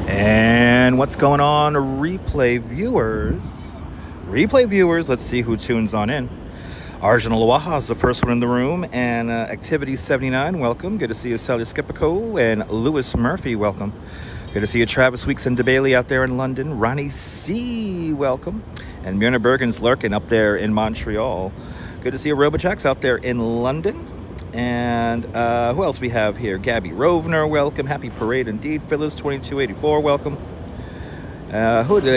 And what's going on, replay viewers? Replay viewers, let's see who tunes on in. Arjun Eahora is the first one in the room, and Activity 79, welcome. Good to see you, Sally Skipico, and Lewis Murphy, welcome. Good to see you, Travis Weeks and DeBailey out there in London. Ronnie C, welcome. And Myrna Bergen's lurking up there in Montreal. Good to see you, Robojax out there in London. And who else we have here? Gabby Rovner, welcome. Happy parade indeed. Phyllis 2284, welcome. Who did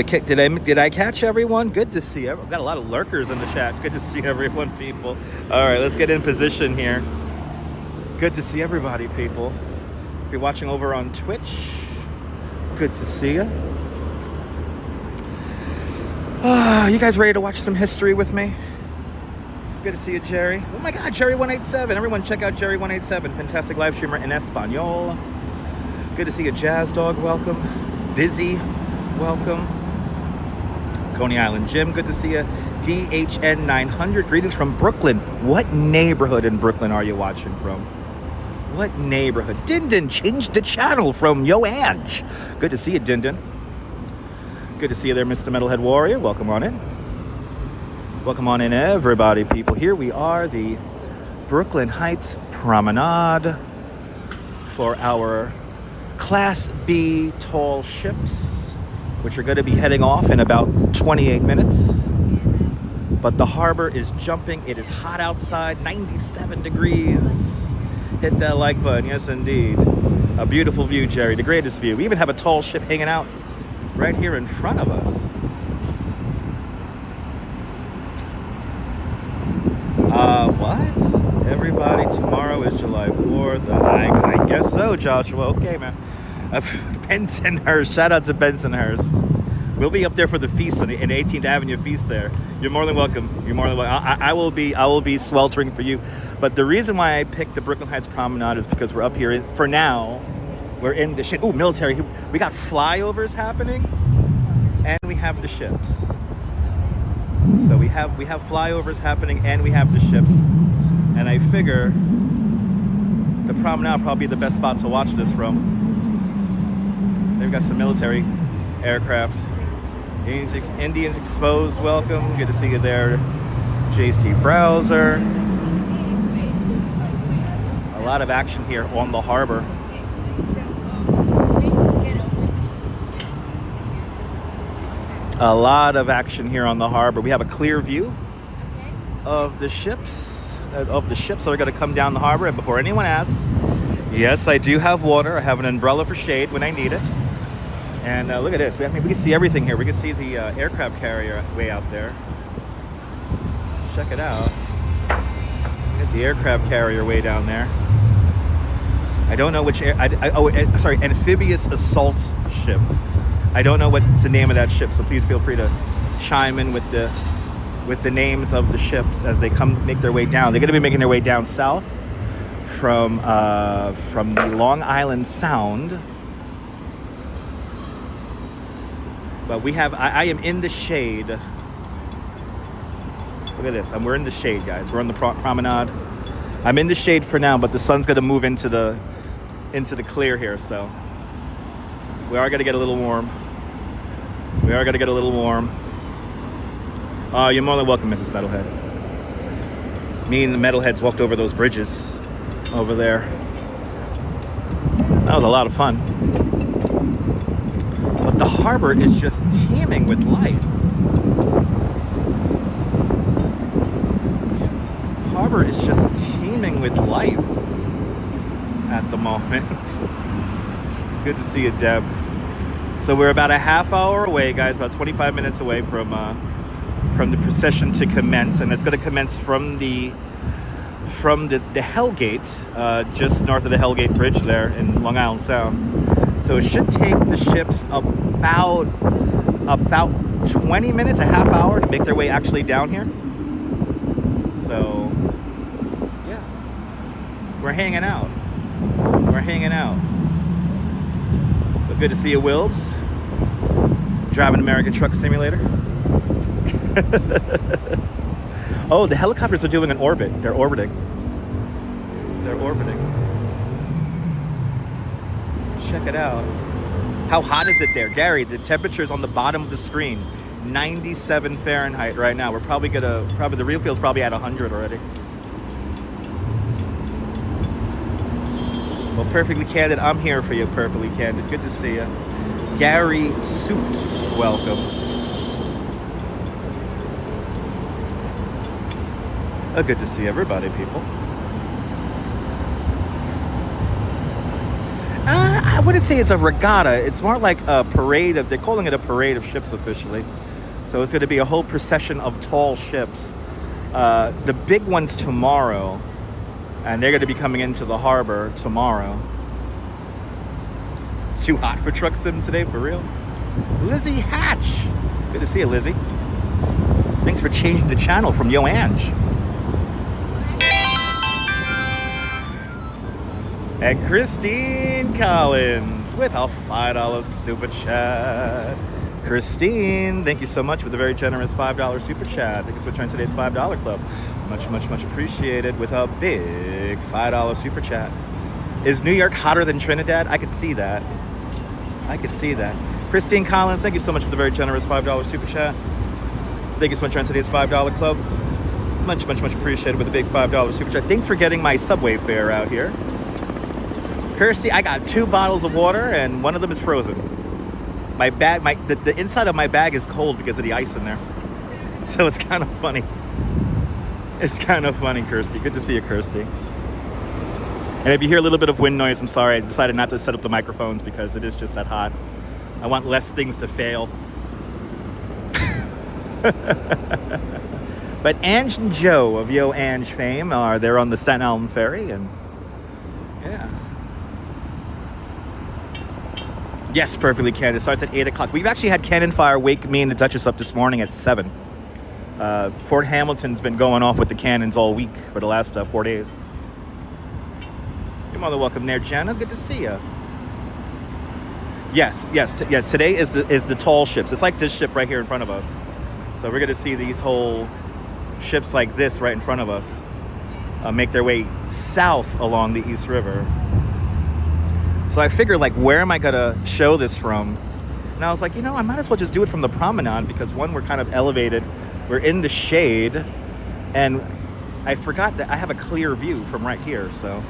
I catch everyone? Good to see you. I've got a lot of lurkers in the chat. Good to see everyone, people. All right, let's get in position here. Good to see everybody, people. If you're watching over on Twitch, good to see you. You guys ready to watch some history with me? Good to see you, Jerry. Oh my God, Jerry187. Everyone check out Jerry187. Fantastic live streamer in Espanol. Good to see you, Jazz Dog. Welcome. Busy. Welcome. Coney Island Jim. Good to see you. DHN900. Greetings from Brooklyn. What neighborhood in Brooklyn are you watching from? What neighborhood? Din changed the channel from Yo Ange. Good to see you, Din. Good to see you there, Mr. Metalhead Warrior. Welcome on in. Welcome on in, everybody, people. Here we are, the Brooklyn Heights Promenade for our Class B tall ships, which are going to be heading off in about 28 minutes. But the harbor is jumping. It is hot outside, 97 degrees. Hit that like button, yes, indeed. A beautiful view, Jerry, the greatest view. We even have a tall ship hanging out right here in front of us. What? Everybody, tomorrow is July 4th. I guess so, Joshua. Okay, man. Bensonhurst. Shout out to Bensonhurst. We'll be up there for the feast on the 18th Avenue feast there. You're more than welcome. You're more than welcome. I will be sweltering for you. But the reason why I picked the Brooklyn Heights Promenade is because we're up here. For now, we're in the ship. Ooh, military. We got flyovers happening, and we have the ships. So we have flyovers happening, and we have the ships, and I figure the promenade will probably be the best spot to watch this from. They've got some military aircraft. Indians Exposed, welcome. Good to see you there, JC Browser. A lot of action here on the harbor. A lot of action here on the harbor. We have a clear view of the ships that are going to come down the harbor. And before anyone asks, yes, I do have water. I have an umbrella for shade when I need it. And look at this. We can see everything here. We can see the aircraft carrier way out there. Check it out. Get the aircraft carrier way down there. I don't know which amphibious assault ship. I don't know what the name of that ship, so please feel free to chime in with the names of the ships as they make their way down. They're going to be making their way down south from the Long Island Sound. But I am in the shade. Look at this. We're in the shade, guys. We're on the promenade. I'm in the shade for now, but the sun's going to move into the clear here, so we are going to get a little warm. You're more than welcome, Mrs. Metalhead. Me and the Metalheads walked over those bridges over there. That was a lot of fun. But the harbor is just teeming with life. harbor is just teeming with life at the moment. Good to see you, Deb. So we're about a half hour away, guys, about 25 minutes away from the procession to commence, and it's going to commence from the Hell Gate, just north of the Hell Gate Bridge there in Long Island Sound. So it should take the ships about 20 minutes, a half hour to make their way actually down here. So yeah, we're hanging out. But good to see you, Wilbs. Driving American Truck Simulator. Oh, the helicopters are doing an orbit. They're orbiting. Check it out. How hot is it there? Gary, the temperature's on the bottom of the screen. 97 Fahrenheit right now. We're probably the real feel's probably at 100 already. Well, Perfectly Candid, I'm here for you, Perfectly Candid. Good to see you. Gary Soups, welcome. Good to see everybody, people. I wouldn't say it's a regatta. It's more like a parade of, they're calling it a parade of ships officially. So it's going to be a whole procession of tall ships. The big one's tomorrow, and they're going to be coming into the harbor tomorrow. It's too hot for Truck Sim today, for real. Lizzie Hatch. Good to see you, Lizzie. Thanks for changing the channel from Yo Ange. And Christine Collins with a $5 super chat. Christine, thank you so much for the very generous $5 super chat. Thank you for joining today's $5 club. Much, much, much appreciated with a big $5 super chat. Is New York hotter than Trinidad? I could see that. Christine Collins, thank you so much for the very generous $5 super chat. Thank you so much for joining today's $5 club. Much, much, much appreciated with a big $5 super chat. Thanks for getting my subway fare out here. Kirsty, I got 2 bottles of water and one of them is frozen. My bag, the inside of my bag is cold because of the ice in there. So it's kind of funny. Kirsty. Good to see you, Kirsty. And if you hear a little bit of wind noise, I'm sorry. I decided not to set up the microphones because it is just that hot. I want less things to fail. But Ange and Joe of Yo Ange fame are there on the Staten Island Ferry, and yeah. Yes, Perfectly Candid. It starts at 8 o'clock. We've actually had cannon fire wake me and the Duchess up this morning at 7. Fort Hamilton's been going off with the cannons all week for the last 4 days. You're more than welcome there, Jenna. Good to see you. Yes. Today is the tall ships. It's like this ship right here in front of us. So we're going to see these whole ships like this right in front of us make their way south along the East River. So I figured, like, where am I going to show this from? And I was like, I might as well just do it from the promenade because, one, we're kind of elevated. We're in the shade. And I forgot that I have a clear view from right here. So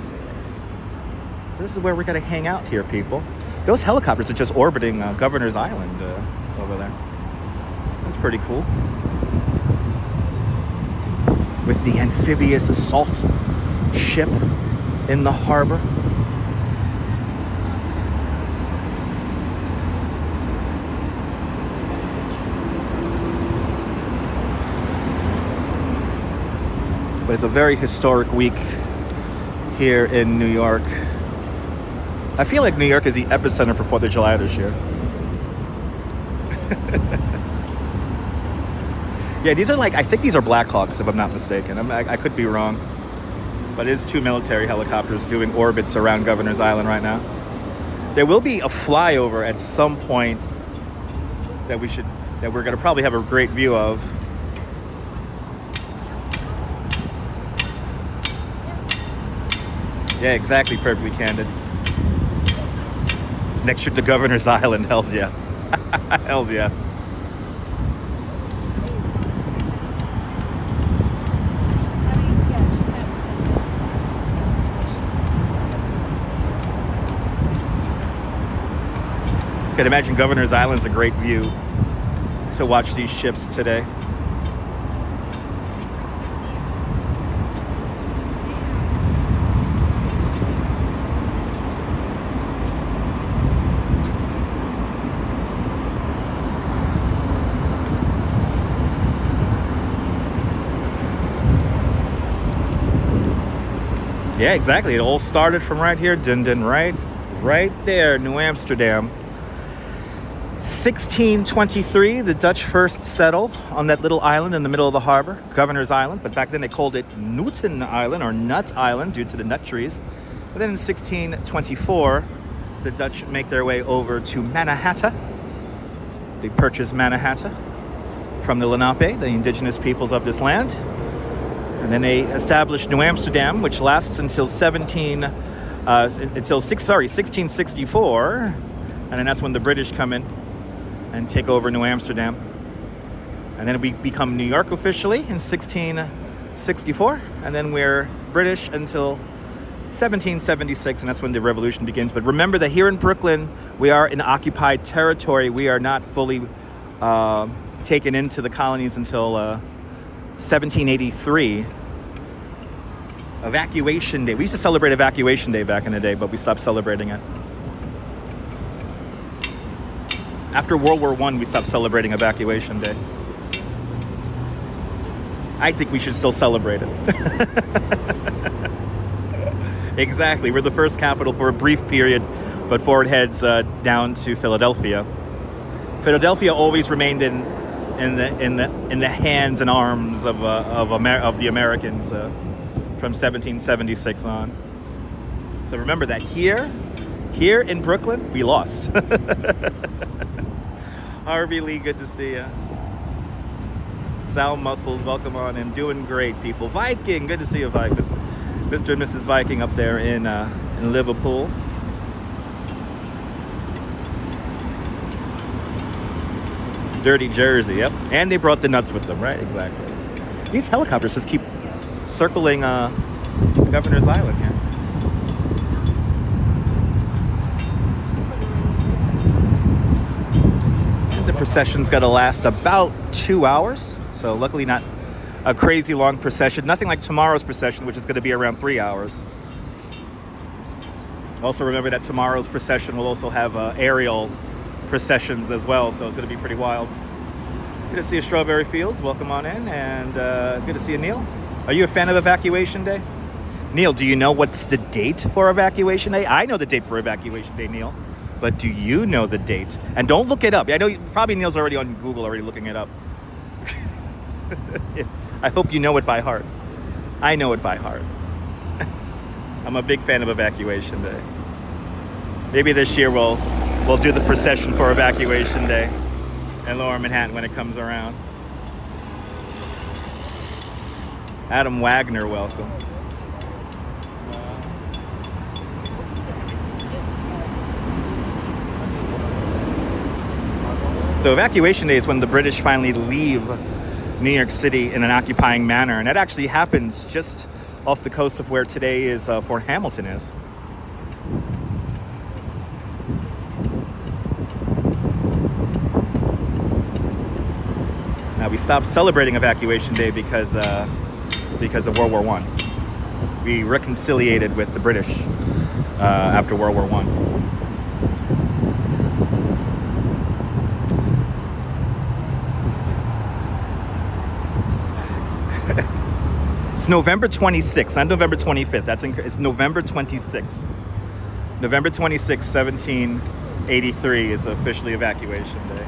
this is where we're going to hang out here, people. Those helicopters are just orbiting Governor's Island over there. That's pretty cool. With the amphibious assault ship in the harbor. But it's a very historic week here in New York. I feel like New York is the epicenter for 4th of July this year. Yeah, these are I think these are Black Hawks, if I'm not mistaken. I could be wrong. But it is 2 military helicopters doing orbits around Governor's Island right now. There will be a flyover at some point that we're going to probably have a great view of. Yeah, exactly, Perfectly Candid. Next trip to Governor's Island, hells yeah. Hells yeah. I can imagine Governor's Island's a great view to watch these ships today. Yeah, exactly. It all started from right here, right there, New Amsterdam. 1623, the Dutch first settled on that little island in the middle of the harbor, Governor's Island. But back then they called it Newton Island or Nut Island due to the nut trees. But then in 1624, the Dutch make their way over to Mannahatta. They purchase Mannahatta from the Lenape, the indigenous peoples of this land. And then they established New Amsterdam, which lasts until 1664. And then that's when the British come in and take over New Amsterdam. And then we become New York officially in 1664. And then we're British until 1776, and that's when the revolution begins. But remember that here in Brooklyn, we are in occupied territory. We are not fully taken into the colonies until 1783. Evacuation Day. We used to celebrate Evacuation Day back in the day, but we stopped celebrating it. After World War I, we stopped celebrating Evacuation Day. I think we should still celebrate it. Exactly. We're the first capital for a brief period before it heads down to Philadelphia. Philadelphia always remained in the hands and arms of the Americans from 1776 on. So remember that here in Brooklyn, we lost. Harvey Lee, good to see you. Sal Muscles, welcome on in. Doing great, people. Viking, good to see you, Viking. Mr. and Mrs. Viking up there in Liverpool. Dirty Jersey, yep. And they brought the nuts with them, right? Exactly. These helicopters just keep circling Governor's Island here. The procession's got to last about 2 hours, so luckily not a crazy long procession. Nothing like tomorrow's procession, which is going to be around 3 hours. Also remember that tomorrow's procession will also have aerial processions as well, so it's going to be pretty wild. Good to see you, Strawberry Fields. Welcome on in, and good to see you, Neil. Are you a fan of Evacuation Day? Neil, do you know what's the date for Evacuation Day? I know the date for Evacuation Day, Neil. But do you know the date? And don't look it up. I know probably Neil's already on Google already looking it up. I hope you know it by heart. I know it by heart. I'm a big fan of Evacuation Day. Maybe this year we'll do the procession for Evacuation Day in Lower Manhattan when it comes around. Adam Wagner, welcome. So Evacuation Day is when the British finally leave New York City in an occupying manner. And that actually happens just off the coast of where today is Fort Hamilton is. Now we stopped celebrating Evacuation Day because of World War I. We reconciliated with the British after World War I. It's November 26th, not November 25th. It's November 26th. November 26th, 1783 is officially Evacuation Day.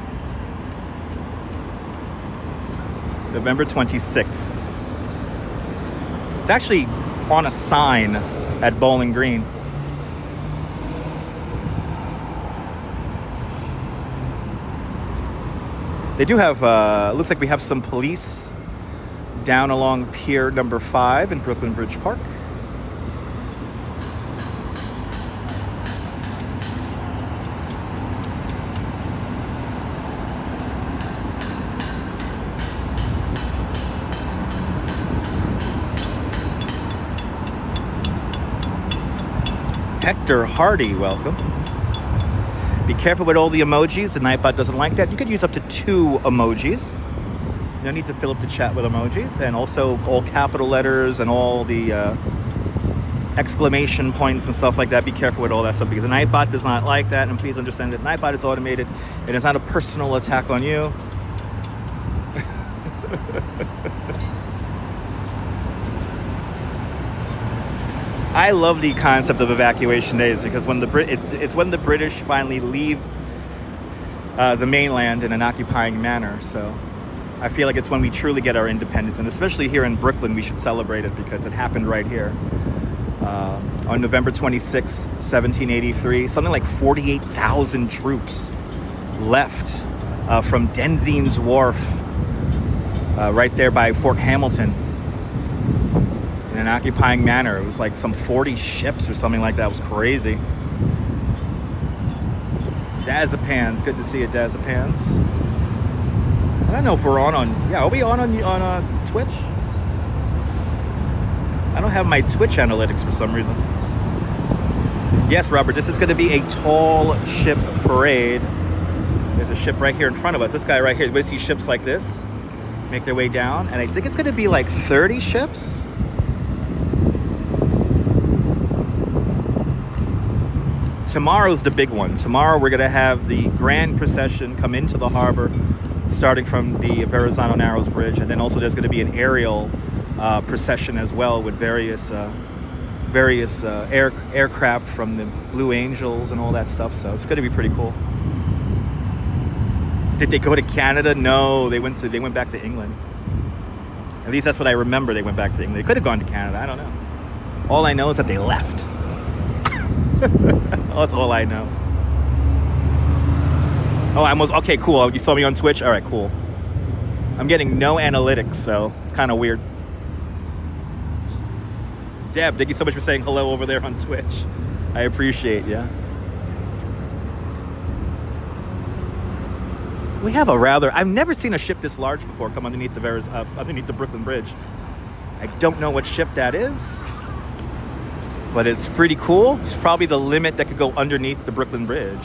November 26th. It's actually on a sign at Bowling Green. They do have, looks like we have some police down along Pier number 5 in Brooklyn Bridge Park. Hector Hardy, welcome. Be careful with all the emojis. The Nightbot doesn't like that. You could use up to 2 emojis. No need to fill up the chat with emojis, and also all capital letters and all the exclamation points and stuff like that. Be careful with all that stuff because the Nightbot does not like that, and please understand that Nightbot is automated. It is not a personal attack on you. I love the concept of evacuation days because when it's when the British finally leave the mainland in an occupying manner. So I feel like it's when we truly get our independence, and especially here in Brooklyn, we should celebrate it because it happened right here. On November 26, 1783, something like 48,000 troops left from Denzine's Wharf, right there by Fort Hamilton, in an occupying manner. It was like some 40 ships or something like that. It was crazy. Dazapans, good to see you, Dazapans. I don't know if we're are we on Twitch? I don't have my Twitch analytics for some reason. Yes, Robert, this is going to be a tall ship parade. There's a ship right here in front of us. This guy right here, we see ships like this make their way down, and I think it's going to be like 30 ships. Tomorrow's the big one. Tomorrow we're going to have the grand procession come into the harbor, starting from the Verizon Narrows Bridge, and then also there's going to be an aerial procession as well with various aircraft from the Blue Angels and all that stuff. So it's going to be pretty cool. Did they go to Canada? No, they went back to England. At least that's what I remember. They went back to England. They could have gone to Canada. I don't know. All I know is that they left. That's all I know. Oh, okay, cool. You saw me on Twitch? All right, cool. I'm getting no analytics, so it's kind of weird. Deb, thank you so much for saying hello over there on Twitch. I appreciate you. We have I've never seen a ship this large before come underneath the Brooklyn Bridge. I don't know what ship that is, but it's pretty cool. It's probably the limit that could go underneath the Brooklyn Bridge.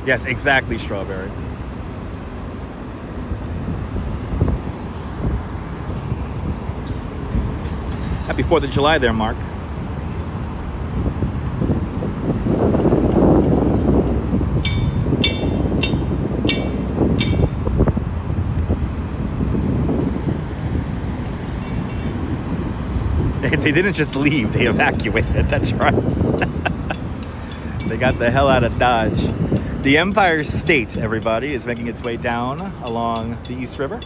Yes, exactly, Strawberry. Happy 4th of July there, Mark. They didn't just leave, they evacuated, that's right. They got the hell out of Dodge. The Empire State, everybody, is making its way down along the East River.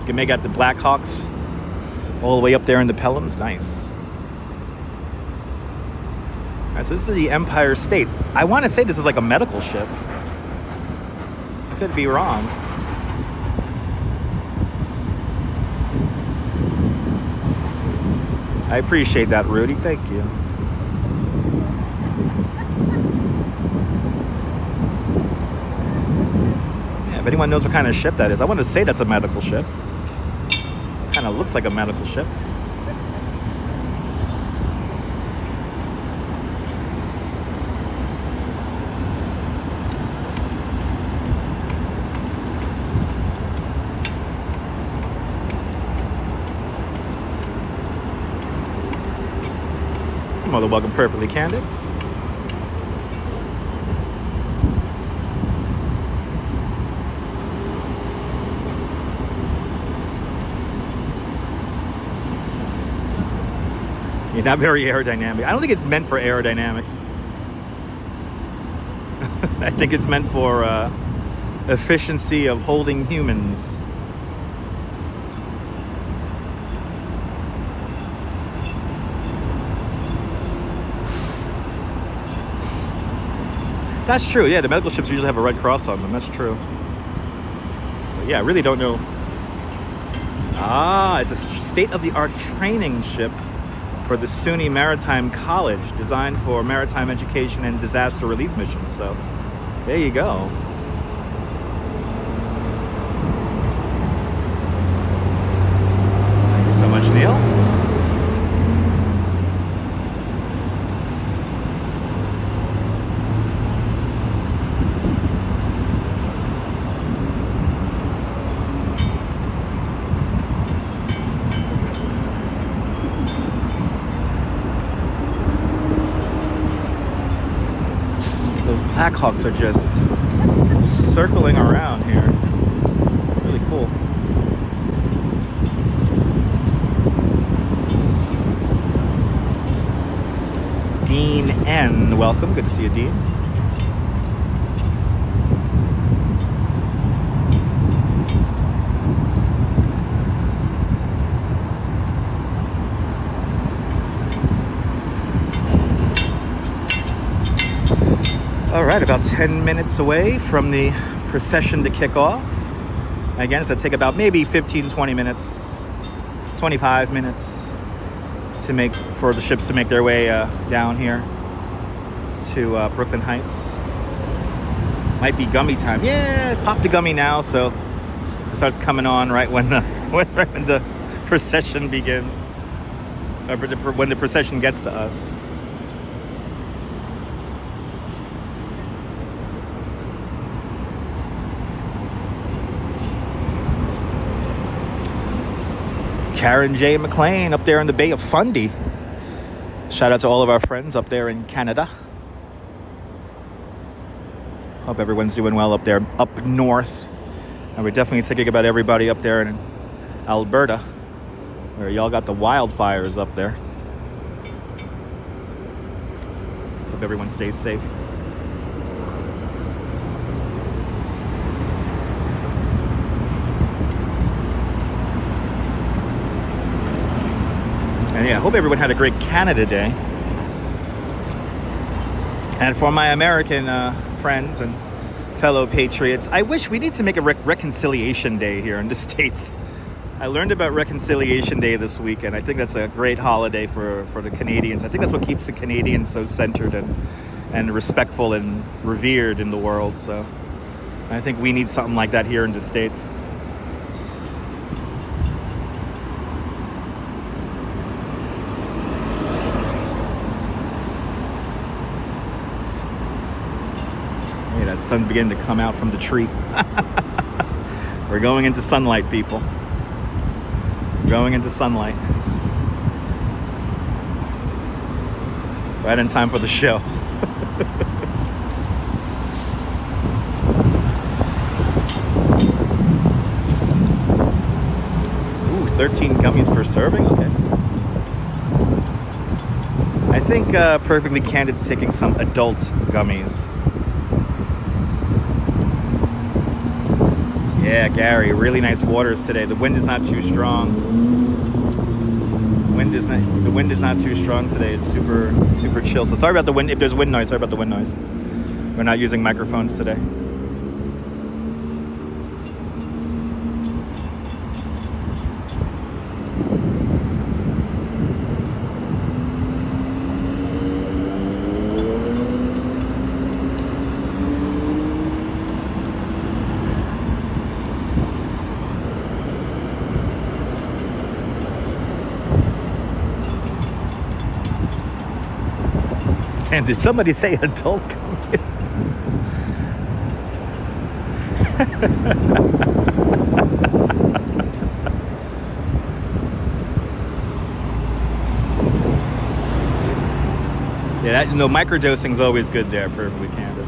You can make out the Blackhawks all the way up there in the Pelhams. Nice. All right, so this is the Empire State. I want to say this is like a medical ship. I could be wrong. I appreciate that, Rudy. Thank you. Yeah, if anyone knows what kind of ship that is, I want to say that's a medical ship. Kind of looks like a medical ship. Mother welcome, Perfectly Candid. You're not very aerodynamic. I don't think it's meant for aerodynamics. I think it's meant for efficiency of holding humans. That's true, yeah, the medical ships usually have a red cross on them, that's true. So yeah, I really don't know. Ah, it's a state-of-the-art training ship for the SUNY Maritime College, designed for maritime education and disaster relief missions. So there you go. Thank you so much, Neil. Blackhawks are just circling around here. It's really cool. welcome. Good to see you, Dean. All right, about 10 minutes away from the procession to kick off. Again, it's going to take about maybe 15, 20 minutes, 25 minutes for the ships to make their way down here to Brooklyn Heights. Might be gummy time. Yeah, pop the gummy now, so it starts coming on right when the procession begins, or when the procession gets to us. Karen J. McLean up there in the Bay of Fundy. Shout out to all of our friends up there in Canada. Hope everyone's doing well up there, up north. And we're definitely thinking about everybody up there in Alberta, where y'all got the wildfires up there. Hope everyone stays safe. And yeah, I hope everyone had a great Canada Day. And for my American friends and fellow patriots, I wish we need to make a Reconciliation Day here in the States. I learned about Reconciliation Day this week, and I think that's a great holiday for the Canadians. I think that's what keeps the Canadians so centered and respectful and revered in the world. So I think we need something like that here in the States. That sun's beginning to come out from the tree. We're going into sunlight, people. Going into sunlight. Right in time for the show. Ooh, 13 gummies per serving? Okay. I think Perfectly Candid's taking some adult gummies. Yeah, Gary, really nice waters today. The wind is not too strong. The wind is not too strong today. It's super chill. So sorry about the wind. If there's wind noise, sorry about the wind noise. We're not using microphones today. And did somebody say adult gummy? Yeah, microdosing is always good there, Perfectly Candid.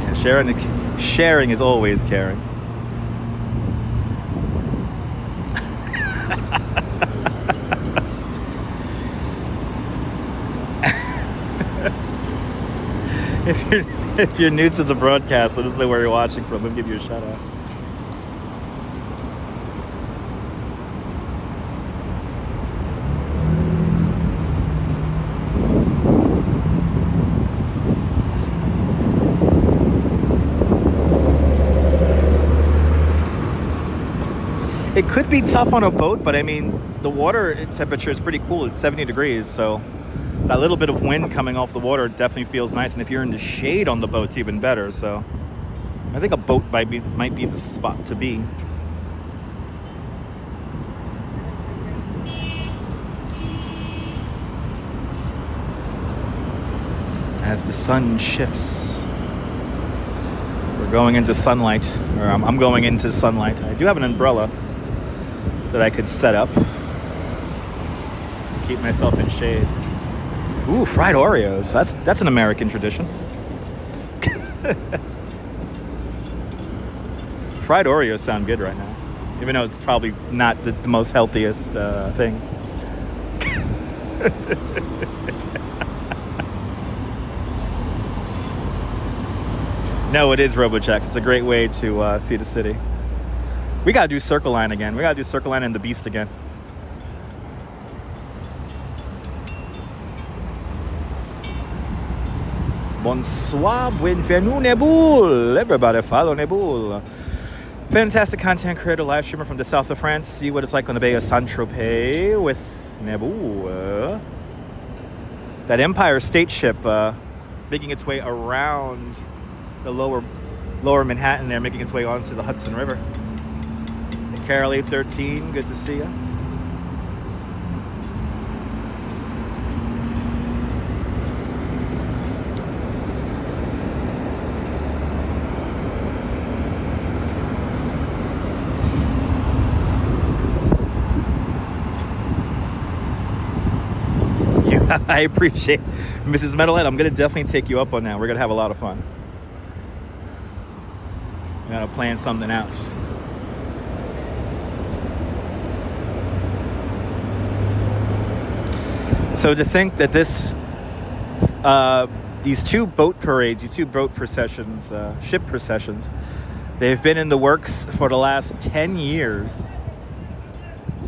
Yeah, sharing is always caring. If you're new to the broadcast, let us know where you're watching from. We'll give you a shout out. It could be tough on a boat, but I mean, the water temperature is pretty cool. It's 70 degrees, so that little bit of wind coming off the water definitely feels nice. And if you're in the shade on the boat, it's even better. So I think a boat might be the spot to be. As the sun shifts, we're going into sunlight, or I'm going into sunlight. I do have an umbrella that I could set up, keep myself in shade. Ooh, fried Oreos. That's an American tradition. Fried Oreos sound good right now. even though it's probably not the most healthiest thing. No, it is RoboJax. It's a great way to see the city. We gotta do Circle Line again. We gotta do Circle Line and the Beast again. Bonsoir, bienvenue, Nebul. Everybody follow Nebul. Fantastic content creator, live streamer from the south of France. See what it's like on the Bay of Saint-Tropez with Nebul. That Empire State Ship making its way around the lower Manhattan there, making its way onto the Hudson River. Carol A13, good to see you. I appreciate Mrs. Metalhead. I'm going to definitely take you up on that. We're going to have a lot of fun. I'm going to plan something out. So to think that these two boat parades, these two boat processions, ship processions, they've been in the works for the last 10 years.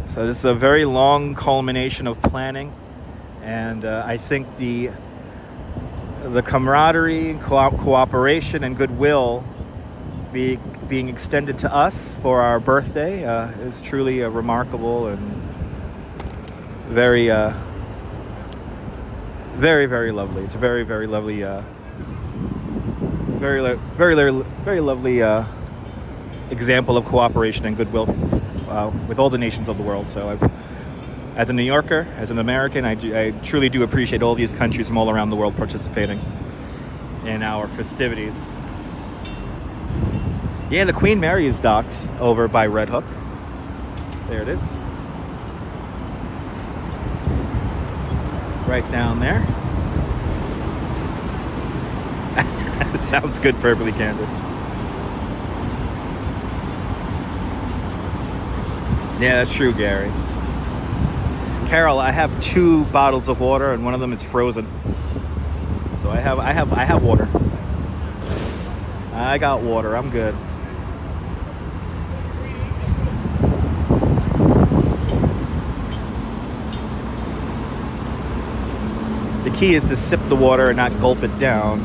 So this is a very long culmination of planning. And I think the camaraderie, cooperation, and goodwill being extended to us for our birthday is truly remarkable and very, very, very lovely. It's a very, very lovely, very lovely example of cooperation and goodwill with all the nations of the world. So as a New Yorker, as an American, I truly do appreciate all these countries from all around the world participating in our festivities. Yeah, the Queen Mary is docked over by Red Hook. There it is. Right down there. Sounds good, perfectly candid. Yeah, that's true, Gary. Carol, I have 2 bottles of water, and one of them is frozen. So I have water. I got water. I'm good. The key is to sip the water and not gulp it down.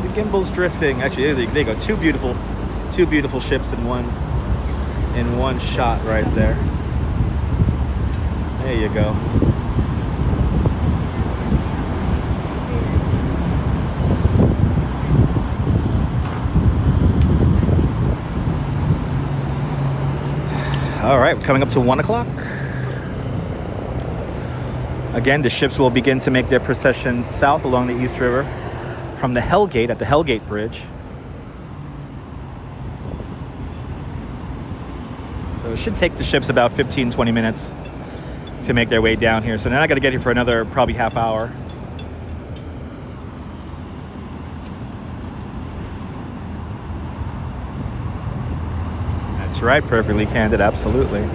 The Gimble's drifting. Actually, there you go. Two beautiful ships in one shot right there. There you go. All right, we're coming up to 1 o'clock. Again, the ships will begin to make their procession south along the East River from the Hellgate at the Hellgate Bridge. So it should take the ships about 15-20 minutes to make their way down here. So now I got to get here for another probably half hour. That's right, perfectly candid, absolutely.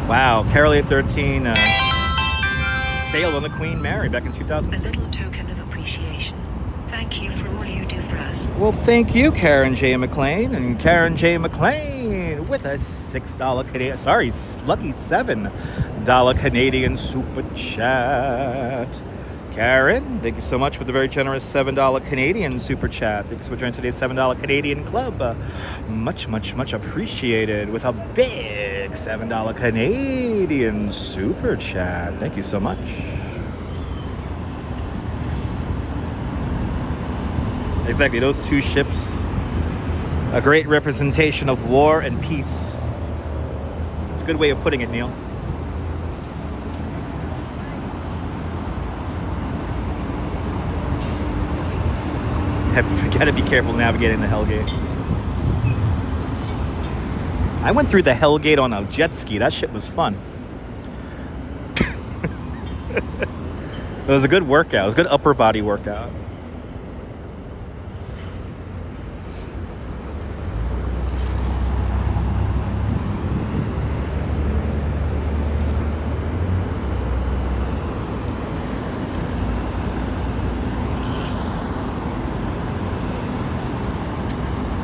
Wow, Carol A13 sailed on the Queen Mary back in 2006. A little token of appreciation. Thank you for all you do for us. Well, thank you, Karen J. McLean. And Karen J. McLean with a $6 Canadian, lucky $7 Canadian super chat. Karen, thank you so much for the very generous $7 Canadian super chat. Thanks for joining today's $7 Canadian club. Much, much, much appreciated with a big $7 Canadian super chat. Thank you so much. Exactly, those two ships, a great representation of war and peace. It's a good way of putting it, Neil. You gotta be careful navigating the Hellgate. I went through the Hellgate on a jet ski. That shit was fun. It was a good workout. It was a good upper body workout.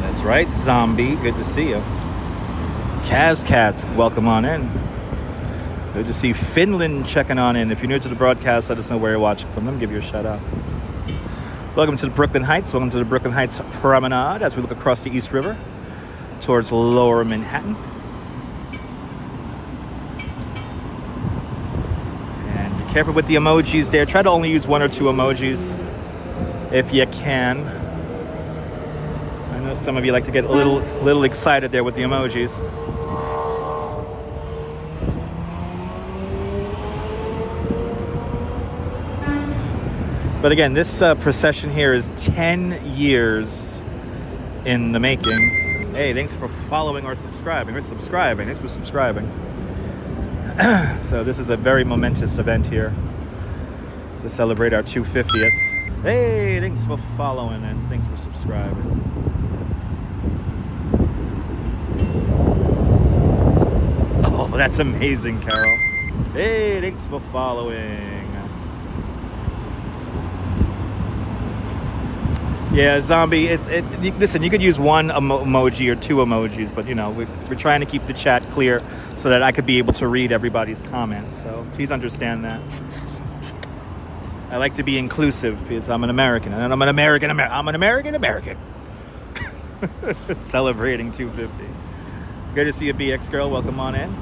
That's right, Zombie. Good to see you. Kaz Cats, welcome on in. Good to see Finland checking on in. If you're new to the broadcast, let us know where you're watching from. Let me give you a shout out. Welcome to the Brooklyn Heights. Welcome to the Brooklyn Heights Promenade as we look across the East River towards Lower Manhattan. And be careful with the emojis there. Try to only use 1 or 2 emojis if you can. I know some of you like to get a little excited there with the emojis. But again, this procession here is 10 years in the making. Hey, thanks for following or subscribing. Thanks for subscribing. So this is a very momentous event here to celebrate our 250th. Hey, thanks for following and thanks for subscribing. Oh, that's amazing, Carol. Hey, thanks for following. Yeah, Zombie, listen, you could use 1 emoji or 2 emojis, but, you know, we're trying to keep the chat clear so that I could be able to read everybody's comments. So please understand that. I like to be inclusive because I'm an American, and I'm an American. Celebrating 250. Good to see you, BX Girl. Welcome on in.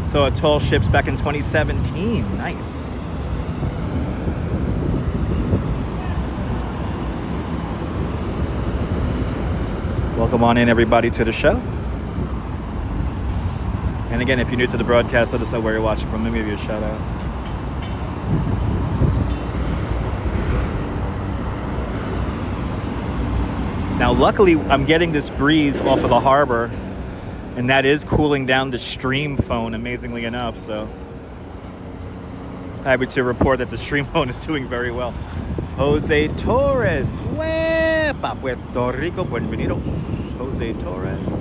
So Tall Ships back in 2017. Nice. Welcome on in, everybody, to the show. And again, if you're new to the broadcast, let us know where you're watching from. Let me give you a shout out. Now, luckily, I'm getting this breeze off of the harbor, and that is cooling down the Stream phone, amazingly enough. So, happy to report that the Stream phone is doing very well. Jose Torres. Puerto Rico, bienvenido. Jose Torres.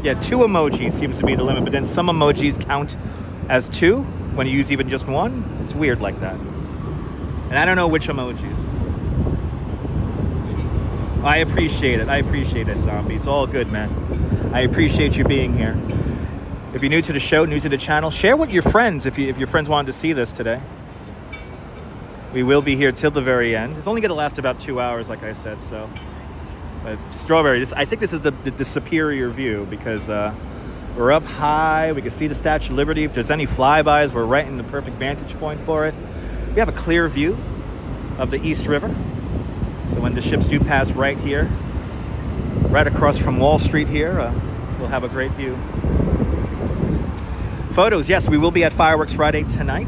Yeah, 2 emojis seems to be the limit, but then some emojis count as 2 when you use even just 1. It's weird like that. And I don't know which emojis. I appreciate it, Zombie. It's all good, man. I appreciate you being here. If you're new to the show, new to the channel, share with your friends if your friends wanted to see this today. We will be here till the very end. It's only going to last about 2 hours, like I said. So, but Strawberry, I think this is the superior view because we're up high. We can see the Statue of Liberty. If there's any flybys, we're right in the perfect vantage point for it. We have a clear view of the East River. So when the ships do pass right here, right across from Wall Street here, we'll have a great view. Photos, yes, we will be at Fireworks Friday tonight.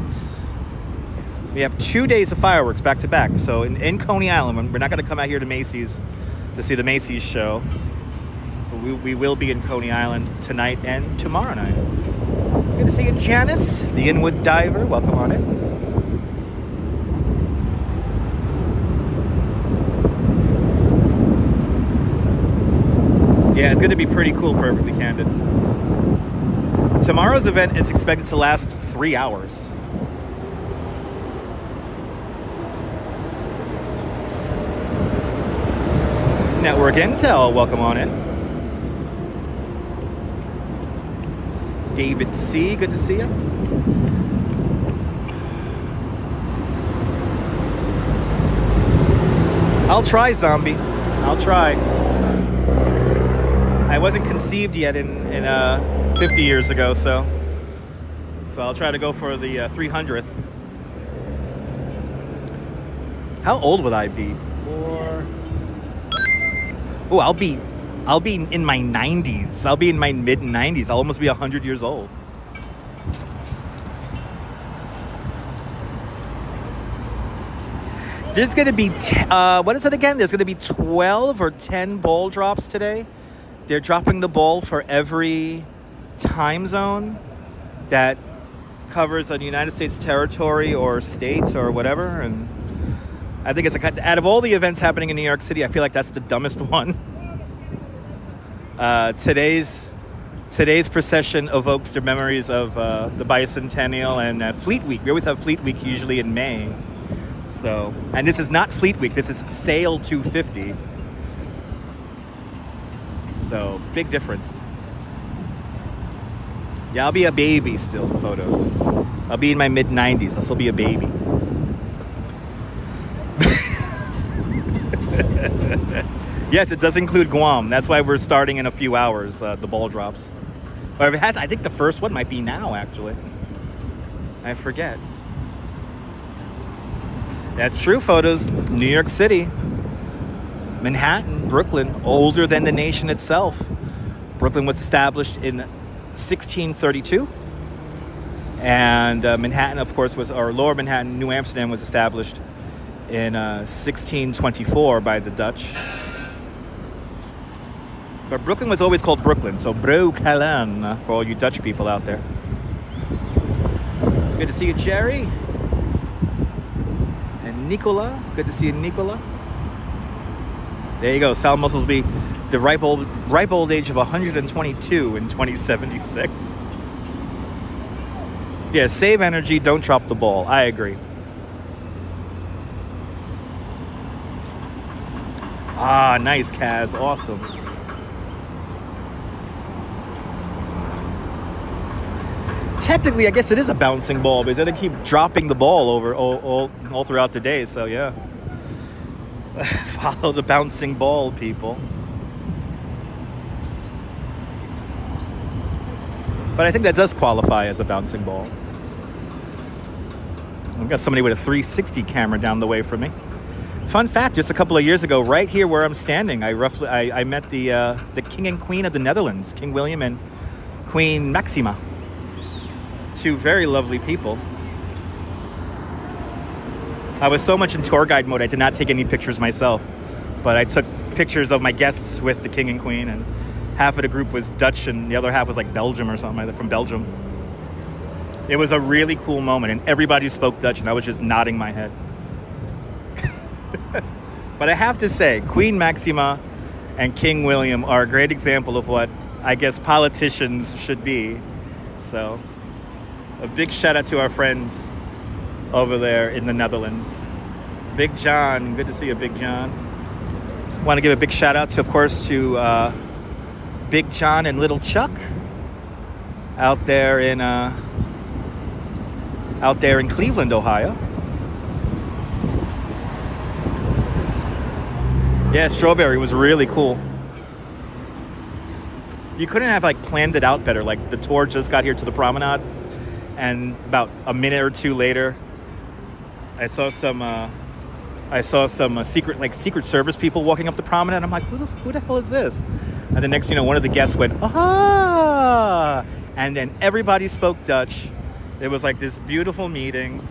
We have 2 days of fireworks back to back. So in Coney Island, we're not going to come out here to Macy's to see the Macy's show. So we will be in Coney Island tonight and tomorrow night. Good to see you, Janice, the Inwood Diver. Welcome on in. Yeah, it's going to be pretty cool, perfectly candid. Tomorrow's event is expected to last 3 hours. Network Intel, welcome on in. David C, good to see you. I'll try, Zombie. I'll try. I wasn't conceived yet in 50 years ago, so I'll try to go for the 300th. How old would I be? Oh, I'll be in my 90s. I'll be in my mid-90s. I'll almost be 100 years old. There's going to be, what is it again? There's going to be 12 or 10 ball drops today. They're dropping the ball for every time zone that covers a United States territory or states or whatever. And I think it's out of all the events happening in New York City, I feel like that's the dumbest one. Today's procession evokes the memories of the bicentennial and Fleet Week. We always have Fleet Week usually in May. So, and this is not Fleet Week. This is Sail 250. So, big difference. Yeah, I'll be a baby still in photos. I'll be in my mid-90s. I'll still be a baby. Yes, it does include Guam. That's why we're starting in a few hours, the ball drops. But I think the first one might be now, actually. I forget. That's true, photos. New York City. Manhattan, Brooklyn, older than the nation itself. Brooklyn was established in 1632. And Manhattan, of course, or Lower Manhattan, New Amsterdam, was established in 1624 by the Dutch. But Brooklyn was always called Brooklyn, so Brooklyn for all you Dutch people out there. Good to see you, Jerry. And Nicola. Good to see you, Nicola. There you go. Sal Muscle will be the ripe old age of 122 in 2076. Yeah, save energy, don't drop the ball. I agree. Ah, nice, Kaz. Awesome. Technically, I guess it is a bouncing ball because they keep dropping the ball over all throughout the day. So, yeah. Follow the bouncing ball, people. But I think that does qualify as a bouncing ball. I've got somebody with a 360 camera down the way from me. Fun fact, just a couple of years ago, right here where I'm standing, I met the King and Queen of the Netherlands, King William and Queen Maxima. Two very lovely people. I was so much in tour guide mode, I did not take any pictures myself. But I took pictures of my guests with the King and Queen, and half of the group was Dutch and the other half was like Belgium or something, from Belgium. It was a really cool moment, and everybody spoke Dutch, and I was just nodding my head. But I have to say, Queen Maxima and King William are a great example of what I guess politicians should be. So, a big shout out to our friends over there in the Netherlands. Big John, good to see you, Big John. Want to give a big shout out to, of course, to Big John and Little Chuck out there in Cleveland, Ohio. Yeah, Strawberry was really cool. You couldn't have planned it out better. Like, the tour just got here to the promenade, and about a minute or two later, I saw some Secret Service people walking up the promenade. I'm like, who the hell is this? And the next thing you know, one of the guests went, ah! And then everybody spoke Dutch. It was like this beautiful meeting,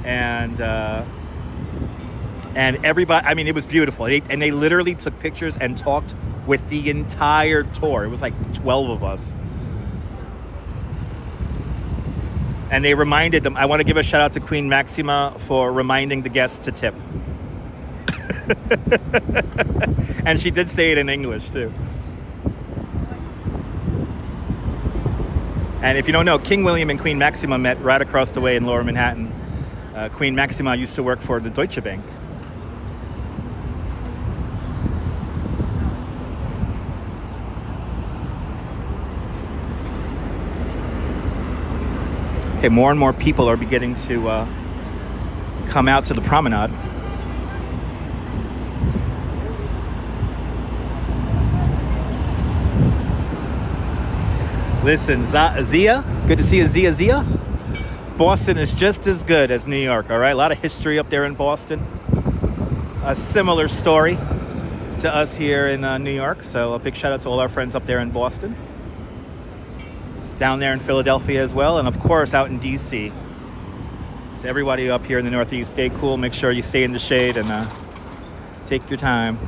and everybody, I mean, it was beautiful. And they literally took pictures and talked with the entire tour. It was like 12 of us. And they reminded them, I want to give a shout out to Queen Maxima for reminding the guests to tip. And she did say it in English too. And if you don't know, King William and Queen Maxima met right across the way in Lower Manhattan. Queen Maxima used to work for the Deutsche Bank. Okay, more and more people are beginning to come out to the promenade. Listen, Zia, good to see you, Zia. Boston is just as good as New York, all right? A lot of history up there in Boston. A similar story to us here in New York, so a big shout out to all our friends up there in Boston. Down there in Philadelphia as well, and of course out in DC. To everybody up here in the Northeast, stay cool. Make sure you stay in the shade and take your time.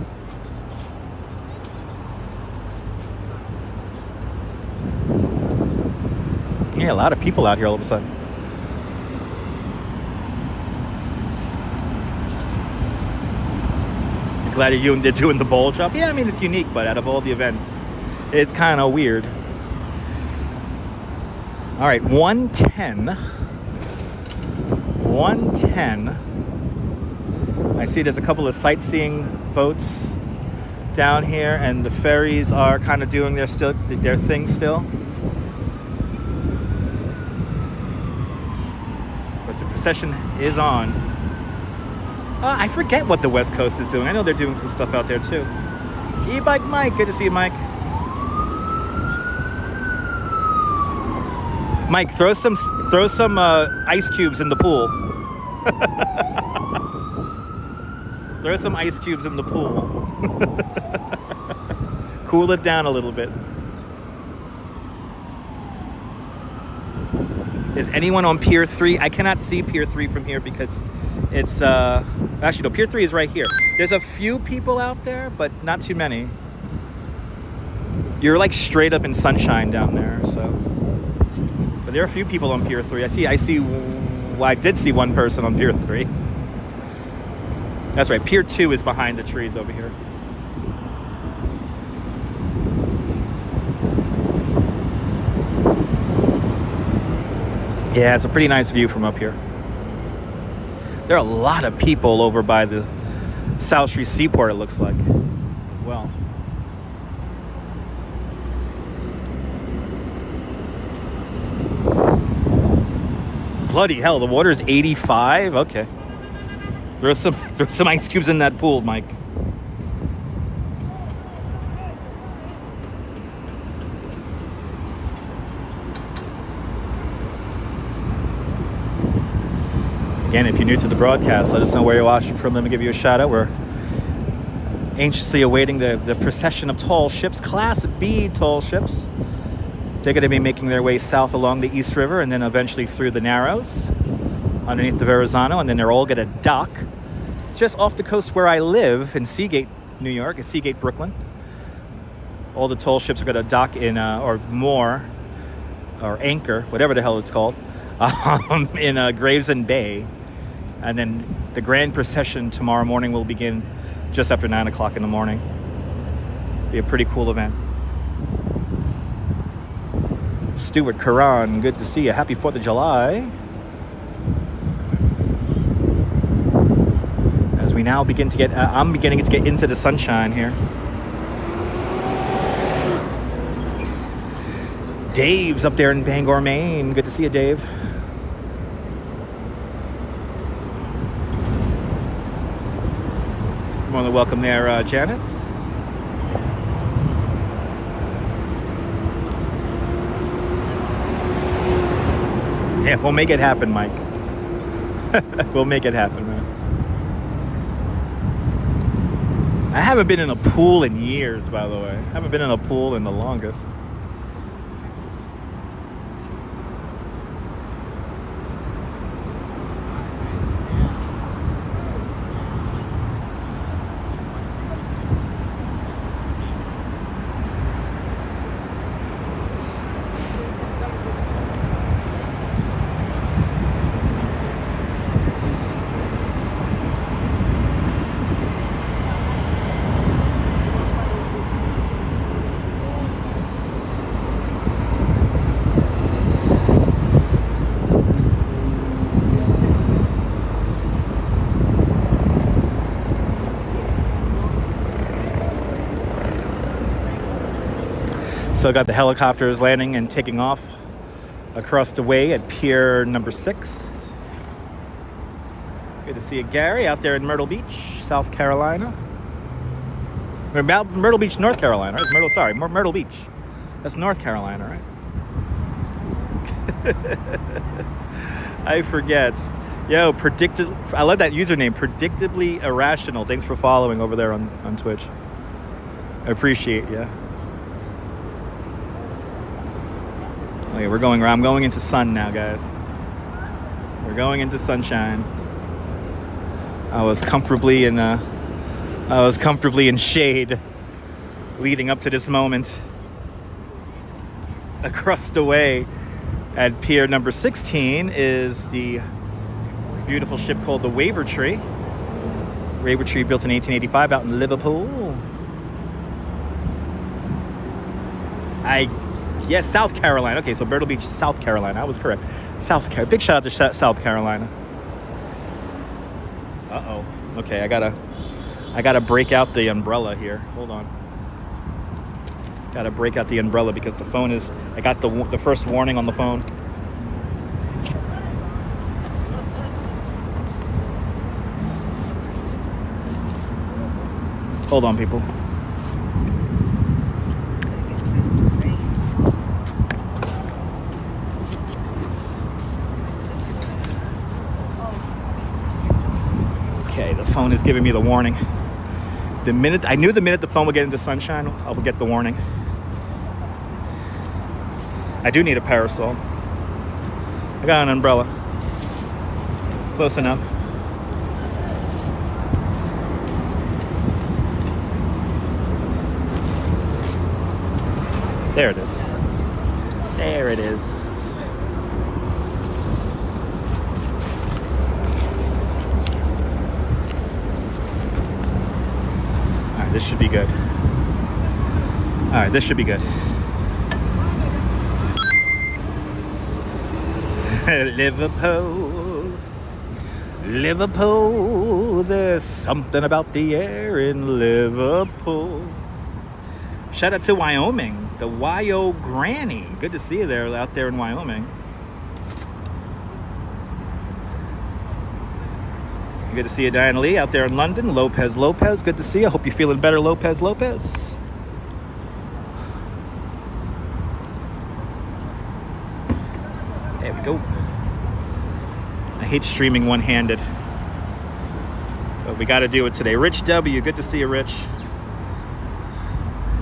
Yeah, a lot of people out here all of a sudden. You're glad you're doing the bowl drop? Yeah, I mean, it's unique, but out of all the events, it's kind of weird. All right, 110. 110. I see there's a couple of sightseeing boats down here, and the ferries are kind of doing their thing still. But the procession is on. I forget what the West Coast is doing. I know they're doing some stuff out there too. E-Bike Mike, good to see you, Mike. Mike, throw some ice cubes in the pool. Throw some ice cubes in the pool. Cool it down a little bit. Is anyone on Pier 3? I cannot see Pier 3 from here because it's... actually, no, Pier 3 is right here. There's a few people out there, but not too many. You're like straight up in sunshine down there, so... But there are a few people on Pier 3. I did see one person on Pier 3. That's right, Pier 2 is behind the trees over here. Yeah, it's a pretty nice view from up here. There are a lot of people over by the South Street Seaport, it looks like, as well. Bloody hell, the water is 85? Okay. Throw some ice cubes in that pool, Mike. Again, if you're new to the broadcast, let us know where you're watching from. Let me give you a shout out. We're anxiously awaiting the procession of tall ships, Class B tall ships. They're going to be making their way south along the East River and then eventually through the Narrows underneath the Verrazano, and then they're all going to dock just off the coast where I live in Seagate, New York, Seagate, Brooklyn. All the tall ships are going to dock in, or anchor, whatever the hell it's called, in Gravesend Bay. And then the grand procession tomorrow morning will begin just after 9 o'clock in the morning. Be a pretty cool event. Stuart Karan, good to see you. Happy 4th of July. As we now begin to I'm beginning to get into the sunshine here. Dave's up there in Bangor, Maine. Good to see you, Dave. I want to welcome there, Janice. Yeah, we'll make it happen, Mike. We'll make it happen, man. I haven't been in a pool in years, by the way. I haven't been in a pool in the longest. So got the helicopters landing and taking off across the way at Pier number 6. Good to see you, Gary, out there in Myrtle Beach, South Carolina. Myrtle Beach, North Carolina, right? Myrtle Beach. That's North Carolina, right? I forget. Yo, I love that username, Predictably Irrational. Thanks for following over there on Twitch. I appreciate you. Okay, I'm going into sun now, guys. We're going into sunshine. I was comfortably in shade leading up to this moment. Across the way at pier number 16 is the beautiful ship called the Wavertree. Wavertree built in 1885 out in Liverpool. Yes, South Carolina. Okay, so Myrtle Beach, South Carolina. I was correct. Big shout out to South Carolina. Uh-oh. Okay, I gotta break out the umbrella here. Hold on. Gotta break out the umbrella because the phone is... I got the first warning on the phone. Hold on, people. Okay, the phone is giving me the warning. I knew the minute the phone would get into sunshine, I would get the warning. I do need a parasol. I got an umbrella. Close enough. There it is. There it is. This should be good. All right, this should be good. Liverpool, there's something about the air in Liverpool. Shout out to Wyoming, the Wyo Granny. Good to see you there, out there in Wyoming. Good to see you, Diana Lee, out there in London. Lopez, good to see you. Hope you're feeling better, Lopez. There we go. I hate streaming one-handed, but we got to do it today. Rich W, good to see you, Rich.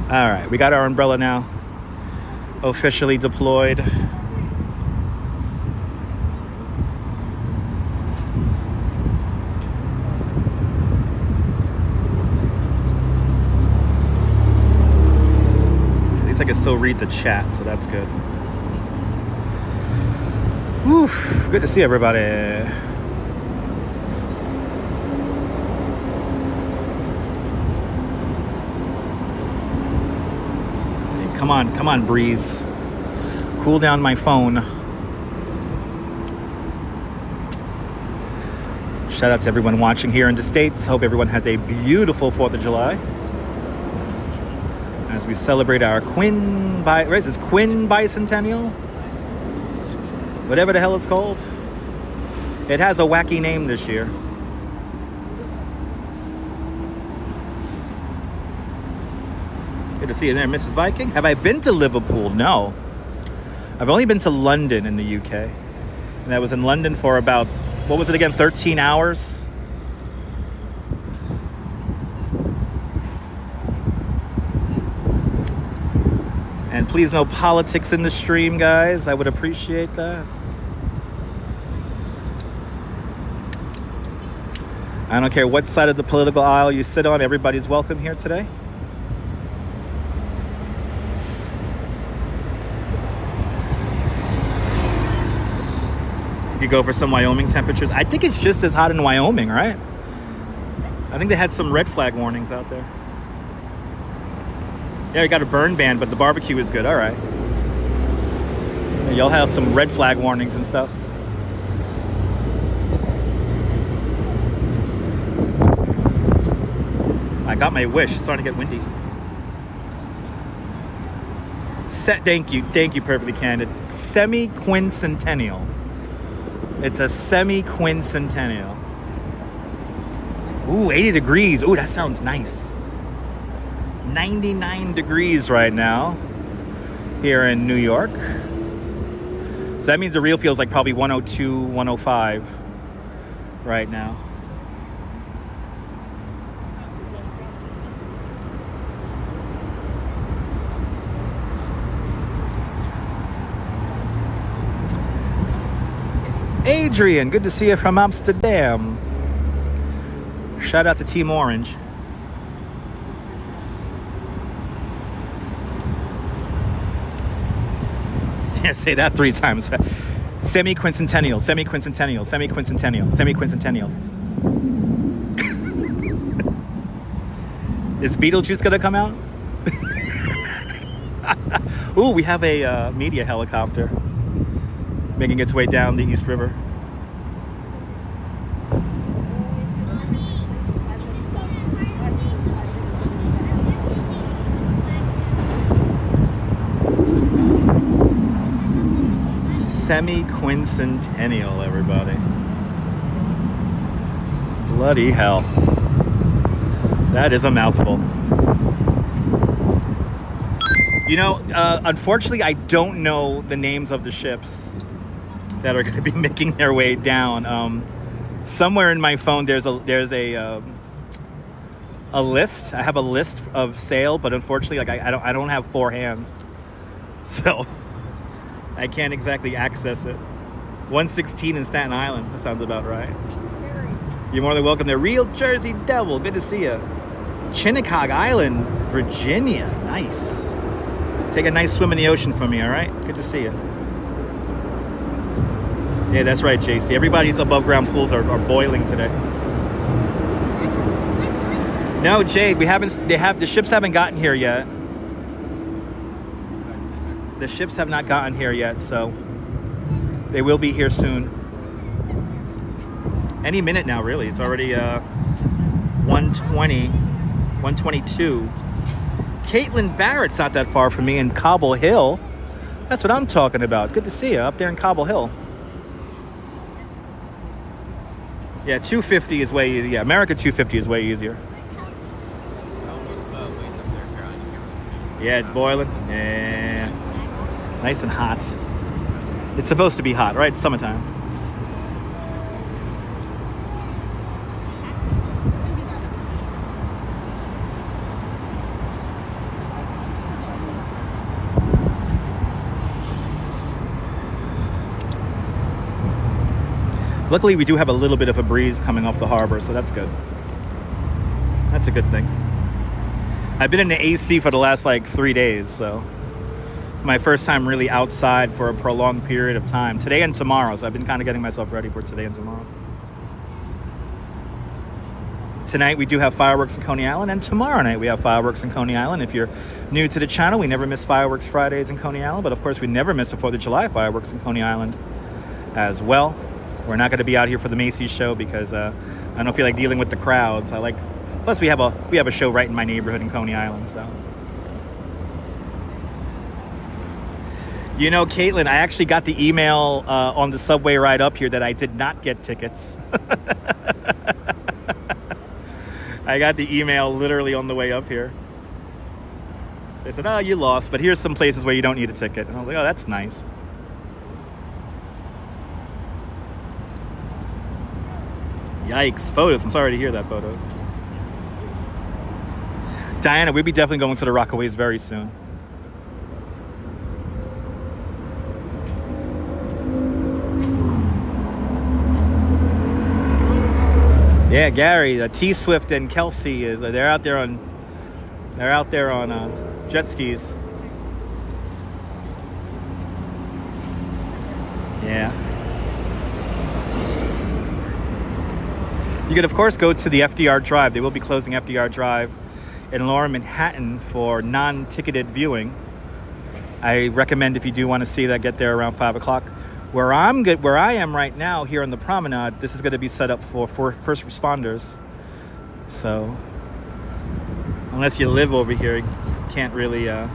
All right, we got our umbrella now officially deployed. I can still read the chat, so that's good. Whew, good to see everybody. Hey, come on, breeze. Cool down my phone. Shout out to everyone watching here in the States. Hope everyone has a beautiful 4th of July. As we celebrate our Quinn Bicentennial? Whatever the hell it's called. It has a wacky name this year. Good to see you there, Mrs. Viking. Have I been to Liverpool? No. I've only been to London in the UK. And I was in London for about, what was it again, 13 hours? And please no politics in the stream, guys. I would appreciate that. I don't care what side of the political aisle you sit on. Everybody's welcome here today. You go for some Wyoming temperatures. I think it's just as hot in Wyoming, right? I think they had some red flag warnings out there. Yeah, we got a burn ban, but the barbecue is good. All right. Yeah, y'all have some red flag warnings and stuff. I got my wish. It's starting to get windy. Thank you, Perfectly Candid. Semi-quincentennial. It's a semi-quincentennial. Ooh, 80 degrees. Ooh, that sounds nice. 99 degrees right now here in New York. So that means the real feels like probably 102, 105 right now. Adrian, good to see you from Amsterdam. Shout out to Team Orange. Yeah, say that 3 times. Semi-quincentennial, semi-quincentennial, semi-quincentennial, semi-quincentennial. Is Beetlejuice gonna come out? Ooh, we have a media helicopter making its way down the East River. Semi-quincentennial, everybody. Bloody hell. That is a mouthful. You know, unfortunately, I don't know the names of the ships that are going to be making their way down. Somewhere in my phone, there's a list. I have a list of sail, but unfortunately, like I don't have 4 hands, so I can't exactly access it. 116 in Staten Island. That sounds about right. You're more than welcome there. Real Jersey Devil. Good to see you. Chinnacog Island, Virginia. Nice. Take a nice swim in the ocean for me, all right? Good to see you. Yeah, that's right, JC. Everybody's above ground pools are boiling today. No, Jade, the ships haven't gotten here yet. The ships have not gotten here yet, so they will be here soon. Any minute now, really. It's already 1:20, 1:22. Caitlin Barrett's not that far from me in Cobble Hill. That's what I'm talking about. Good to see you up there in Cobble Hill. Yeah, 250 is way easier. Yeah, America 250 is way easier. Yeah, it's boiling. Yeah. Nice and hot. It's supposed to be hot, right? It's summertime. Luckily, we do have a little bit of a breeze coming off the harbor, so that's good. That's a good thing. I've been in the AC for the last like 3 days, so my first time really outside for a prolonged period of time. Today and tomorrow, so I've been kind of getting myself ready for today and tomorrow. Tonight we do have fireworks in Coney Island, and tomorrow night we have fireworks in Coney Island. If you're new to the channel, we never miss fireworks Fridays in Coney Island, but of course we never miss the 4th of July fireworks in Coney Island as well. We're not going to be out here for the Macy's show because I don't feel like dealing with the crowds. Plus we have a show right in my neighborhood in Coney Island, so. You know, Caitlin, I actually got the email on the subway ride up here that I did not get tickets. I got the email literally on the way up here. They said, oh, you lost, but here's some places where you don't need a ticket. And I was like, oh, that's nice. Yikes. Photos. I'm sorry to hear that, photos. Diana, we'll be definitely going to the Rockaways very soon. Yeah, Gary, T-Swift and Kelsey they're out there on jet skis. Yeah. You could, of course, go to the FDR Drive. They will be closing FDR Drive in Lower Manhattan for non-ticketed viewing. I recommend, if you do want to see that, get there around 5 o'clock. Where I am right now, here on the promenade, this is going to be set up for first responders. So, unless you live over here, you can't really come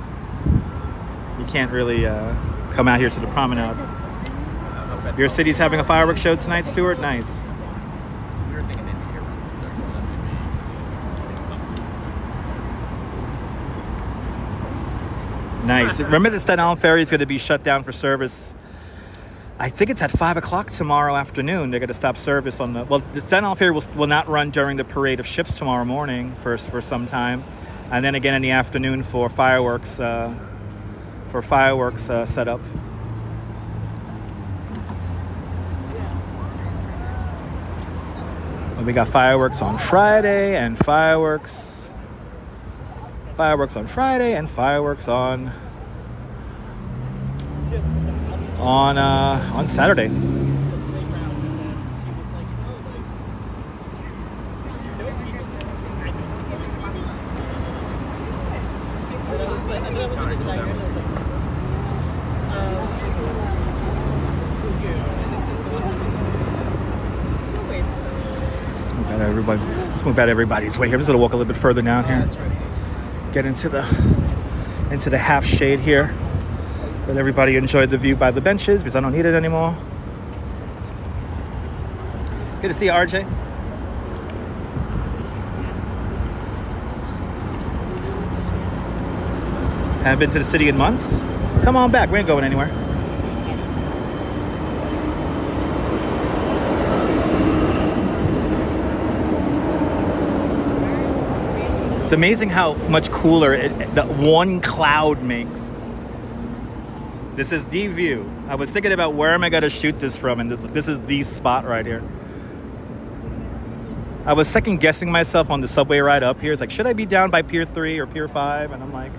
out here to the promenade. Your city's having a fireworks show tonight, Stuart? Nice. Nice. Remember, the Staten Island Ferry is going to be shut down for service. I think it's at 5 o'clock tomorrow afternoon. They're going to stop service on the Staten Island Ferry will not run during the parade of ships tomorrow morning for some time, and then again in the afternoon for fireworks setup. We got fireworks on Friday and fireworks on Friday and fireworks on Saturday. Let's move out everybody's way here. I'm just gonna walk a little bit further down here. Get into the half shade here. Let everybody enjoy the view by the benches because I don't need it anymore. Good to see you, RJ. Haven't been to the city in months. Come on back. We ain't going anywhere. It's amazing how much cooler that one cloud makes. This is the view. I was thinking about where am I going to shoot this from, and this is the spot right here. I was second guessing myself on the subway ride up here. It's like, should I be down by Pier 3 or Pier 5? And I'm like,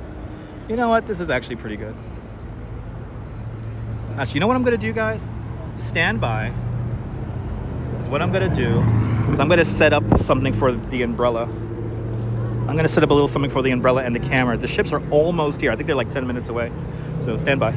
you know what? This is actually pretty good. Actually, you know what I'm going to do, guys? Stand by. Because what I'm going to do is I'm going to set up something for the umbrella. I'm going to set up a little something for the umbrella and the camera. The ships are almost here. I think they're like 10 minutes away. So stand by.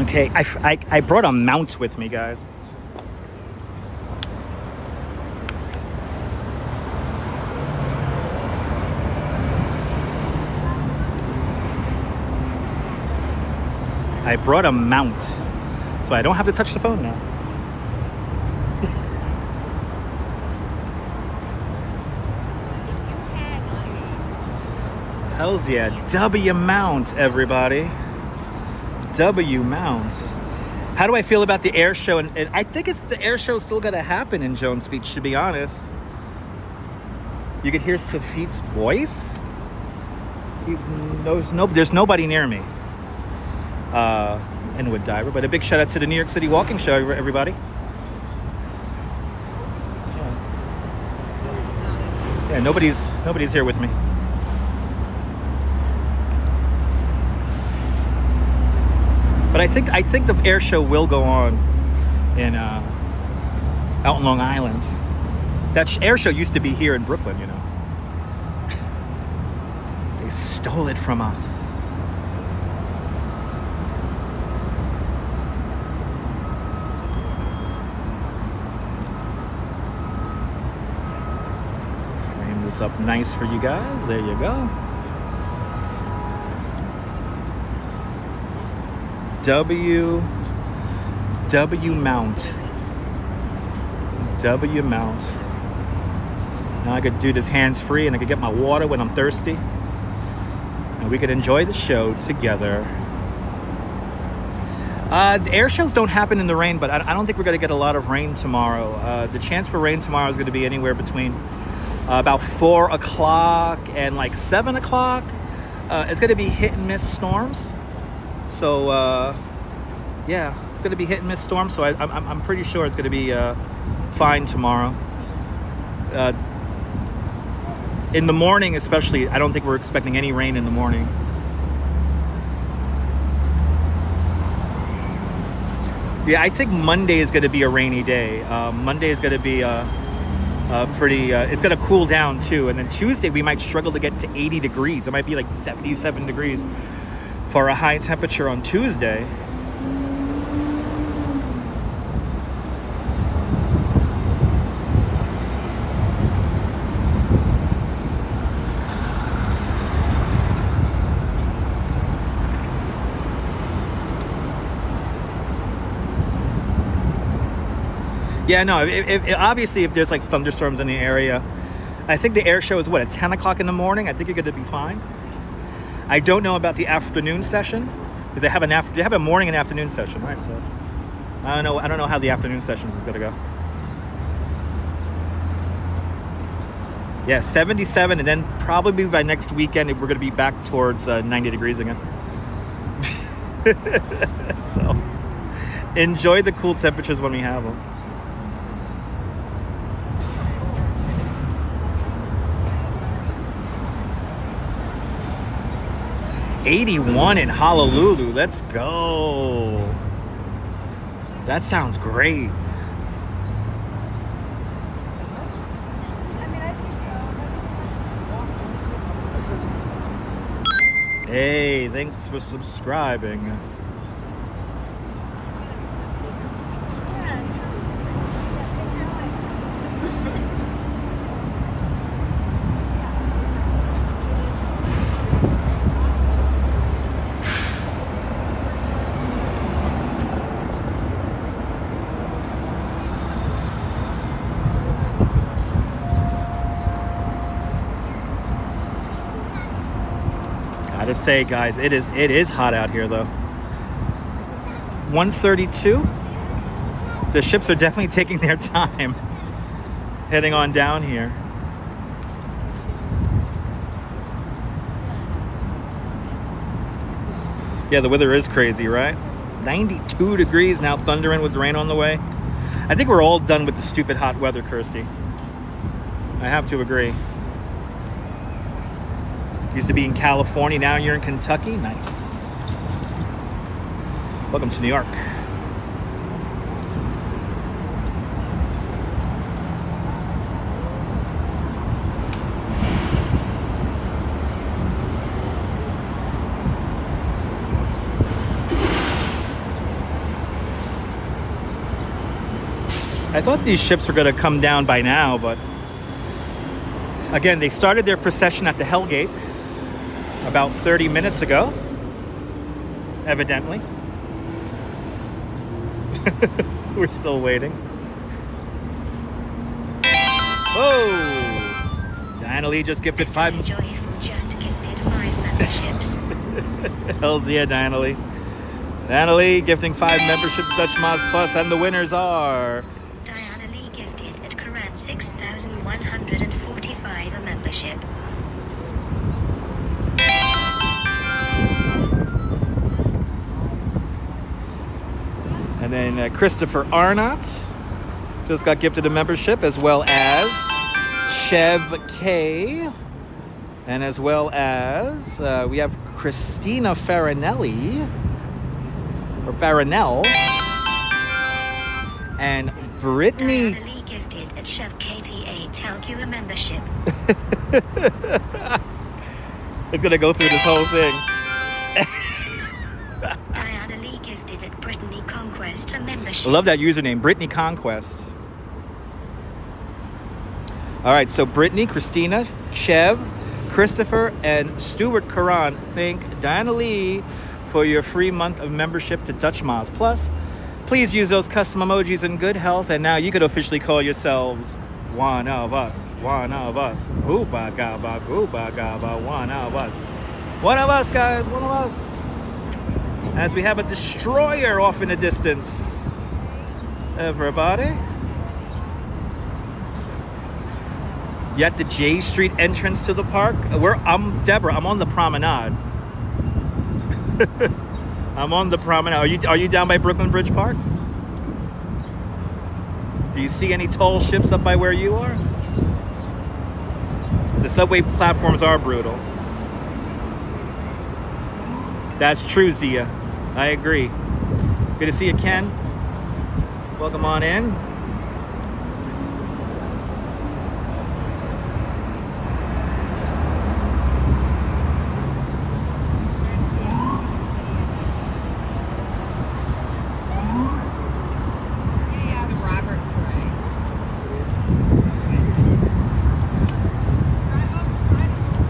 Okay, I brought a mount with me, guys. I brought a mount, so I don't have to touch the phone now. Hells yeah, W mount, everybody. W mount. How do I feel about the air show? And I think the air show is still gonna happen in Jones Beach, to be honest. You could hear Safit's voice. There's nobody near me. In Wood Diver, but a big shout out to the New York City Walking Show, everybody. Yeah, nobody's here with me. But I think the air show will go on in out in Long Island. That air show used to be here in Brooklyn, you know. They stole it from us. Frame this up nice for you guys. There you go. W mount. W mount. Now I could do this hands-free and I could get my water when I'm thirsty. And we could enjoy the show together. The air shows don't happen in the rain, but I don't think we're going to get a lot of rain tomorrow. The chance for rain tomorrow is going to be anywhere between about 4 o'clock and like 7 o'clock. It's going to be hit and miss storms. So, yeah, it's going to be hit and miss storms. So I'm pretty sure it's going to be fine tomorrow. In the morning, especially, I don't think we're expecting any rain in the morning. Yeah, I think Monday is going to be a rainy day. Monday is going to be It's going to cool down too. And then Tuesday, we might struggle to get to 80 degrees. It might be like 77 degrees for a high temperature on Tuesday. Yeah, no, obviously if there's like thunderstorms in the area, I think the air show is what, at 10 o'clock in the morning? I think you're going to be fine. I don't know about the afternoon session, because they have a morning and afternoon session, right? So I don't know how the afternoon sessions is going to go. Yeah, 77, and then probably by next weekend we're going to be back towards 90 degrees again. So enjoy the cool temperatures when we have them. '81 in Honolulu. Let's go. That sounds great. Hey, thanks for subscribing. Gotta say, guys, it is hot out here though. 132. The ships are definitely taking their time heading on down here. Yeah, the weather is crazy, right? 92 degrees now, thundering with rain on the way. I think we're all done with the stupid hot weather, Kirsty. I have to agree. Used to be in California, now you're in Kentucky. Nice. Welcome to New York. I thought these ships were going to come down by now, but again, they started their procession at the Hell Gate about 30 minutes ago, evidently. We're still waiting. Whoa! Diana Lee just gifted 5. Joyful just gifted 5 memberships. Hells yeah, Diana Lee. Diana Lee gifting 5 memberships, Dutch Moz Plus, and the winners are... Diana Lee gifted at Koran 6,145 a membership. And then Christopher Arnott just got gifted a membership, as well as Chev K. And as well as we have Christina Farinelli, or Farinell, and Brittany. Diana Lee gifted at Chev KTA Telcu a membership. It's gonna go through this whole thing. Diana Lee gifted at Brittany Conquest a membership. I love that username, Brittany Conquest. All right, so Brittany, Christina, Chev, Christopher, and Stuart Karan thank Diana Lee for your free month of membership to Dutch Moz Plus. Please use those custom emojis in good health, and now you could officially call yourselves one of us. One of us. Gooba gaba, gooba gaba, one of us. One of us, guys, one of us. As we have a destroyer off in the distance. Everybody. You at the J Street entrance to the park? I'm Deborah. I'm on the promenade. I'm on the promenade. Are you down by Brooklyn Bridge Park? Do you see any tall ships up by where you are? The subway platforms are brutal. That's true, Zia. I agree. Good to see you, Ken. Welcome on in.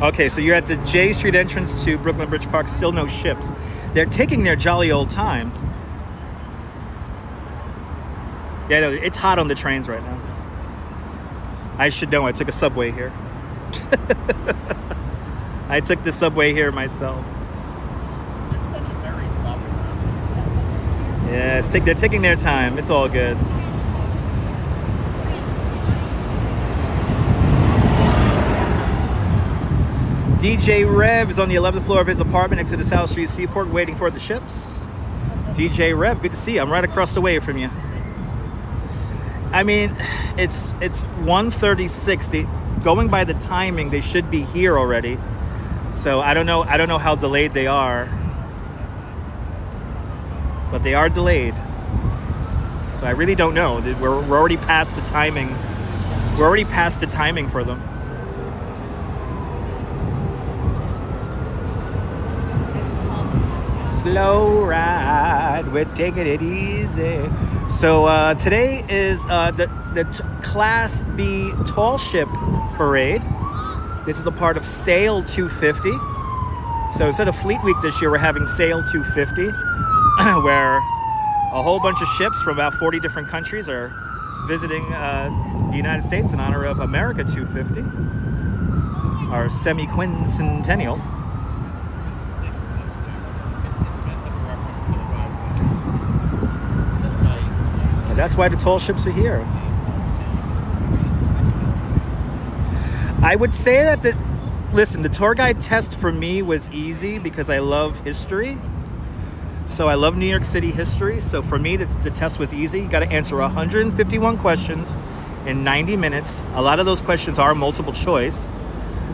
Okay, so you're at the J Street entrance to Brooklyn Bridge Park. Still no ships. They're taking their jolly old time. Yeah, no, it's hot on the trains right now. I should know. I took a subway here. I took the subway here myself. Yeah, they're taking their time. It's all good. DJ Rev is on the 11th floor of his apartment next to the South Street Seaport waiting for the ships. DJ Rev, good to see you. I'm right across the way from you. I mean, it's 1:36. Going by the timing, they should be here already. So I don't know how delayed they are. But they are delayed. So I really don't know. We're already past the timing. We're already past the timing for them. Slow ride, we're taking it easy. So today is the Class B Tall Ship Parade. This is a part of Sail 250. So instead of Fleet Week this year, we're having Sail 250, where a whole bunch of ships from about 40 different countries are visiting the United States in honor of America 250, our semi-quincentennial. And that's why the tall ships are here. I would say that listen, the tour guide test for me was easy because I love history. So I love New York City history. So for me, the test was easy. You got to answer 151 questions in 90 minutes. A lot of those questions are multiple choice.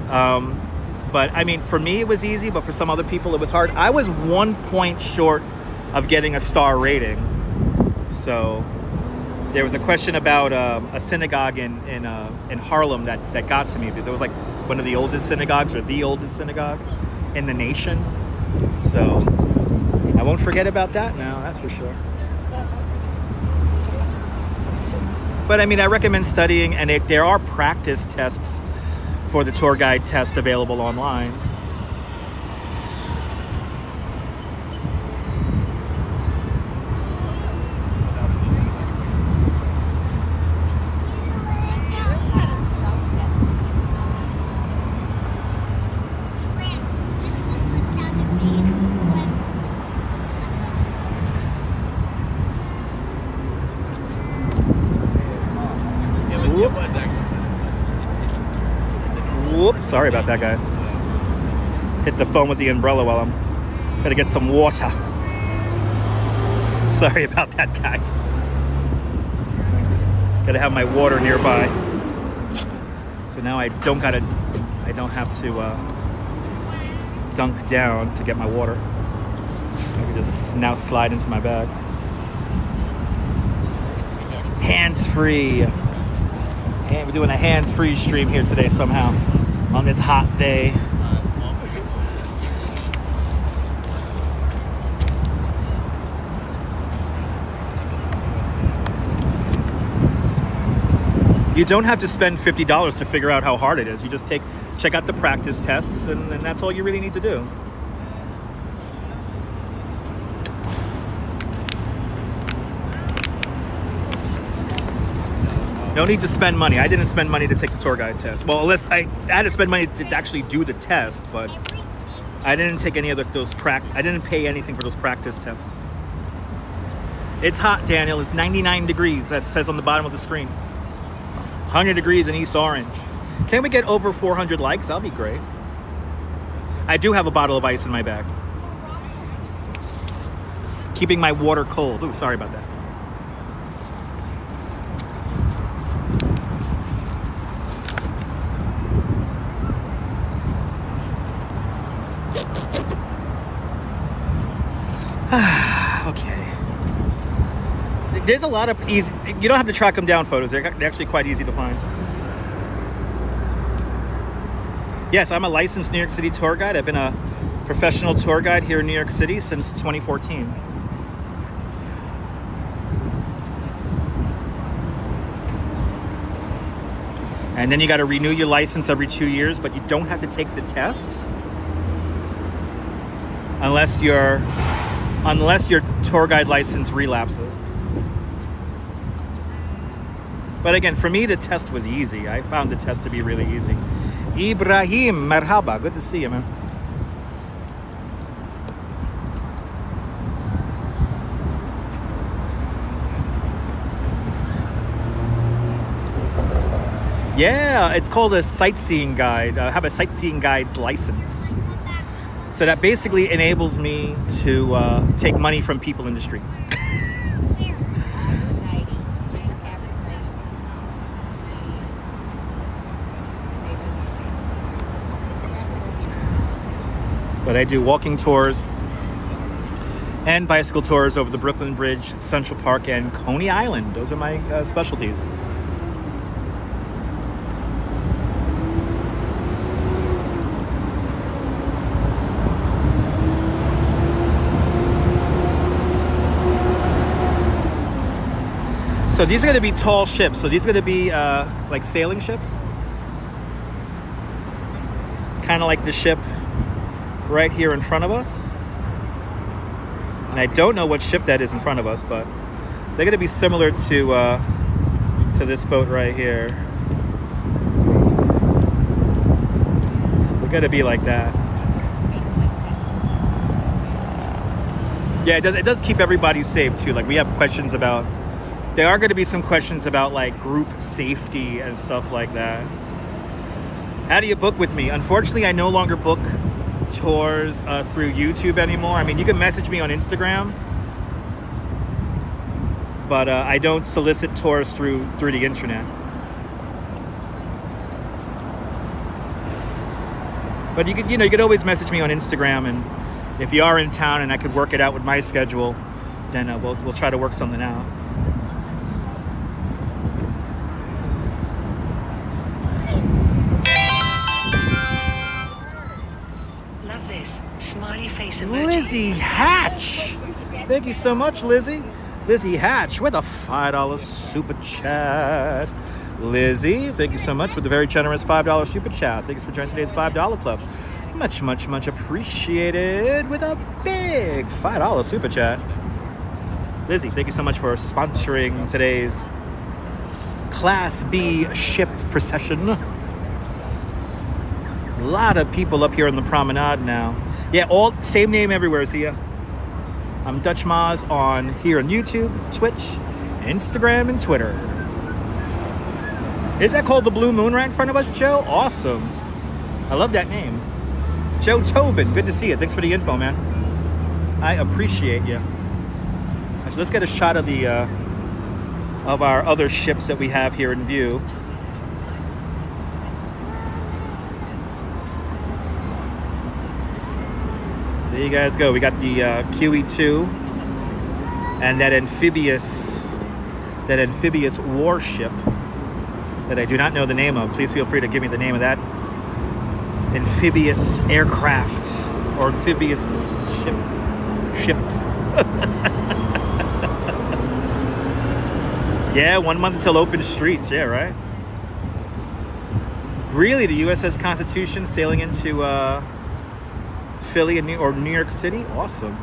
But I mean, for me, it was easy, but for some other people, it was hard. I was 1 point short of getting a star rating. So there was a question about a synagogue in Harlem that got to me because it was like one of the oldest synagogues or the oldest synagogue in the nation. So I won't forget about that now, that's for sure. But I mean, I recommend studying, and there are practice tests for the tour guide test available online. Whoops, sorry about that, guys. Hit the phone with the umbrella while I'm gonna get some water. Sorry about that, guys. Gotta have my water nearby. So now I don't have to dunk down to get my water. I can just now slide into my bag. Hands-free. And we're doing a hands-free stream here today somehow on this hot day. You don't have to spend $50 to figure out how hard it is. You just check out the practice tests, and that's all you really need to do. No need to spend money. I didn't spend money to take the tour guide test. Well, unless I had to spend money to actually do the test, but I didn't take any of those I didn't pay anything for those practice tests. It's hot, Daniel. It's 99 degrees. That says on the bottom of the screen. 100 degrees in East Orange. Can we get over 400 likes? That'll be great. I do have a bottle of ice in my bag. Keeping my water cold. Ooh, sorry about that. Okay. There's a lot of easy, you don't have to track them down photos. They're actually quite easy to find. Yes, I'm a licensed New York City tour guide. I've been a professional tour guide here in New York City since 2014. And then you got to renew your license every 2 years, but you don't have to take the test unless your tour guide license relapses. But again, for me, the test was easy. I found the test to be really easy. Ibrahim, marhaba. Good to see you, man. Yeah, it's called a sightseeing guide. I have a sightseeing guide's license. So that basically enables me to take money from people in the street. But I do walking tours and bicycle tours over the Brooklyn Bridge, Central Park, and Coney Island. Those are my specialties. So these are going to be tall ships. So these are going to be like sailing ships. Kind of like the ship right here in front of us. And I don't know what ship that is in front of us, but they're going to be similar to this boat right here. They're going to be like that. Yeah, it does keep everybody safe too. Like we have questions about, there are going to be some questions about like group safety and stuff like that. How do you book with me? Unfortunately, I no longer book tours through YouTube anymore. I mean, you can message me on Instagram, but I don't solicit tours through the internet. But you could always message me on Instagram, and if you are in town and I could work it out with my schedule, then we'll try to work something out. Smiley face emoji. Lizzie Hatch. Thank you so much, Lizzie. Lizzie Hatch with a $5 super chat. Lizzie, thank you so much with a very generous $5 super chat. Thanks for joining today's $5 club. Much, much, much appreciated with a big $5 super chat. Lizzie, thank you so much for sponsoring today's Class B ship procession. A lot of people up here on the promenade now. Yeah, all same name everywhere, Zia. I'm Dutch Maz on here on YouTube, Twitch, Instagram, and Twitter. Is that called the Blue Moon right in front of us, Joe? Awesome. I love that name. Joe Tobin, good to see you. Thanks for the info, man. I appreciate you. Actually, let's get a shot of the of our other ships that we have here in view. There you guys go. We got the QE2 and that amphibious warship that I do not know the name of. Please feel free to give me the name of that amphibious aircraft or amphibious ship. Yeah, 1 month until open streets. Yeah, right. Really, the USS Constitution sailing into Philly or New York City? Awesome.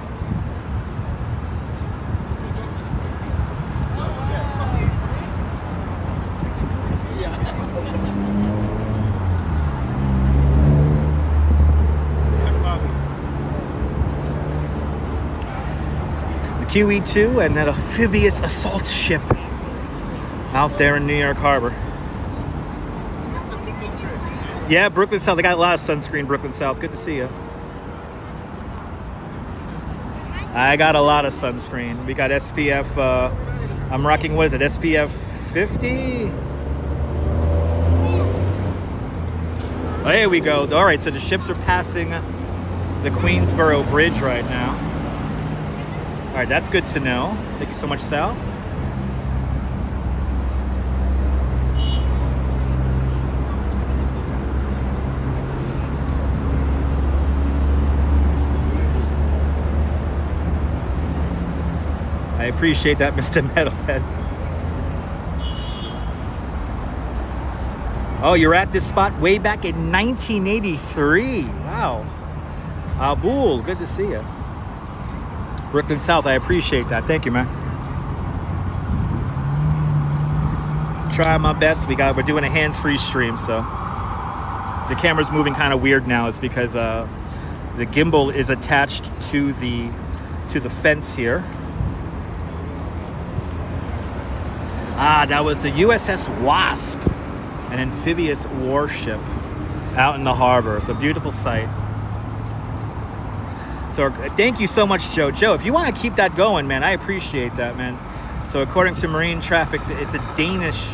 The QE2 and that amphibious assault ship out there in New York Harbor. Yeah, Brooklyn South. They got a lot of sunscreen, Brooklyn South. Good to see you. I got a lot of sunscreen. We got SPF, I'm rocking, what is it, SPF 50? Oh, there we go. All right, so the ships are passing the Queensboro Bridge right now. All right, that's good to know. Thank you so much, Sal. I appreciate that, Mr. Metalhead. Oh, you're at this spot way back in 1983. Wow. Abul, good to see you. Brooklyn South, I appreciate that. Thank you, man. Trying my best. We're doing a hands-free stream, so the camera's moving kind of weird now. It's because the gimbal is attached to the fence here. That was the USS Wasp, an amphibious warship out in the harbor. It's a beautiful sight. So thank you so much, Joe. Joe, if you want to keep that going, man, I appreciate that, man. So according to Marine Traffic, it's a Danish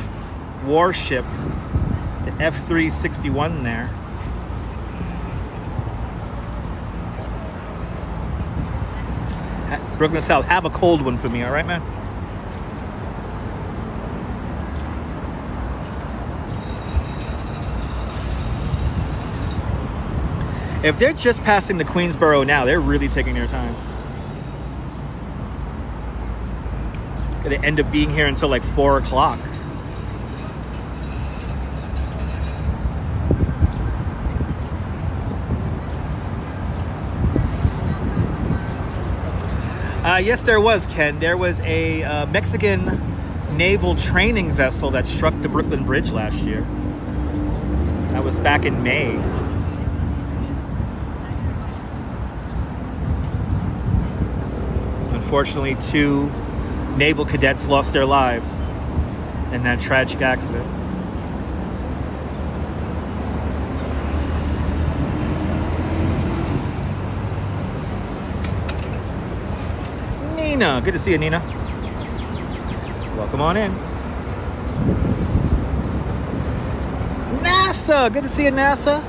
warship, the F361 there. Brooklyn South, have a cold one for me, all right, man? If they're just passing the Queensboro now, they're really taking their time. Gonna end up being here until like 4 o'clock. Yes, there was, Ken. There was a Mexican naval training vessel that struck the Brooklyn Bridge last year. That was back in May. Unfortunately, 2 naval cadets lost their lives in that tragic accident. Nina, good to see you, Nina. Welcome on in. NASA, good to see you, NASA.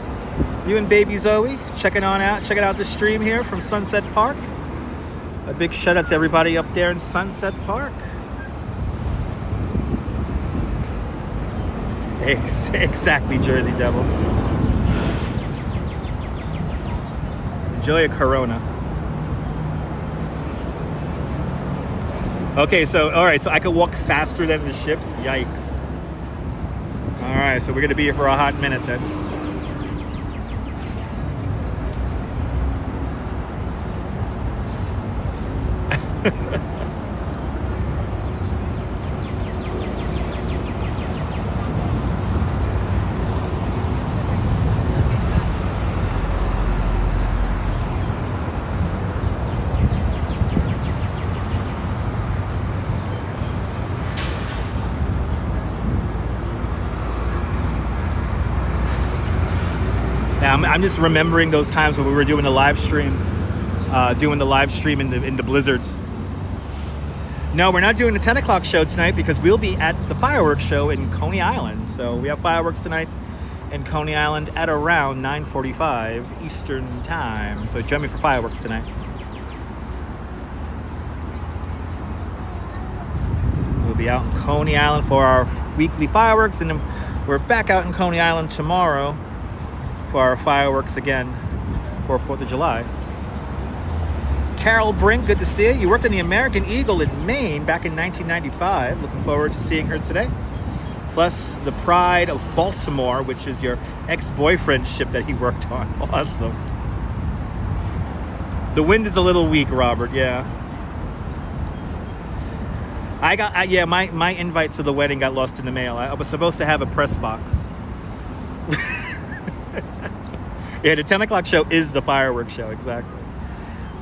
You and baby Zoe checking out the stream here from Sunset Park. A big shout out to everybody up there in Sunset Park. Exactly, Jersey Devil. Enjoy a Corona. Okay, so, all right, so I could walk faster than the ships? Yikes. All right, so we're going to be here for a hot minute then. I'm just remembering those times when we were doing the live stream, in the blizzards. No, we're not doing the 10 o'clock show tonight because we'll be at the fireworks show in Coney Island. So we have fireworks tonight in Coney Island at around 9:45 Eastern time. So join me for fireworks tonight. We'll be out in Coney Island for our weekly fireworks, and then we're back out in Coney Island tomorrow for our fireworks again for 4th of July. Carol Brink, good to see you. You worked on the American Eagle in Maine back in 1995. Looking forward to seeing her today. Plus the Pride of Baltimore, which is your ex-boyfriend's ship that he worked on. Awesome. The wind is a little weak, Robert, yeah. My invite to the wedding got lost in the mail. I was supposed to have a press box. Yeah, the 10 o'clock show is the fireworks show, exactly.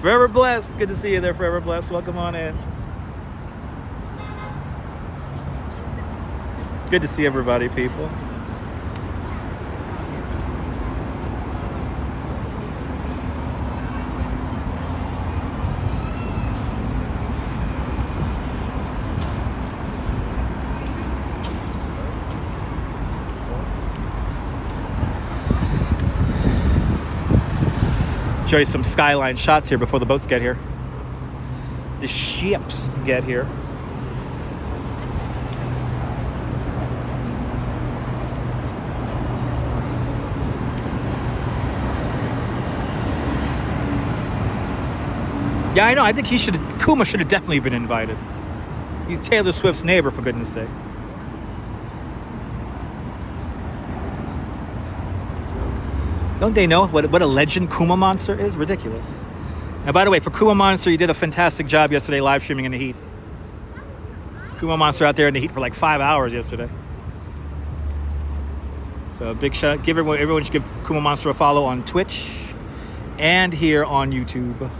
Forever Blessed, good to see you there, Forever Blessed. Welcome on in. Good to see everybody, people. Show you some skyline shots here before the boats get here. The ships get here. Yeah, I know. I think Kuma should have definitely been invited. He's Taylor Swift's neighbor, for goodness sake. Don't they know what a legend Kuma Monster is? Ridiculous. And by the way, for Kuma Monster, you did a fantastic job yesterday live streaming in the heat. Kuma Monster out there in the heat for like 5 hours yesterday. So a big shout out. Everyone should give Kuma Monster a follow on Twitch and here on YouTube.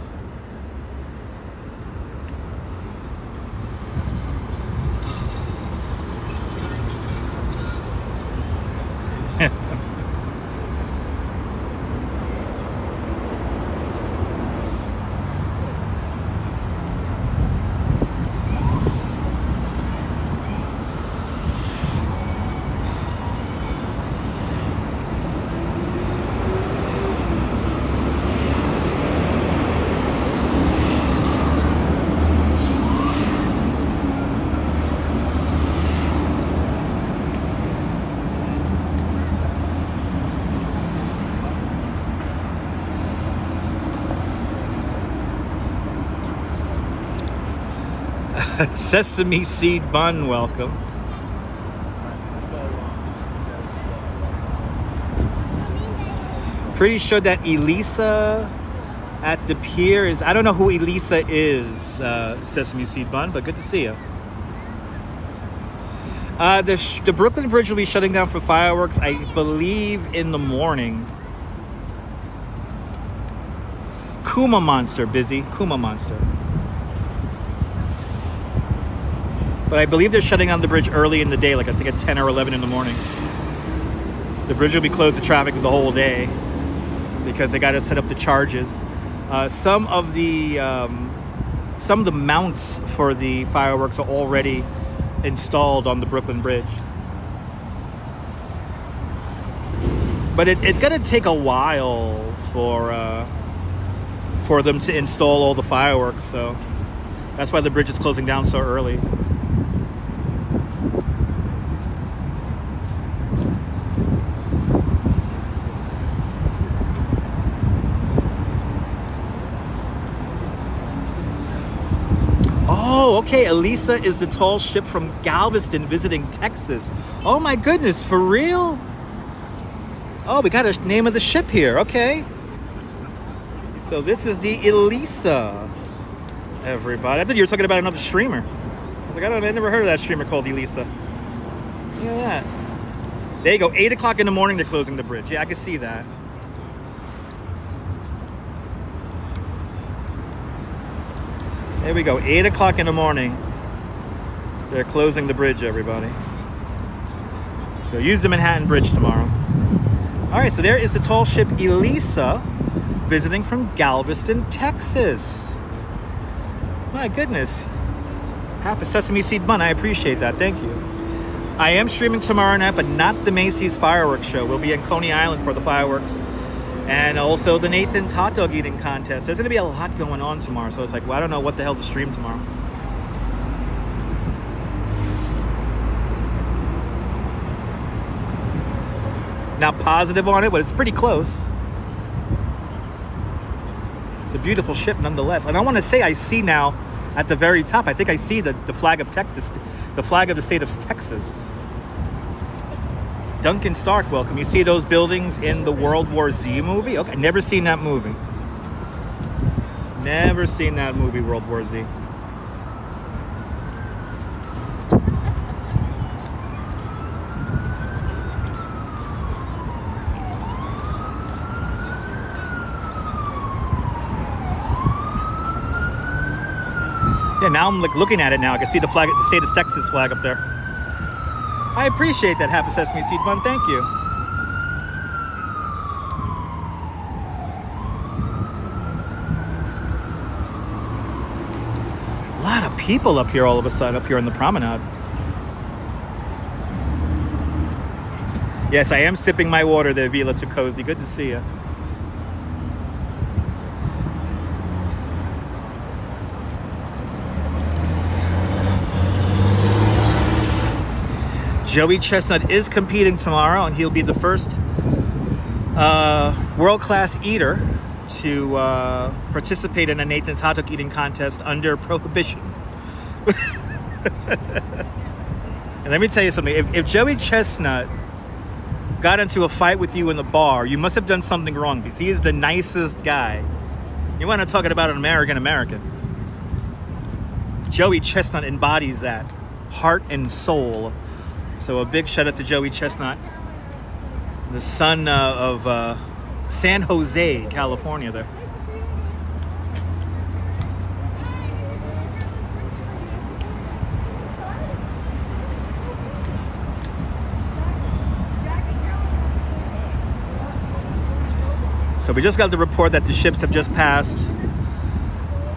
Sesame seed bun, welcome. Pretty sure that Elisa at the pier is, I don't know who Elisa is, Sesame seed bun, but good to see you. The Brooklyn Bridge will be shutting down for fireworks, I believe, in the morning. Kuma Monster, busy. Kuma Monster. But I believe they're shutting down the bridge early in the day, like I think at 10 or 11 in the morning. The bridge will be closed to traffic the whole day because they got to set up the charges. Some of the mounts for the fireworks are already installed on the Brooklyn Bridge. But it's gonna take a while for them to install all the fireworks, so that's why the bridge is closing down so early. Oh, okay, Elisa is the tall ship from Galveston visiting Texas. Oh my goodness, for real? Oh, we got a name of the ship here, okay. So this is the Elisa, everybody. I thought you were talking about another streamer. I was like, I never heard of that streamer called Elisa. Look at that. There you go, 8 o'clock in the morning they're closing the bridge. Yeah, I can see that. There we go, 8 o'clock in the morning. They're closing the bridge, everybody. So use the Manhattan Bridge tomorrow. All right, so there is the tall ship Elisa visiting from Galveston, Texas. My goodness. Half a sesame seed bun, I appreciate that, thank you. I am streaming tomorrow night, but not the Macy's fireworks show. We'll be in Coney Island for the fireworks. And also the Nathan's hot dog eating contest. There's going to be a lot going on tomorrow. So it's like, well, I don't know what the hell to stream tomorrow. Not positive on it, but it's pretty close. It's a beautiful ship nonetheless. And I want to say I see now at the very top, I think I see the flag of Texas, the flag of the state of Texas. Duncan Stark, welcome. You see those buildings in the World War Z movie? Okay, never seen that movie. Never seen that movie, World War Z. Yeah, now I'm like looking at it now. I can see the flag, the state of Texas flag up there. I appreciate that, Happy Sesame Seed Bun. Thank you. A lot of people up here all of a sudden, up here on the promenade. Yes, I am sipping my water there, Vila Tucozy. Good to see you. Joey Chestnut is competing tomorrow, and he'll be the first world-class eater to participate in a Nathan's hot dog eating contest under prohibition. And let me tell you something. If Joey Chestnut got into a fight with you in the bar, you must have done something wrong because he is the nicest guy. You want to talk about an American. Joey Chestnut embodies that. Heart and soul. So a big shout out to Joey Chestnut, the son of San Jose, California there. So we just got the report that the ships have just passed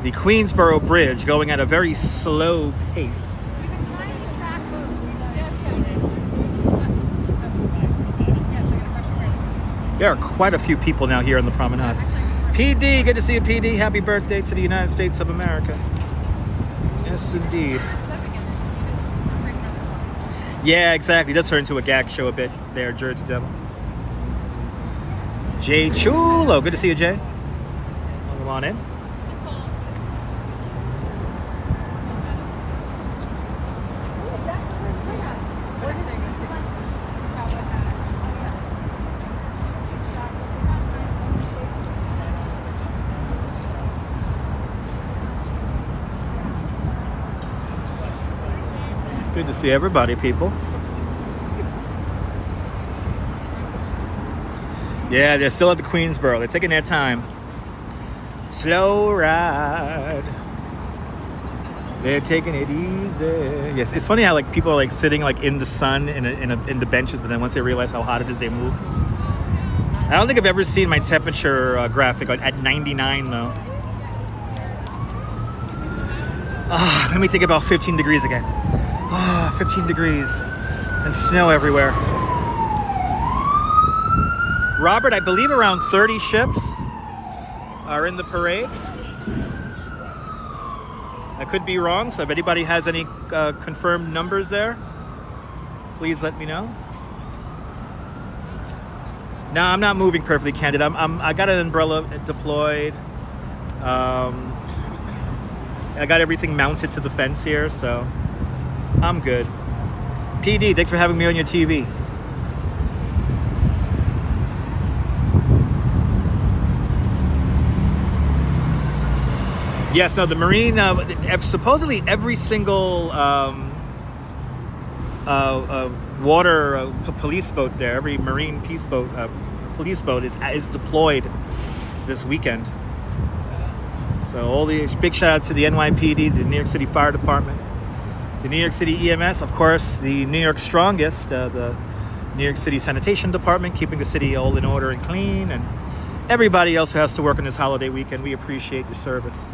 the Queensboro Bridge, going at a very slow pace. There are quite a few people now here on the promenade. PD, good to see you, PD. Happy birthday to the United States of America. Yes, indeed. Yeah, exactly. It does turn into a gag show a bit there, Jersey Devil. Jay Chulo, good to see you, Jay. Come on in. Good to see everybody, people. Yeah, they're still at the Queensboro. They're taking their time. Slow ride. They're taking it easy. Yes, it's funny how like people are like sitting like in the sun in the benches, but then once they realize how hot it is, they move. I don't think I've ever seen my temperature graphic at 99 though. Let me think about 15 degrees again. 15 degrees and snow everywhere. Robert, I believe around 30 ships are in the parade. I could be wrong, so if anybody has any confirmed numbers there, please let me know. No, I'm not moving perfectly candid. I got an umbrella deployed. I got everything mounted to the fence here, so I'm good. PD, thanks for having me on your TV. Yes, no, the Marine, supposedly every single water police boat there, every Marine police boat is deployed this weekend. So all the big shout out to the NYPD, the New York City Fire Department, the New York City EMS, of course, the New York Strongest, the New York City Sanitation Department, keeping the city all in order and clean, and everybody else who has to work on this holiday weekend. We appreciate your service.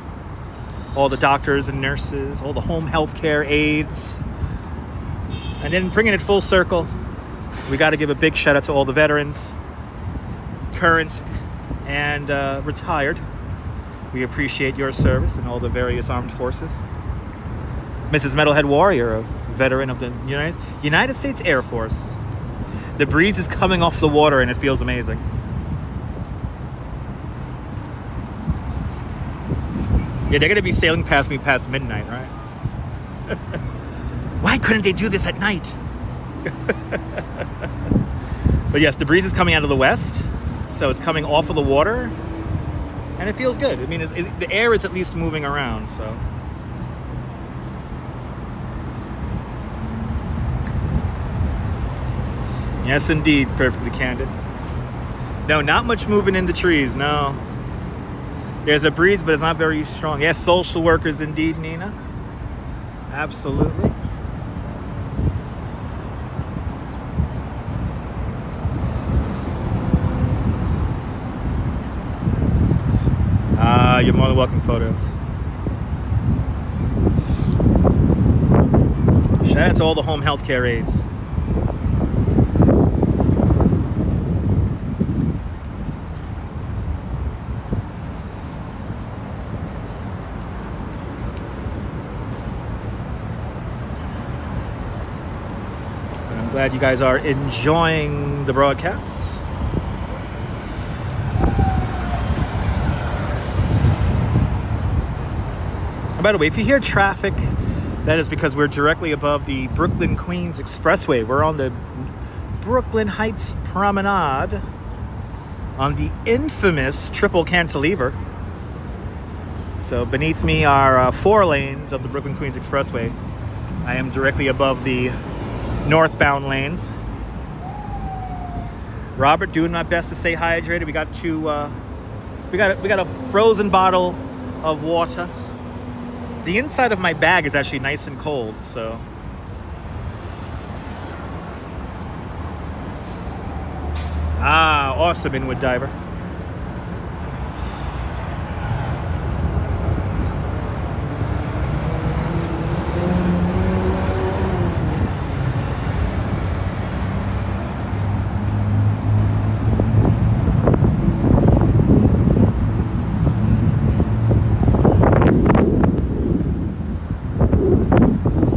All the doctors and nurses, all the home health care aides. And then bringing it full circle, we got to give a big shout out to all the veterans, current and retired. We appreciate your service in all the various armed forces. Mrs. Metalhead Warrior, a veteran of the United States Air Force. The breeze is coming off the water and it feels amazing. Yeah, they're going to be sailing past me past midnight, right? Why couldn't they do this at night? But yes, the breeze is coming out of the west, so it's coming off of the water, and it feels good. I mean, the air is at least moving around, so. Yes, indeed, perfectly candid. No, not much moving in the trees, no. There's a breeze, but it's not very strong. Yes, social workers indeed, Nina. Absolutely. You're more than welcome, photos. Shout out to all the home health care aides. Glad you guys are enjoying the broadcast. And by the way, if you hear traffic, that is because we're directly above the Brooklyn-Queens Expressway. We're on the Brooklyn Heights Promenade on the infamous triple cantilever. So beneath me are 4 lanes of the Brooklyn Queens Expressway. I am directly above the northbound lanes. Robert, doing my best to stay hydrated. We got a frozen bottle of water. The inside of my bag is actually nice and cold, so. Ah, awesome inward diver.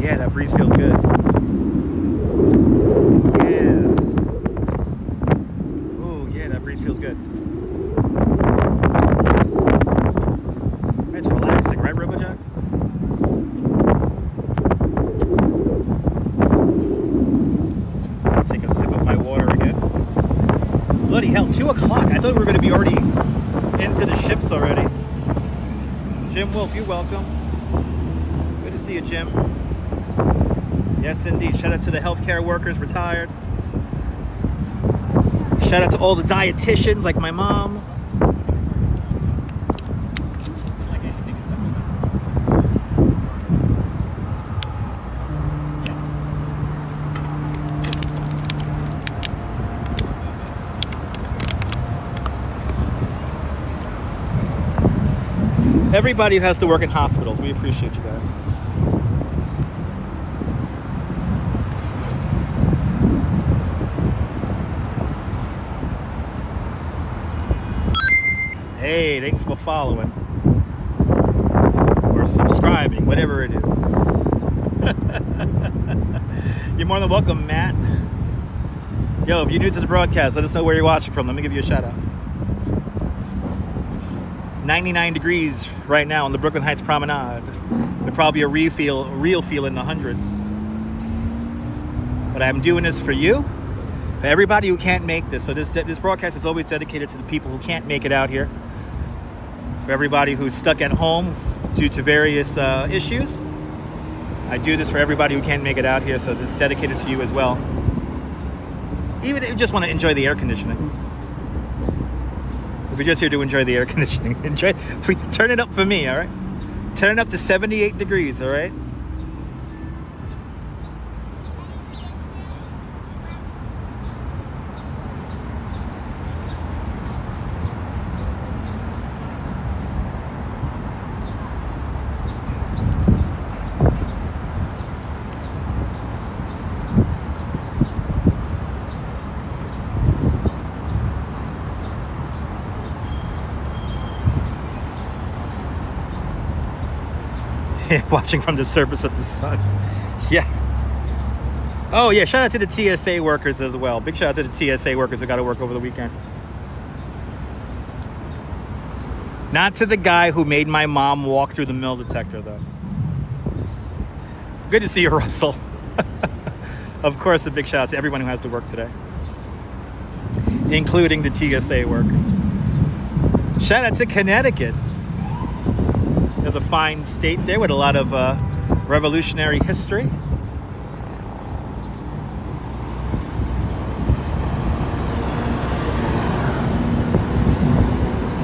Yeah, that breeze feels good. Yeah. Oh, yeah, that breeze feels good. It's relaxing, right, RoboJax? I'll take a sip of my water again. Bloody hell, 2 o'clock. I thought we were going to be already into the ships already. Jim Wolf, you're welcome. Good to see you, Jim. Yes, indeed. Shout out to the healthcare workers retired. Shout out to all the dietitians like my mom. Everybody who has to work in hospitals, we appreciate you guys. Hey, thanks for following or subscribing, whatever it is. You're more than welcome, Matt. Yo, if you're new to the broadcast, let us know where you're watching from. Let me give you a shout out. 99 degrees right now on the Brooklyn Heights Promenade. There'll probably be a real feel in the hundreds. But I'm doing this for you, for everybody who can't make this. So this broadcast is always dedicated to the people who can't make it out here. For everybody who's stuck at home due to various issues. I do this for everybody who can't make it out here, so it's dedicated to you as well. Even if you just want to enjoy the air conditioning. If you're just here to enjoy the air conditioning, please turn it up for me, all right? Turn it up to 78 degrees, all right? Watching from the surface of the sun. Yeah. Oh, yeah. Shout out to the TSA workers as well. Big shout out to the TSA workers who got to work over the weekend. Not to the guy who made my mom walk through the metal detector, though. Good to see you, Russell. Of course, a big shout out to everyone who has to work today, including the TSA workers. Shout out to Connecticut. The fine state there with a lot of revolutionary history.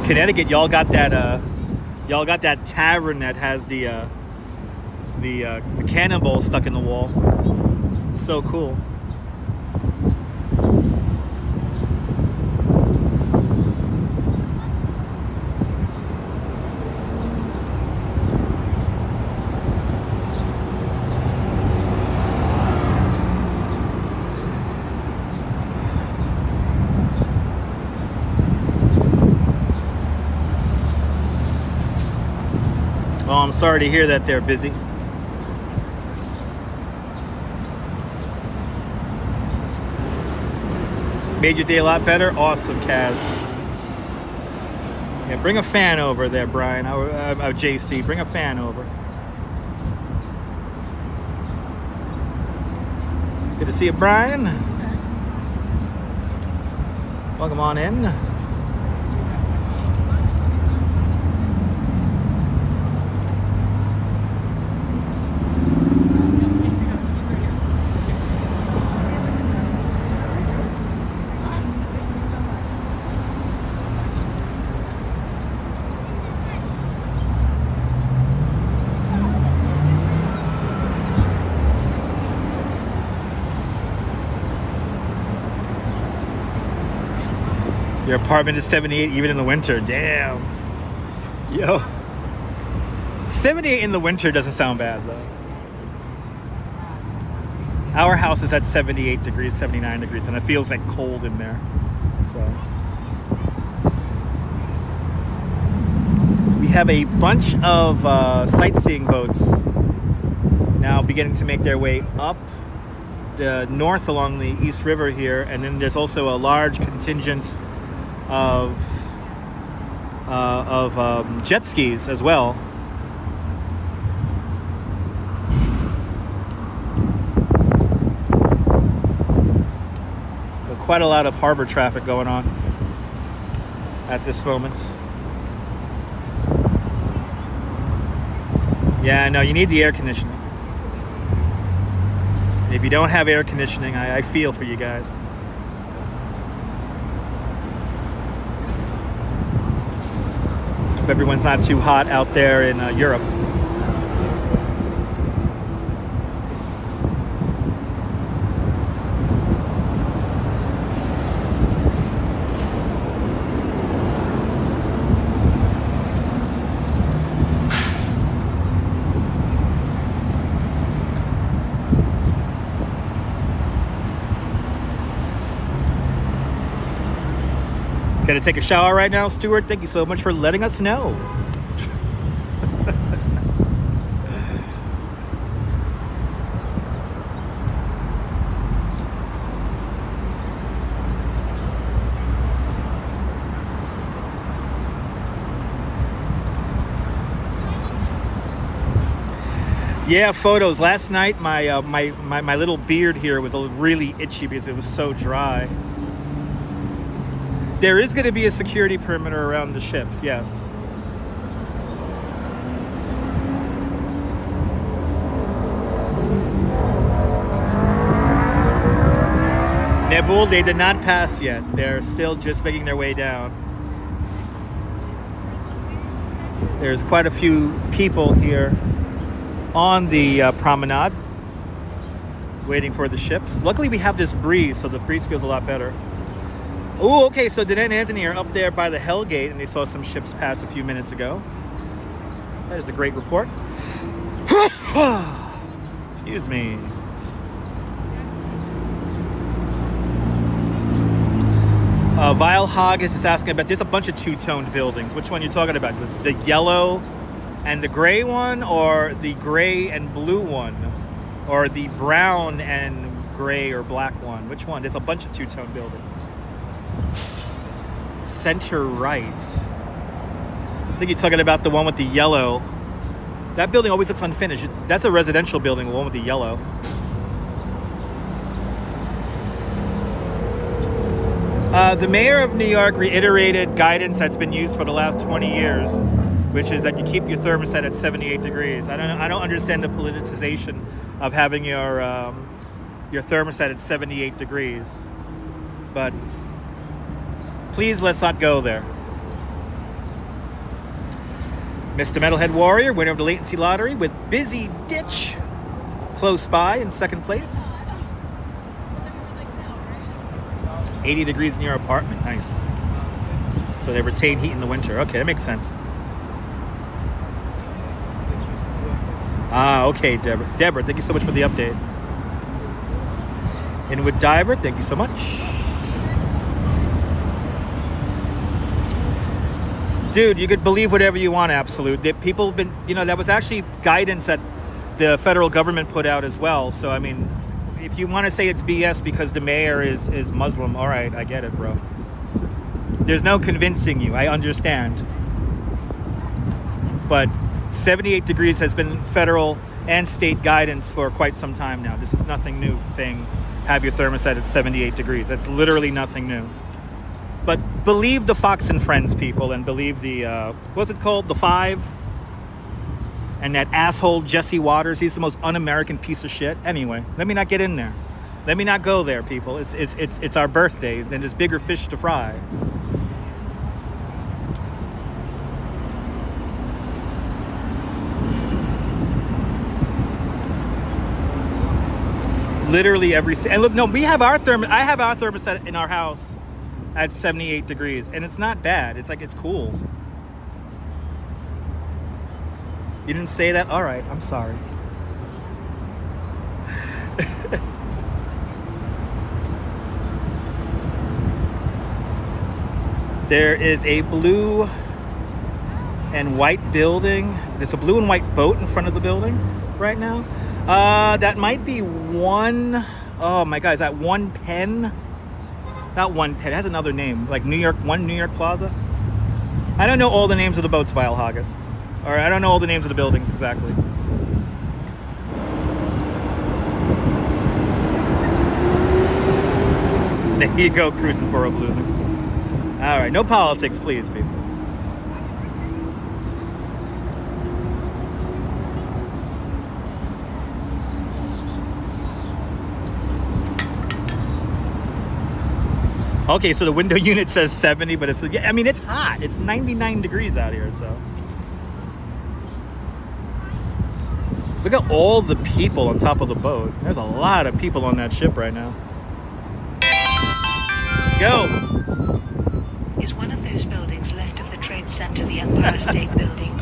Connecticut, y'all got that tavern that has the cannonball stuck in the wall. It's so cool. Oh, I'm sorry to hear that they're busy. Made your day a lot better? Awesome, Kaz. Yeah, bring a fan over there, Brian. JC, bring a fan over. Good to see you, Brian. Welcome on in. Your apartment is 78 even in the winter. Damn. Yo. 78 in the winter doesn't sound bad though. Our house is at 78 degrees, 79 degrees, and it feels like cold in there. So we have a bunch of sightseeing boats now beginning to make their way up the north along the East River here, and then there's also a large contingent of jet skis as well. So quite a lot of harbor traffic going on at this moment. Yeah, no, you need the air conditioning. If you don't have air conditioning, I feel for you guys. Everyone's not too hot out there in Europe. Gonna take a shower right now, Stuart. Thank you so much for letting us know. Yeah, photos. Last night, my little beard here was really itchy because it was so dry. There is going to be a security perimeter around the ships, yes. Nebul, they did not pass yet. They're still just making their way down. There's quite a few people here on the promenade waiting for the ships. Luckily, we have this breeze, so the breeze feels a lot better. Oh, okay, so Dan and Anthony are up there by the Hell Gate, and they saw some ships pass a few minutes ago. That is a great report. Excuse me. Vile Hog is just asking about, there's a bunch of two-toned buildings. Which one are you talking about? The yellow and the gray one, or the gray and blue one? Or the brown and gray or black one? Which one? There's a bunch of two-toned buildings. Center right. I think you're talking about the one with the yellow. That building always looks unfinished. That's a residential building, the one with the yellow. The mayor of New York reiterated guidance that's been used for the last 20 years, which is that you keep your thermostat at 78 degrees. I don't understand the politicization of having your thermostat at 78 degrees. But please, let's not go there. Mr. Metalhead Warrior, winner of the Latency Lottery with Busy Ditch, close by in second place. 80 degrees in your apartment, nice. So they retain heat in the winter. Okay, that makes sense. Ah, okay, Deborah. Deborah, thank you so much for the update. Inwood Diver, thank you so much. Dude, you could believe whatever you want, Absolute. People have been, that was actually guidance that the federal government put out as well. So, I mean, if you want to say it's BS because the mayor is Muslim, all right, I get it, bro. There's no convincing you. I understand. But 78 degrees has been federal and state guidance for quite some time now. This is nothing new, saying have your thermostat at 78 degrees. That's literally nothing new. But believe the Fox and Friends people, and believe the, what's it called? The Five? And that asshole Jesse Waters. He's the most un-American piece of shit. Anyway, let me not get in there. Let me not go there, people. It's our birthday. Then there's bigger fish to fry. Literally every... And look, no, I have our thermostat in our house at 78 degrees. And it's not bad. It's like, it's cool. You didn't say that? All right, I'm sorry. There is a blue and white building. There's a blue and white boat in front of the building right now. That might be one... Oh my God, is that One Penn? Not One Penn, it has another name. Like New York Plaza? I don't know all the names of the boats, Vile Haggis. Or I don't know all the names of the buildings exactly. There you go, cruising for a bluesing. All right, no politics, please, people. Okay, so the window unit says 70, but it's, I mean, it's hot. It's 99 degrees out here, so. Look at all the people on top of the boat. There's a lot of people on that ship right now. Let's go. Is one of those buildings left of the Trade Center the Empire State Building?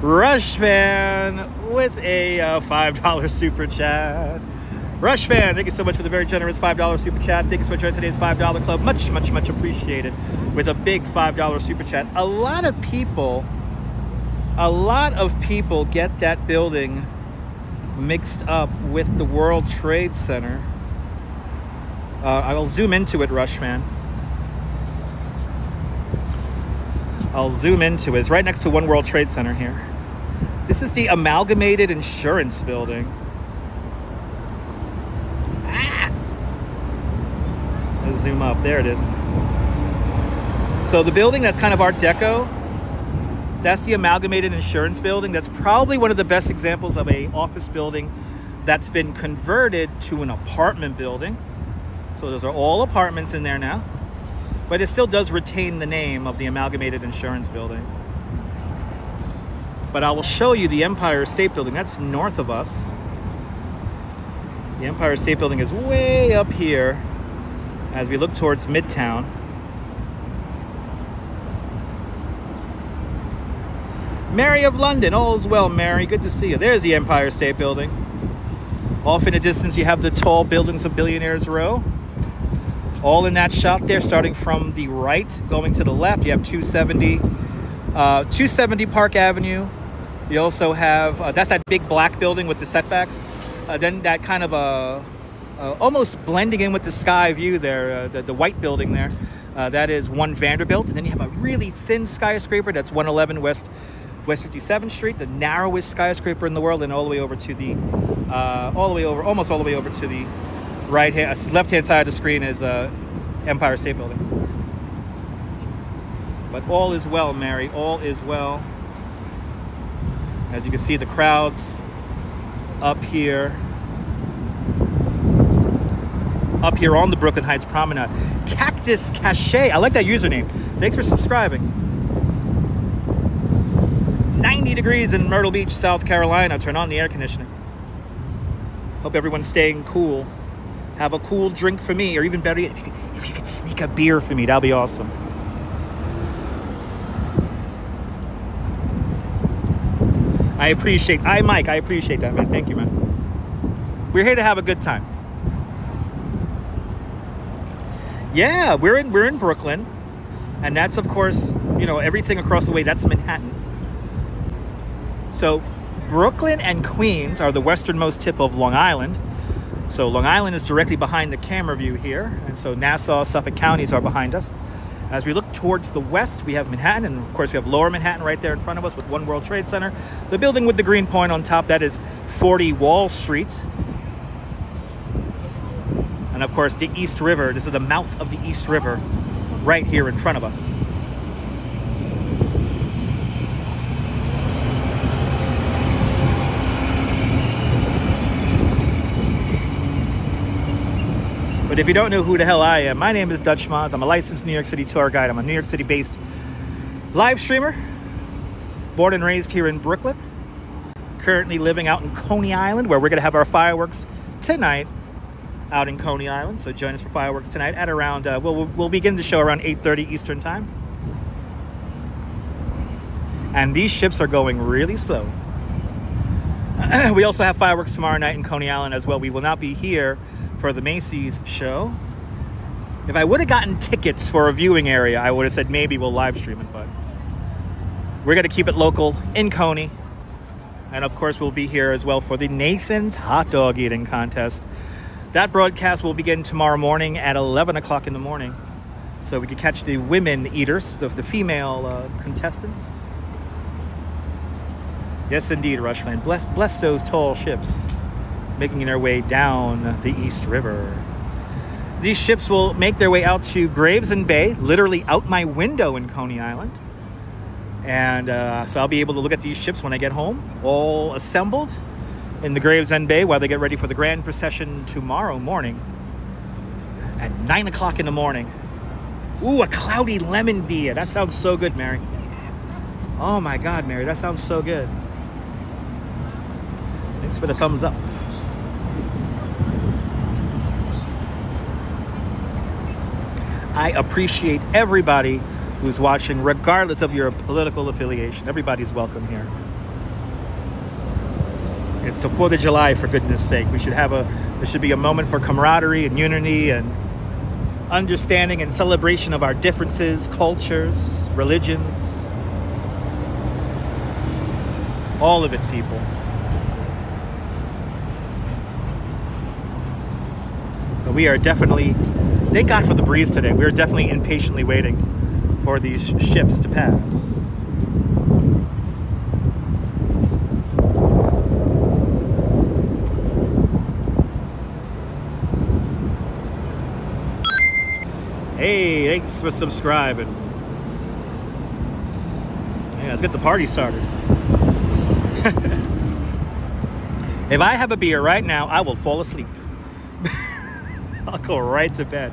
Rush Fan with a $5 super chat. Rush Fan, thank you so much for the very generous $5 super chat. Thank you so much for joining today's $5 club. Much, much, much appreciated with a big $5 super chat. A lot of people get that building mixed up with the World Trade Center. I'll zoom into it, Rush Fan. I'll zoom into it. It's right next to One World Trade Center here. This is the Amalgamated Insurance Building. Let's zoom up. There it is. So the building that's kind of Art Deco, that's the Amalgamated Insurance Building. That's probably one of the best examples of a office building that's been converted to an apartment building. So those are all apartments in there now. But it still does retain the name of the Amalgamated Insurance Building. But I will show you the Empire State Building. That's north of us. The Empire State Building is way up here as we look towards Midtown. Mary of London, all is well, Mary. Good to see you. There's the Empire State Building. Off in the distance, you have the tall buildings of Billionaires Row. All in that shot there, starting from the right, going to the left, you have 270 Park Avenue. You also have, that's that big black building with the setbacks. Then that kind of almost blending in with the sky view there, the white building there. That is One Vanderbilt. And then you have a really thin skyscraper, that's 111 West 57th Street, the narrowest skyscraper in the world, and all the way over to the, almost all the way over to the left-hand side of the screen is Empire State Building. But all is well, Mary. All is well. As you can see, the crowds up here on the Brooklyn Heights Promenade. Cactus Cache. I like that username. Thanks for subscribing. 90 degrees in Myrtle Beach, South Carolina. Turn on the air conditioning. Hope everyone's staying cool. Have a cool drink for me, or even better, if you could sneak a beer for me, that'll be awesome. Mike, I appreciate that, man. Thank you, man. We're here to have a good time. Yeah, we're in Brooklyn, and that's, of course, everything across the way, that's Manhattan. So Brooklyn and Queens are the westernmost tip of Long Island. So Long Island is directly behind the camera view here, and so Nassau, Suffolk counties are behind us. As we look towards the west, we have Manhattan, and of course we have Lower Manhattan right there in front of us with One World Trade Center. The building with the green point on top, that is 40 Wall Street. And of course the East River, this is the mouth of the East River. right here in front of us. But if you don't know who the hell I am, my name is Dutch Moz. I'm a licensed New York City tour guide. I'm a New York City based live streamer, born and raised here in Brooklyn, currently living out in Coney Island, where we're going to have our fireworks tonight out in Coney Island. So join us for fireworks tonight at around, we'll begin the show around 8:30 Eastern time. And these ships are going really slow. We also have fireworks tomorrow night in Coney Island as well. We will not be here for the Macy's show. If I would have gotten tickets for a viewing area, I would have said maybe we'll live stream it, but we're going to keep it local in Coney. And of course, we'll be here as well for the Nathan's Hot Dog Eating Contest. That broadcast will begin tomorrow morning at 11 o'clock in the morning. So we can catch the women eaters, the female contestants. Yes, indeed, Rushland. Bless those tall ships making their way down the East River. These ships will make their way out to Gravesend Bay, literally out my window in Coney Island. And so I'll be able to look at these ships when I get home, all assembled in the Gravesend Bay while they get ready for the grand procession tomorrow morning at 9 o'clock in the morning. Ooh, a cloudy lemon beer. That sounds so good, Mary. Oh my God, Mary, that sounds so good. Thanks for the thumbs up. I appreciate everybody who's watching, regardless of your political affiliation. Everybody's welcome here. It's the 4th of July, for goodness sake. There should be a moment for camaraderie and unity and understanding and celebration of our differences, cultures, religions. All of it, people. But we are definitely, thank God for the breeze today. We are definitely impatiently waiting for these ships to pass. Hey, thanks for subscribing. Yeah, let's get the party started. If I have a beer right now, I will fall asleep. I'll go right to bed.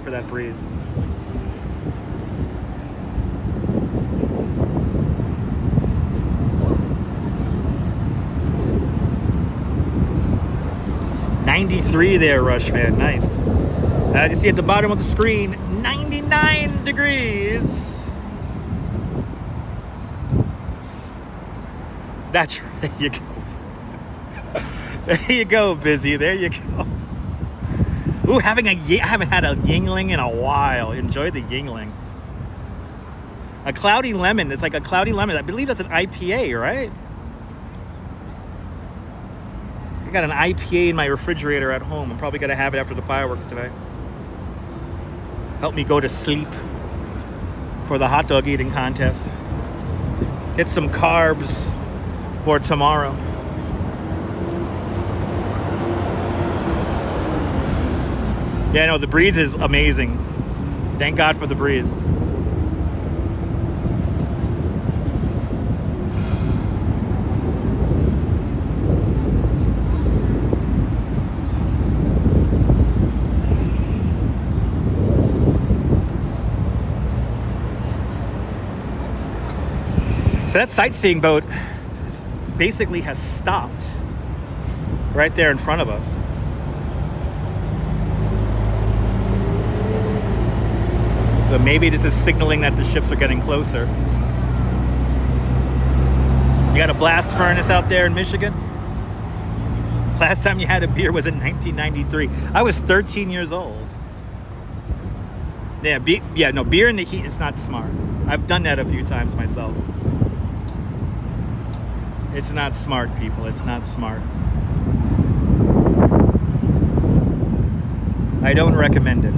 For that breeze. "93 there, Rush fan. Nice. As you see at the bottom of the screen, 99 degrees. That's right. There you go. There you go, Busy. There you go. Ooh, I haven't had a Yingling in a while. Enjoy the Yingling. A cloudy lemon. It's like a cloudy lemon. I believe that's an IPA, right? I got an IPA in my refrigerator at home. I'm probably going to have it after the fireworks tonight. Help me go to sleep for the hot dog eating contest. Get some carbs for tomorrow. Yeah, no, the breeze is amazing. Thank God for the breeze. So that sightseeing boat basically has stopped right there in front of us. So maybe this is signaling that the ships are getting closer. You got a blast furnace out there in Michigan? Last time you had a beer was in 1993. I was 13 years old. Yeah, beer in the heat is not smart. I've done that a few times myself. It's not smart, people. It's not smart. I don't recommend it.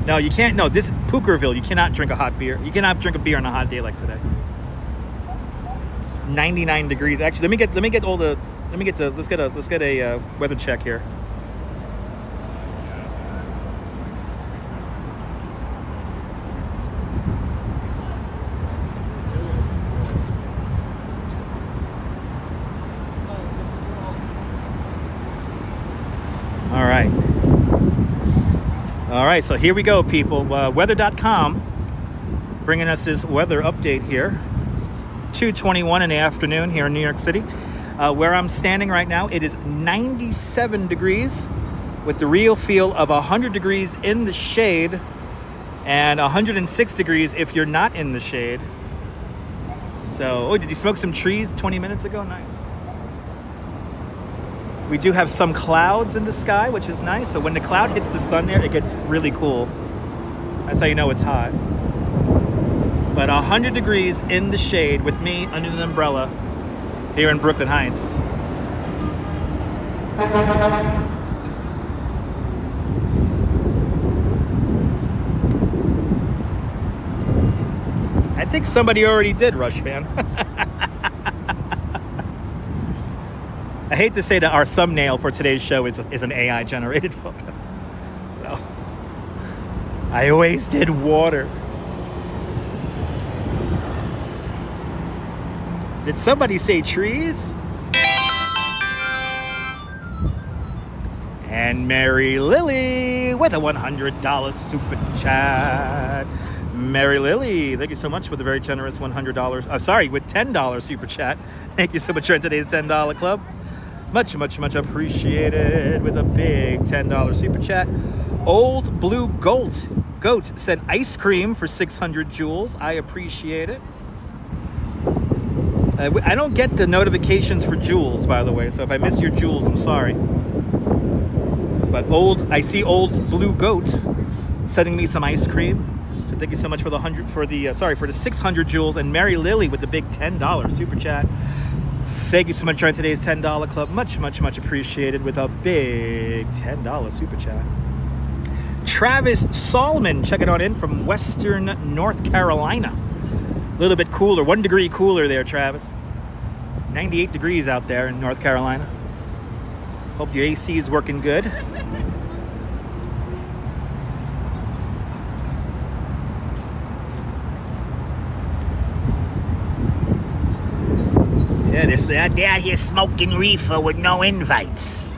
No, you can't. No, this is Pookerville. You cannot drink a hot beer. You cannot drink a beer on a hot day like today. It's 99 degrees. Actually, let's get a weather check here. All right, so here we go, people. Weather.com bringing us this weather update here. It's 2:21 in the afternoon here in New York City. Where I'm standing right now, it is 97 degrees with the real feel of 100 degrees in the shade and 106 degrees if you're not in the shade. So, oh, did you smoke some trees 20 minutes ago? Nice. We do have some clouds in the sky, which is nice. So when the cloud hits the sun there, it gets really cool. That's how you know it's hot. But 100 degrees in the shade with me under the umbrella here in Brooklyn Heights. I think somebody already did, Rush Fan. I hate to say that our thumbnail for today's show is an AI generated photo. So I wasted water. Did somebody say trees? And Mary Lily with a $100 super chat. Mary Lily, thank you so much for the very generous $100. With $10 super chat. Thank you so much for today's $10 club. Much, much, much appreciated with a big $10 super chat. Old Blue Goat said ice cream for 600 joules. I appreciate it. I don't get the notifications for joules, by the way. So if I missed your joules, I'm sorry. But I see Old Blue Goat sending me some ice cream. So thank you so much for the 600 joules. And Mary Lily with the big $10 super chat. Thank you so much for today's $10 club. Much, much, much appreciated with a big $10 super chat. Travis Solomon checking on in from Western North Carolina. A little bit cooler, 1 degree cooler there, Travis. 98 degrees out there in North Carolina. Hope your AC is working good. Yeah, they're out here smoking reefer with no invites.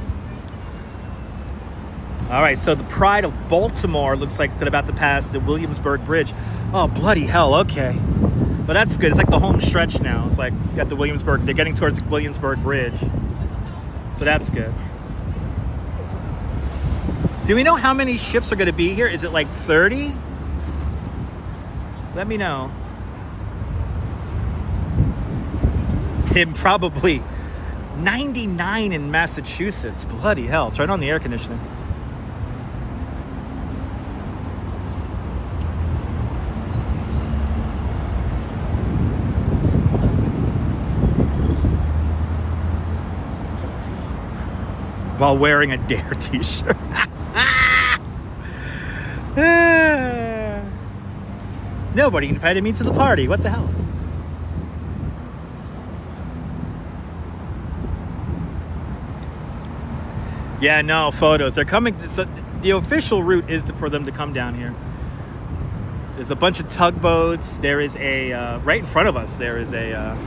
All right, so the Pride of Baltimore looks like they're about to pass the Williamsburg Bridge. Oh, bloody hell, okay. But that's good. It's like the home stretch now. It's like you got the Williamsburg, they're getting towards the Williamsburg Bridge. So that's good. Do we know how many ships are going to be here? Is it like 30? Let me know. And probably 99 in Massachusetts. Bloody hell. Turn on the air conditioning. While wearing a Dare t-shirt. Nobody invited me to the party. What the hell? Yeah, no, photos. They're coming. So the official route is for them to come down here. There's a bunch of tugboats. There is a right in front of us. There's a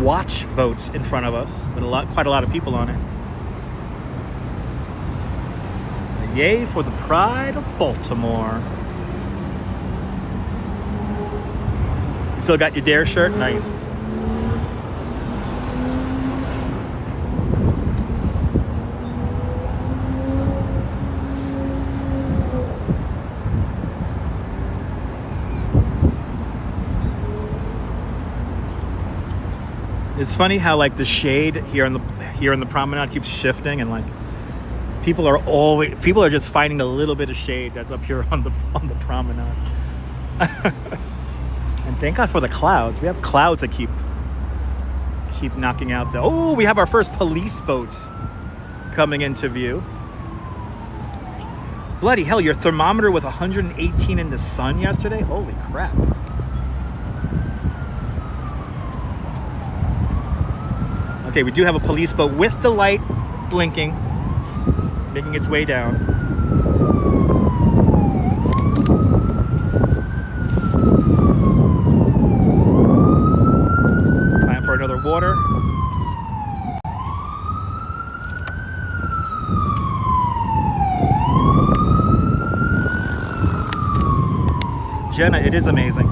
watch boat in front of us with quite a lot of people on it. Yay for the Pride of Baltimore. You still got your Dare shirt? Nice. It's funny how like the shade here in the promenade keeps shifting, and like people are just finding a little bit of shade that's up here on the promenade. And thank God for the clouds. We have clouds that keep knocking out the. Oh, we have our first police boat coming into view. Bloody hell, your thermometer was 118 in the sun yesterday? Holy crap. Okay, we do have a police boat with the light blinking, making its way down. Time for another water. Jenna, it is amazing.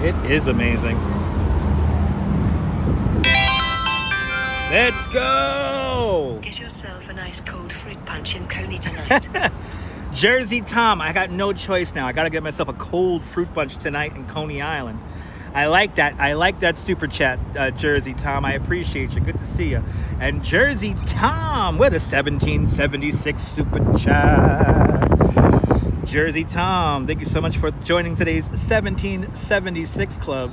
It is amazing. Let's go! Get yourself a nice cold fruit punch in Coney tonight. Jersey Tom, I got no choice now. I gotta get myself a cold fruit punch tonight in Coney Island. I like that. I like that super chat, Jersey Tom. I appreciate you. Good to see you. And Jersey Tom with a 1776 super chat. Jersey Tom, thank you so much for joining today's 1776 club.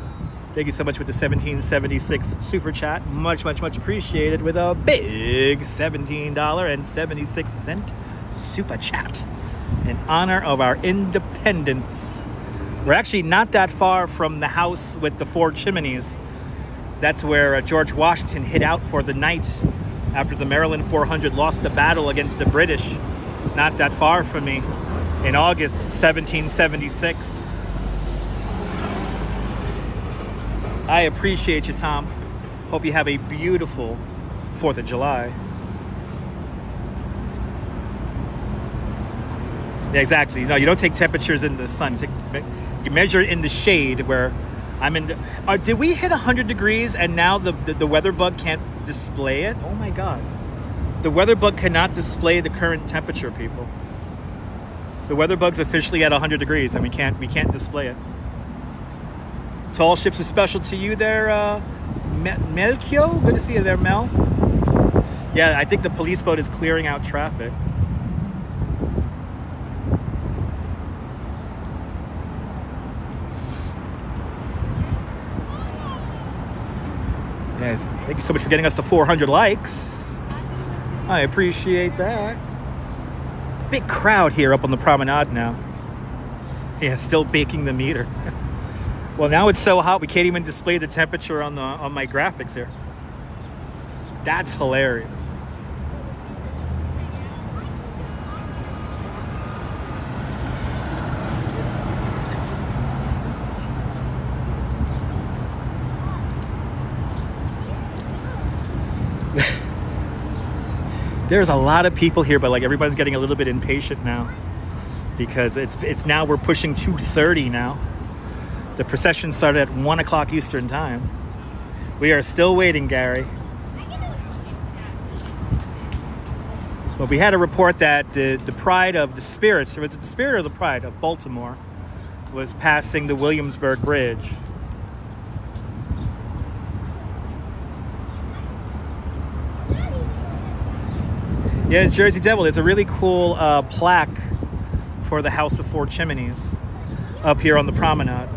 Thank you so much with the 1776 super chat. Much, much, much appreciated with a big $17.76 super chat in honor of our independence. We're actually not that far from the house with the 4 chimneys. That's where George Washington hid out for the night after the Maryland 400 lost the battle against the British. Not that far from me in August 1776. I appreciate you, Tom. Hope you have a beautiful 4th of July. Yeah, exactly. No, you don't take temperatures in the sun. You measure it in the shade where I'm in. Did we hit 100 degrees and now the weather bug can't display it? Oh my God. The weather bug cannot display the current temperature, people. The weather bug's officially at 100 degrees and we can't display it. Tall ships are special to you there, Melchio. Good to see you there, Mel. Yeah, I think the police boat is clearing out traffic. Yeah, thank you so much for getting us to 400 likes. I appreciate that. Big crowd here up on the promenade now. Yeah, still baking the meter. Well, now it's so hot we can't even display the temperature on my graphics here. That's hilarious. There's a lot of people here, but like everybody's getting a little bit impatient now because it's now we're pushing 2:30 now. The procession started at 1 o'clock Eastern time. We are still waiting, Gary. But we had a report that the Pride of the Spirits, or was it the Spirit or the Pride of Baltimore, was passing the Williamsburg Bridge. Yeah, it's Jersey Devil. It's a really cool plaque for the House of 4 Chimneys up here on the promenade.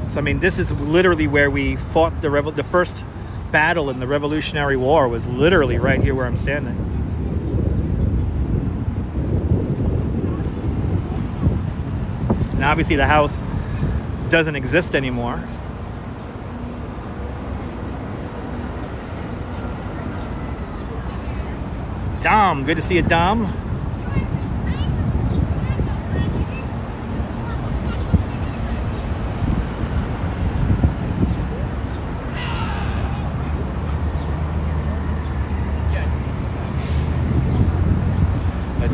So, I mean, this is literally where we fought the first battle in the Revolutionary War was literally right here where I'm standing. And obviously the house doesn't exist anymore. Dom, good to see you, Dom.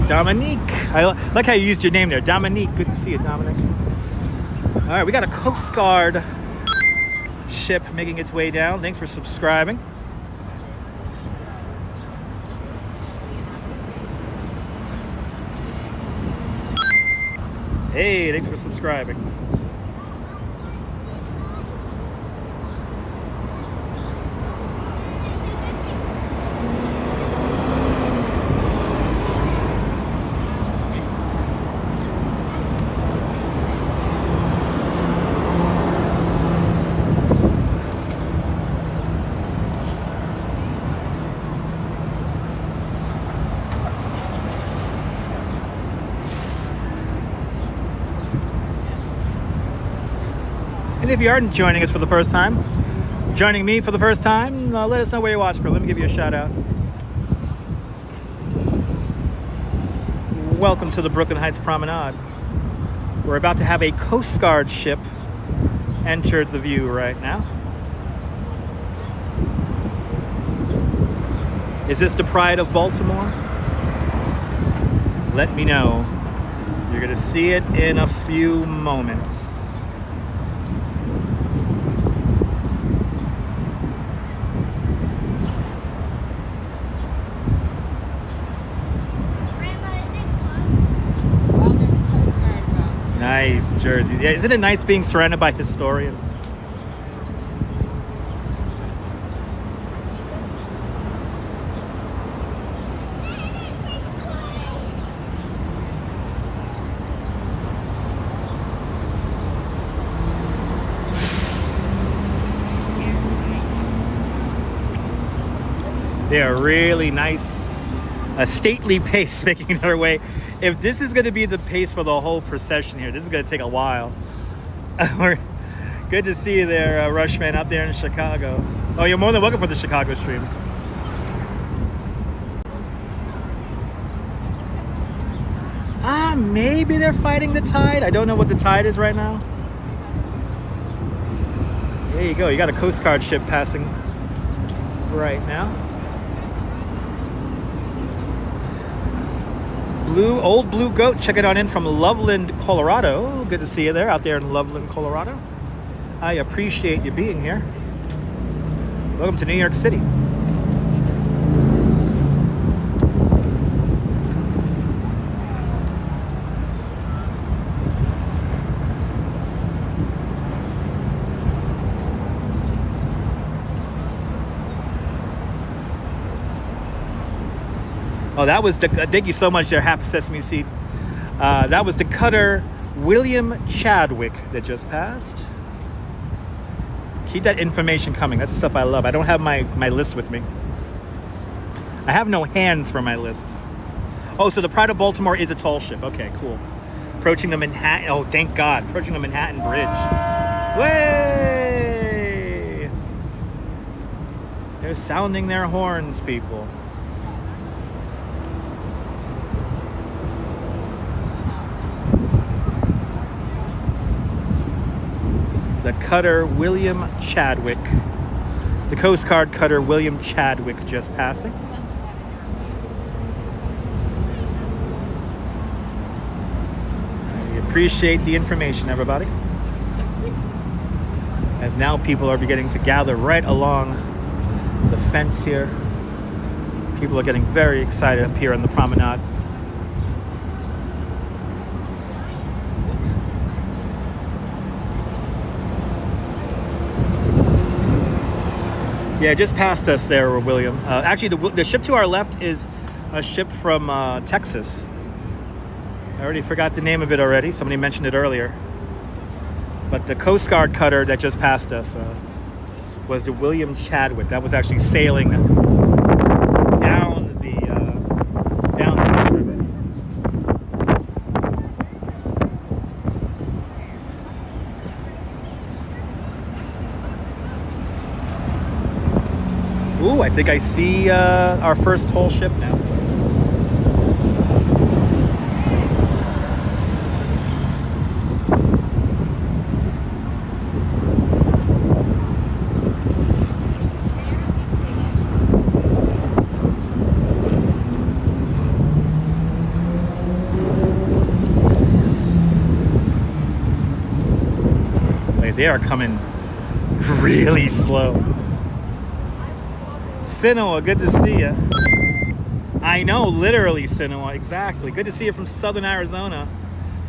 Dominique. I like how you used your name there. Dominique. Good to see you, Dominic. All right, we got a Coast Guard ship making its way down. Thanks for subscribing. Hey, thanks for subscribing. And if you aren't joining us for the first time, joining me for the first time, let us know where you're watching from. Let me give you a shout out. Welcome to the Brooklyn Heights Promenade. We're about to have a Coast Guard ship enter the view right now. Is this the pride of Baltimore? Let me know. You're gonna see it in a few moments. Nice Jersey. Yeah, isn't it nice being surrounded by historians? They are really nice, a stately pace making their way. If this is going to be the pace for the whole procession here, this is going to take a while. We're good to see you there, Rushman, out there in Chicago. Oh, you're more than welcome for the Chicago streams. Maybe they're fighting the tide. I don't know what the tide is right now. There you go. You got a Coast Guard ship passing right now. Old Blue Goat, check it on in from Loveland, Colorado. Good to see you there, out there in Loveland, Colorado. I appreciate you being here. Welcome to New York City. Oh, that was the, thank you so much there, Happy Sesame Seed. That was the cutter William Chadwick that just passed. Keep that information coming. That's the stuff I love. I don't have my list with me. I have no hands for my list. Oh, so the Pride of Baltimore is a tall ship. Okay, cool. Approaching the Manhattan, oh, thank God. Approaching the Manhattan Bridge. Way! They're sounding their horns, people. The cutter William Chadwick, the Coast Guard cutter William Chadwick just passing. I appreciate the information, everybody. As now people are beginning to gather right along the fence here. People are getting very excited up here on the promenade. Yeah, just past us there, William. Actually, the ship to our left is a ship from Texas. I already forgot the name of it already. Somebody mentioned it earlier. But the Coast Guard cutter that just passed us was the William Chadwick. That was actually sailing down the East River. Ooh, I think I see our first toll ship now. They are coming really slow. Sinoa, good to see you. I know, literally Sinoa, exactly. Good to see you from Southern Arizona.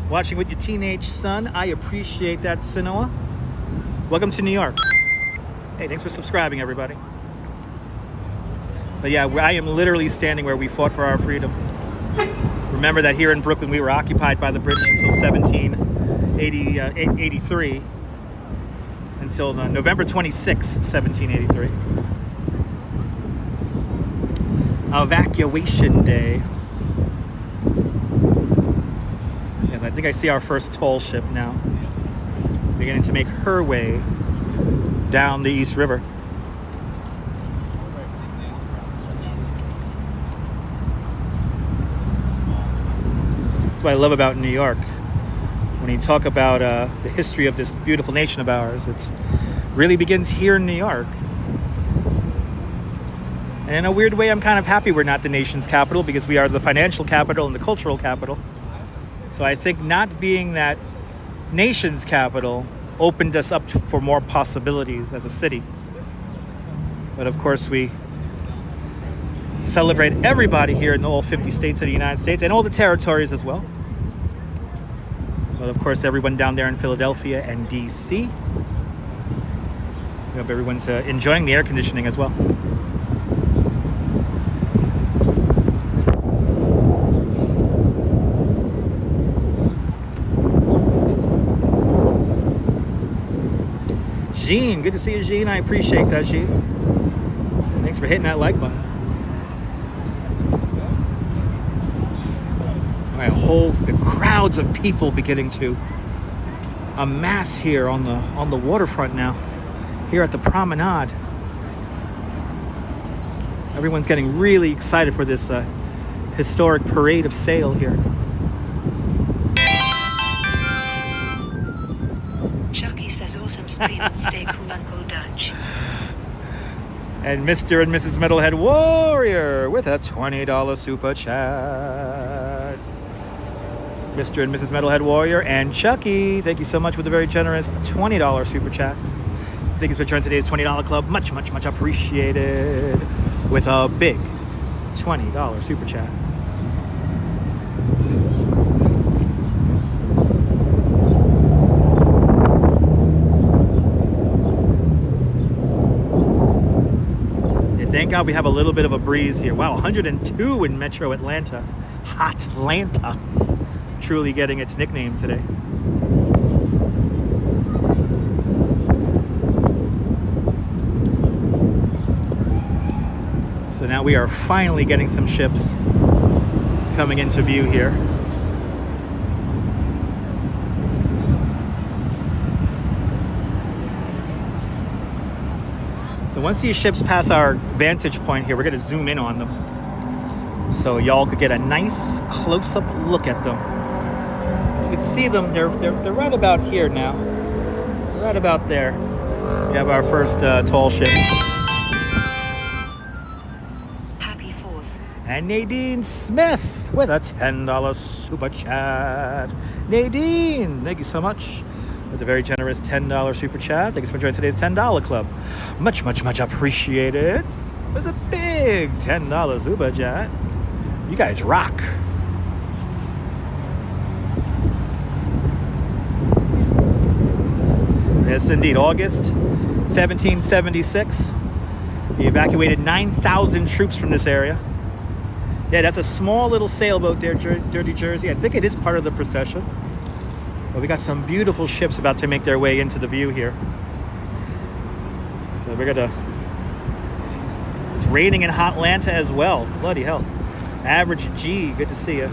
Watching with your teenage son. I appreciate that, Sinoa. Welcome to New York. Hey, thanks for subscribing, everybody. But yeah, I am literally standing where we fought for our freedom. Remember that here in Brooklyn, we were occupied by the British until 1783. Until November 26, 1783. Evacuation Day. Yes, I think I see our first toll ship now. beginning to make her way down the East River. That's what I love about New York. When you talk about the history of this beautiful nation of ours, it really begins here in New York. And in a weird way, I'm kind of happy we're not the nation's capital, because we are the financial capital and the cultural capital. So I think not being that nation's capital opened us up for more possibilities as a city. But of course, we celebrate everybody here in all 50 states of the United States and all the territories as well. But of course, everyone down there in Philadelphia and DC. I hope everyone's enjoying the air conditioning as well. Jean, good to see you, Jean. I appreciate that, Jean. Thanks for hitting that like button. All right, the crowds of people beginning to amass here on the waterfront now, here at the promenade. Everyone's getting really excited for this historic parade of sail here. Says awesome stream and stay cool, Uncle Dutch. And Mr. and Mrs. Metalhead Warrior with a $20 super chat. Mr. and Mrs. Metalhead Warrior and Chucky, thank you so much with a very generous $20 super chat. Thank you for joining today's $20 club. Much, much, much appreciated. With a big $20 super chat. Thank God we have a little bit of a breeze here. Wow, 102 in Metro Atlanta. Hotlanta. Truly getting its nickname today. So now we are finally getting some ships coming into view here. So once these ships pass our vantage point here, we're going to zoom in on them so y'all could get a nice close-up look at them. You can see them, they're right about here now. They're right about there. We have our first tall ship. Happy 4th. And Nadine Smith with a $10 super chat. Nadine, thank you so much. With a very generous $10 super chat. Thanks for joining today's $10 club. Much, much, much appreciated. With a big $10 super chat. You guys rock. Yes, indeed. August 1776. He evacuated 9,000 troops from this area. Yeah, that's a small little sailboat there, Dirty Jersey. I think it is part of the procession. But we got some beautiful ships about to make their way into the view here. So we're gonna... It's raining in Hotlanta as well. Bloody hell. Average G, good to see you.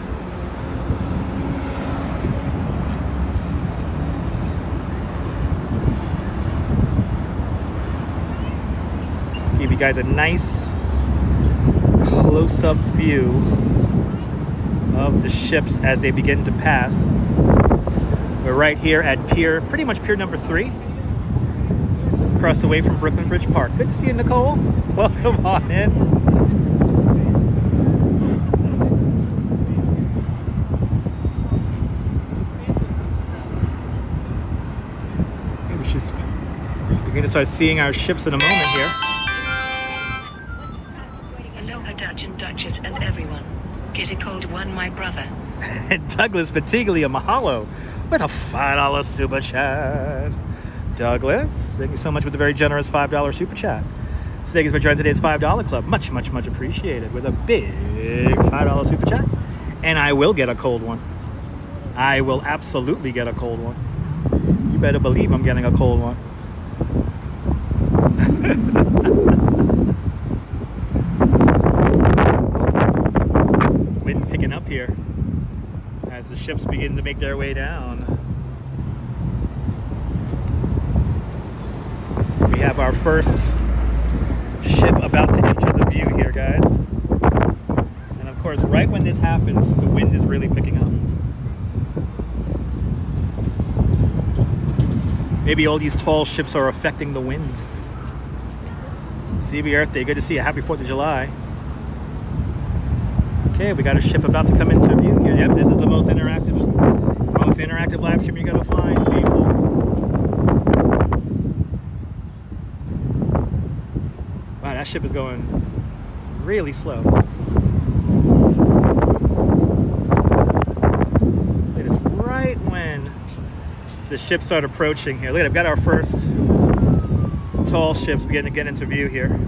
Give you guys a nice close-up view of the ships as they begin to pass. We're right here at pier, pretty much pier number 3, across the way from Brooklyn Bridge Park. Good to see you, Nicole. Welcome on in. Maybe we should begin to start seeing our ships in a moment here. Aloha Dutch and Duchess and everyone. Get a cold one, my brother. And Douglas Batiglia, mahalo, with a $5 super chat. Douglas, thank you so much with a very generous $5 super chat. Thank you for joining today's $5 club. Much, much, much appreciated with a big $5 super chat. And I will get a cold one. I will absolutely get a cold one. You better believe I'm getting a cold one. Wind picking up here as the ships begin to make their way down. have our first ship about to enter the view here, guys. And of course, right when this happens, the wind is really picking up. Maybe all these tall ships are affecting the wind. CB Earth Day, good to see you. Happy 4th of July. Okay, we got a ship about to come into view here. Yep, this is the most interactive live stream you're gonna find, people. Wow, that ship is going really slow. It is right when the ships start approaching here. Look at it, I've got our first tall ships beginning to get into view here.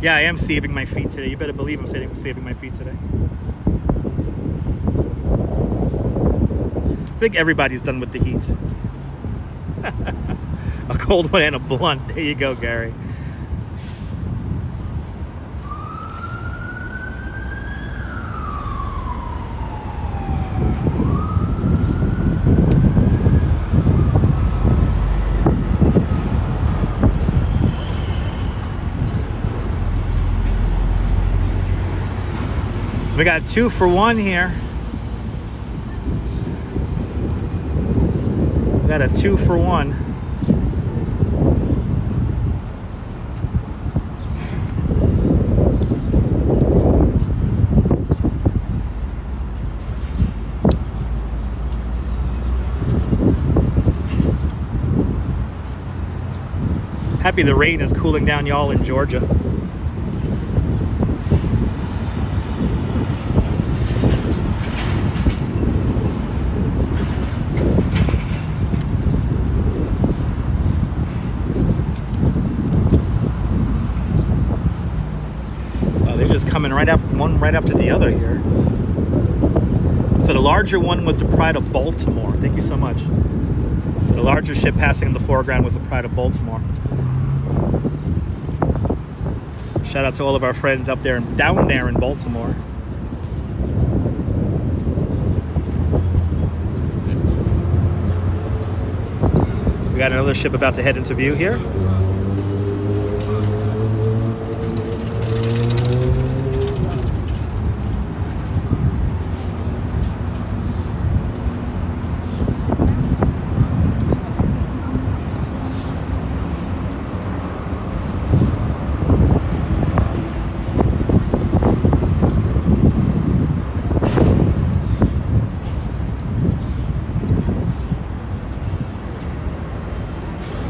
Yeah, I am saving my feet today. You better believe I'm saving my feet today. I think everybody's done with the heat. A cold one and a blunt. There you go, Gary. We got 2 for 1 here. We got a 2 for 1. Happy the rain is cooling down y'all in Georgia. Coming right after the other here. So the larger one was the Pride of Baltimore. Thank you so much. So the larger ship passing in the foreground was the Pride of Baltimore. Shout out to all of our friends up there and down there in Baltimore. We got another ship about to head into view here.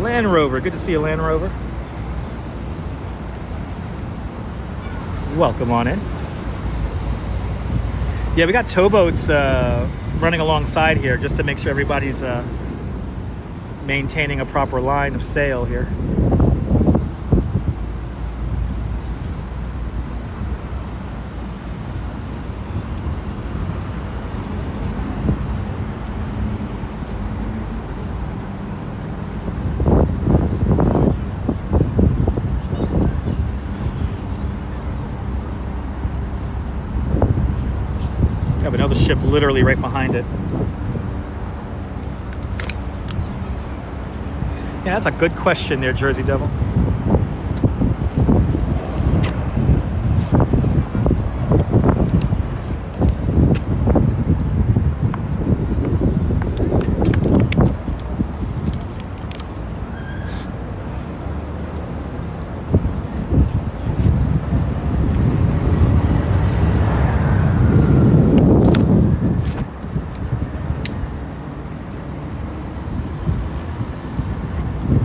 Land Rover, good to see you, Land Rover. Welcome on in. Yeah, we got towboats running alongside here just to make sure everybody's maintaining a proper line of sail here. Another ship literally right behind it. Yeah, that's a good question there, Jersey Devil.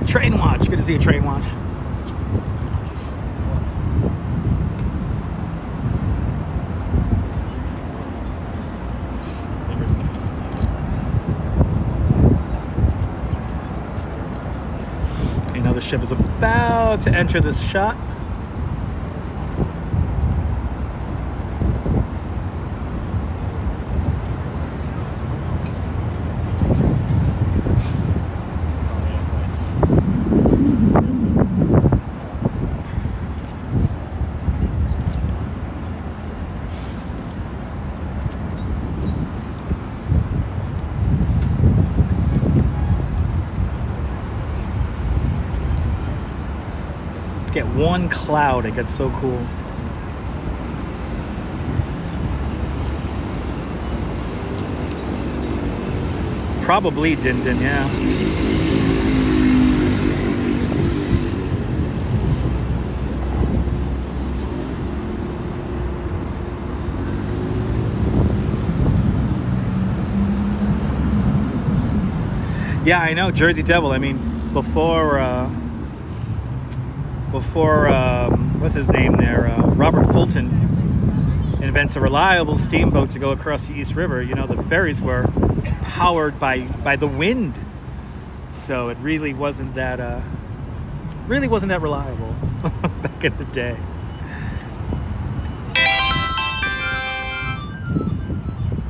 Train watch, good to see you, train watch. Another ship is about to enter this shot. To get one cloud, it gets so cool. Probably Din Din, yeah. Yeah, I know, Jersey Devil. I mean, before what's his name there? Robert Fulton invents a reliable steamboat to go across the East River. You know, the ferries were powered by the wind, so it really wasn't that reliable back in the day.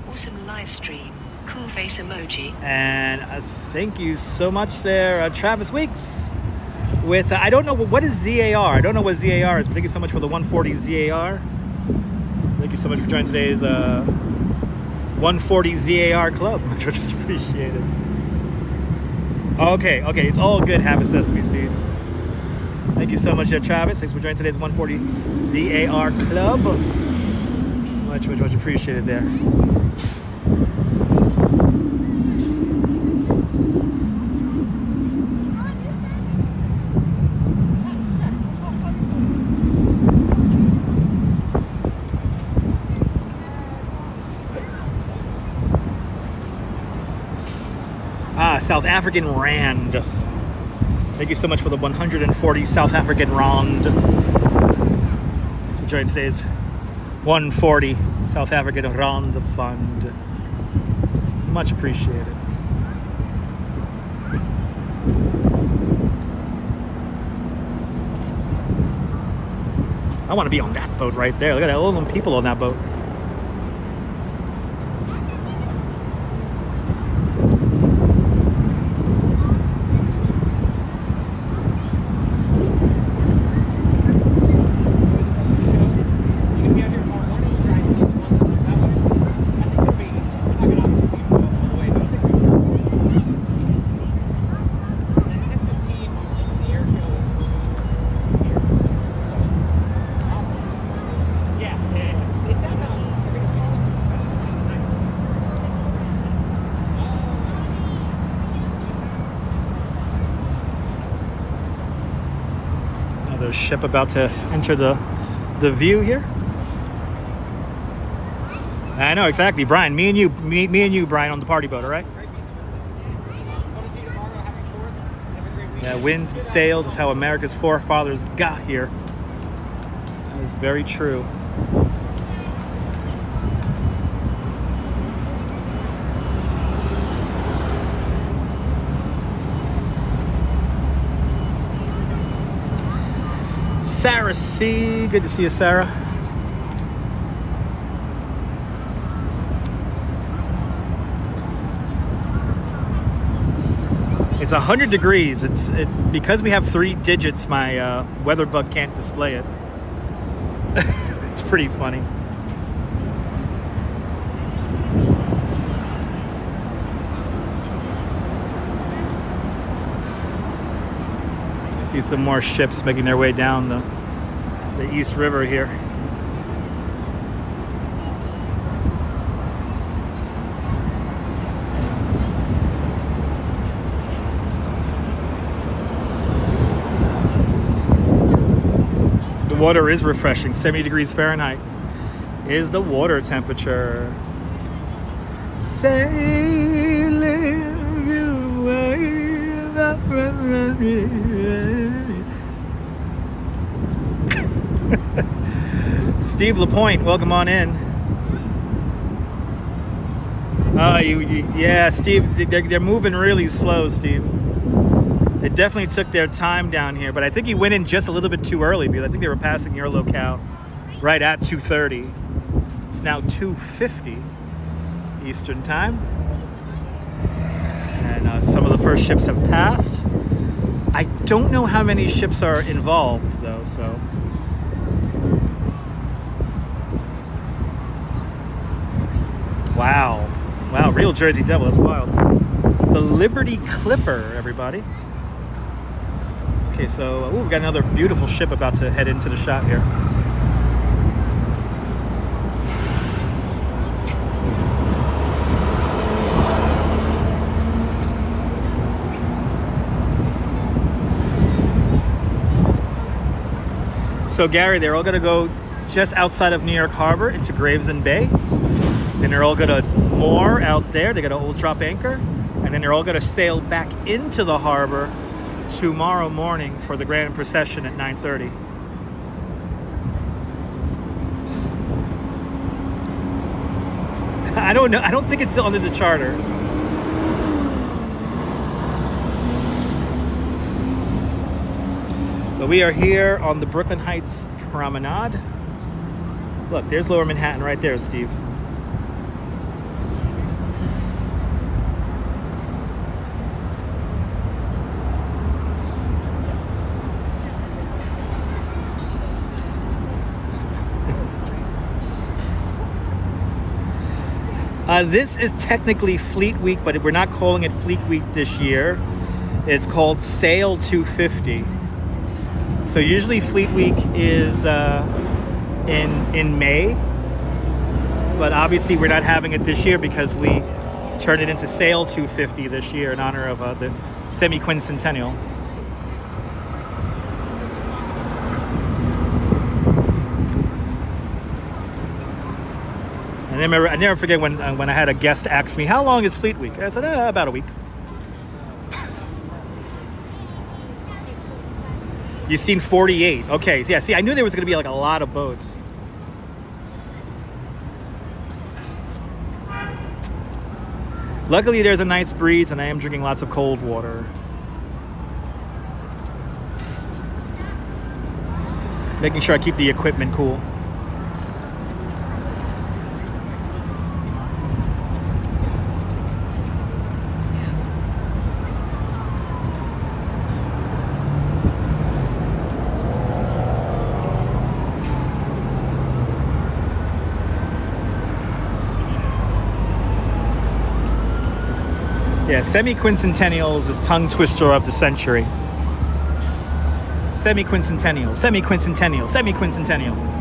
Awesome live stream. Cool face emoji. And thank you so much there, Travis Weeks. With I don't know what is ZAR. I don't know what ZAR is, but thank you so much for the 140 ZAR. Thank you so much for joining today's 140 ZAR club, much appreciated. Okay, it's all good. Have a sesame seed. Thank you so much, Travis. Thanks for joining today's 140 ZAR club. Much appreciated there. South African Rand. Thank you so much for the 140 South African Rand. Thanks for joining today's 140 South African Rand Fund. Much appreciated. I want to be on that boat right there. Look at all them people on that boat. Ship about to enter the view here. I know exactly, Brian. Me and you, Brian, on the party boat. All right. Yeah, winds and sails is how America's forefathers got here. That is very true. Sarah C. Good to see you, Sarah. It's 100 degrees. Because we have 3 digits, my weather bug can't display it. It's pretty funny. See some more ships making their way down the East River here. The water is refreshing. 70 degrees Fahrenheit is the water temperature. Sailing away. Steve LaPointe, welcome on in. Yeah, Steve, they're moving really slow, Steve. They definitely took their time down here, but I think he went in just a little bit too early because I think they were passing your locale right at 2:30. It's now 2:50 Eastern time. And some of the first ships have passed. I don't know how many ships are involved, though, so... Wow, real Jersey Devil, that's wild. The Liberty Clipper, everybody. Okay, so we've got another beautiful ship about to head into the shot here. So Gary, they're all going to go just outside of New York Harbor into Gravesend Bay. Then they're all going to moor out there. They're going to old drop anchor. And then they're all going to sail back into the harbor tomorrow morning for the grand procession at 9:30. I don't know. I don't think it's under the charter. But we are here on the Brooklyn Heights Promenade. Look, there's Lower Manhattan right there, Steve. This is technically Fleet Week, but we're not calling it Fleet Week this year. It's called Sail 250. So usually Fleet Week is in May, but obviously we're not having it this year because we turned it into Sail 250 this year in honor of the semi-quincentennial. And I never forget when I had a guest ask me, how long is Fleet Week? I said, about a week. You've seen 48. Okay, yeah, see, I knew there was going to be like a lot of boats. Luckily, there's a nice breeze, and I am drinking lots of cold water. Making sure I keep the equipment cool. Yeah, semi-quincentennial is a tongue twister of the century. Semi-quincentennial, semi-quincentennial, semi-quincentennial.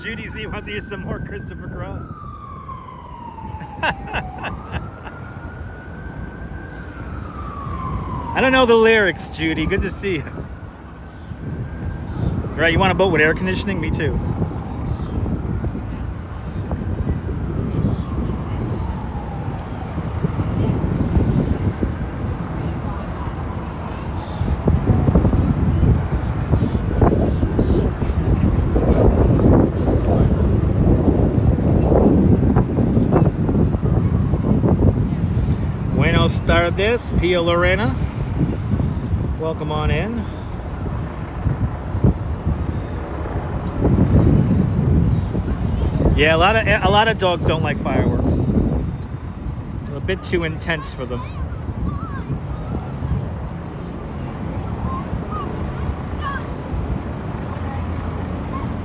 Judy Z wants to hear some more Christopher Cross. I don't know the lyrics, Judy. Good to see you. Right, you want a boat with air conditioning? Me too. Buenos tardes, Pia Lorena. Welcome on in. Yeah, a lot of dogs don't like fireworks. It's a bit too intense for them.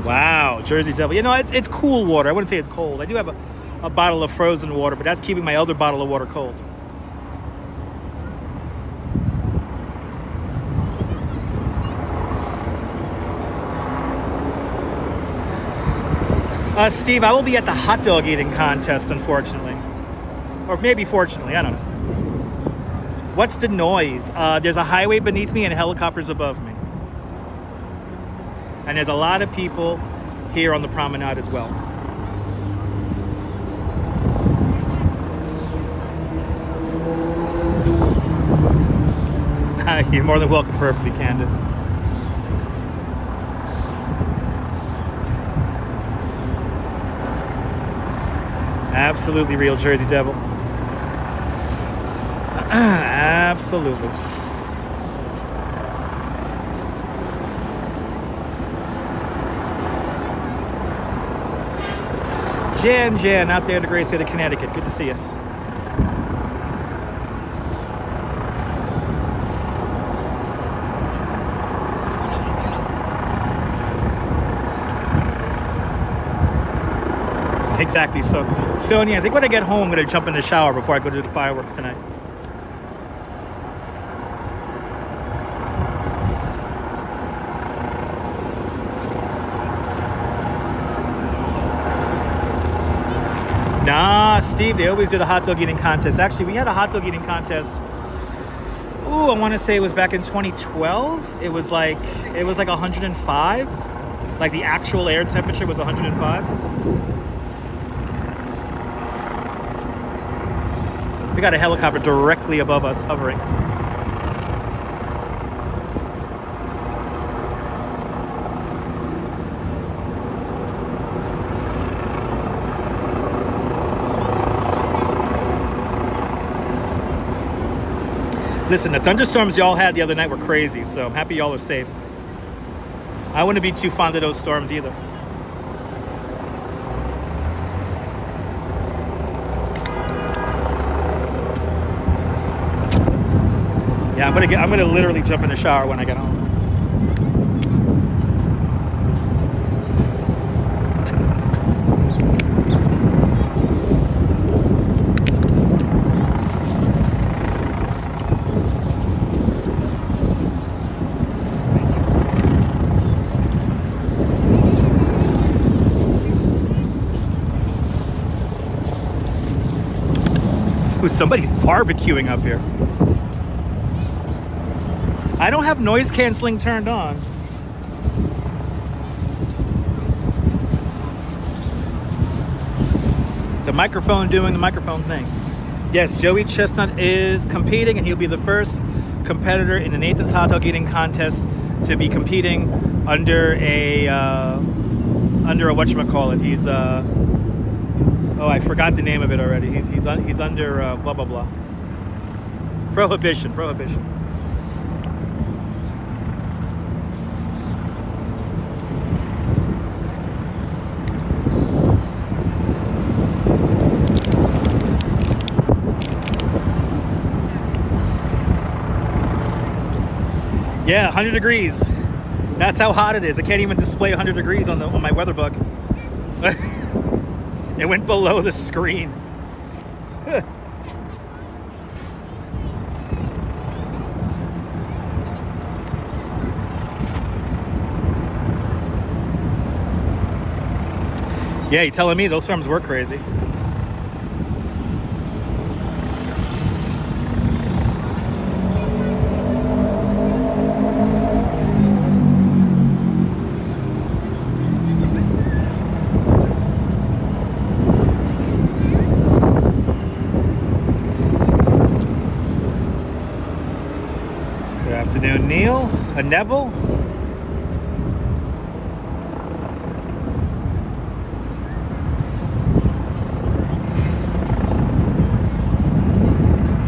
Wow, Jersey Devil. You know, it's cool water. I wouldn't say it's cold. I do have a bottle of frozen water, but that's keeping my other bottle of water cold. Steve, I will be at the hot dog eating contest, unfortunately. Or maybe fortunately, I don't know. What's the noise? There's a highway beneath me and helicopters above me. And there's a lot of people here on the promenade as well. You're more than welcome, Perfectly Candid. Absolutely real Jersey Devil. Absolutely. Jan out there in the great state of Connecticut. Good to see you. Exactly. So, Sonia, I think when I get home, I'm going to jump in the shower before I go to the fireworks tonight. Nah, Steve, they always do the hot dog eating contest. Actually, we had a hot dog eating contest. Ooh, I want to say it was back in 2012. It was like 105. Like the actual air temperature was 105. We got a helicopter directly above us hovering. Listen, the thunderstorms y'all had the other night were crazy, so I'm happy y'all are safe. I wouldn't be too fond of those storms either. Yeah, I'm gonna literally jump in the shower when I get home. Ooh, somebody's barbecuing up here. I don't have noise canceling turned on. It's the microphone doing the microphone thing. Yes, Joey Chestnut is competing, and he'll be the first competitor in the Nathan's Hot Dog Eating Contest to be competing under a whatchamacallit. He's oh, I forgot the name of it already. He's under blah blah blah. Prohibition. Yeah, 100 degrees. That's how hot it is. I can't even display 100 degrees on my weather book. It went below the screen. Yeah, you telling me those storms were crazy. Neil, a Neville.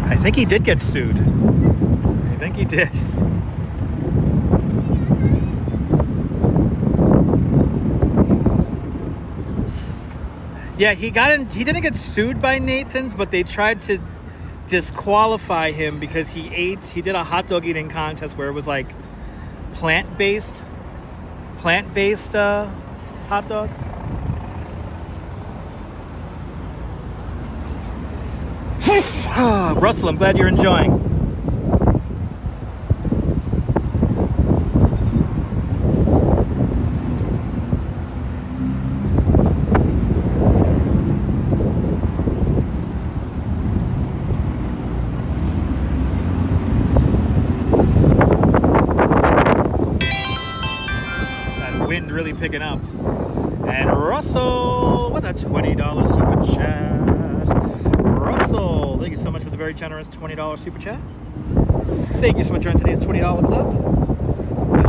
I think he did get sued. I think he did. Yeah, he didn't get sued by Nathan's, but they tried to disqualify him because he did a hot dog eating contest where it was like plant-based hot dogs. Russell, I'm glad you're enjoying. Really picking up. And Russell with a $20 super chat. Russell, thank you so much for the very generous $20 super chat. Thank you so much for joining today's $20 club.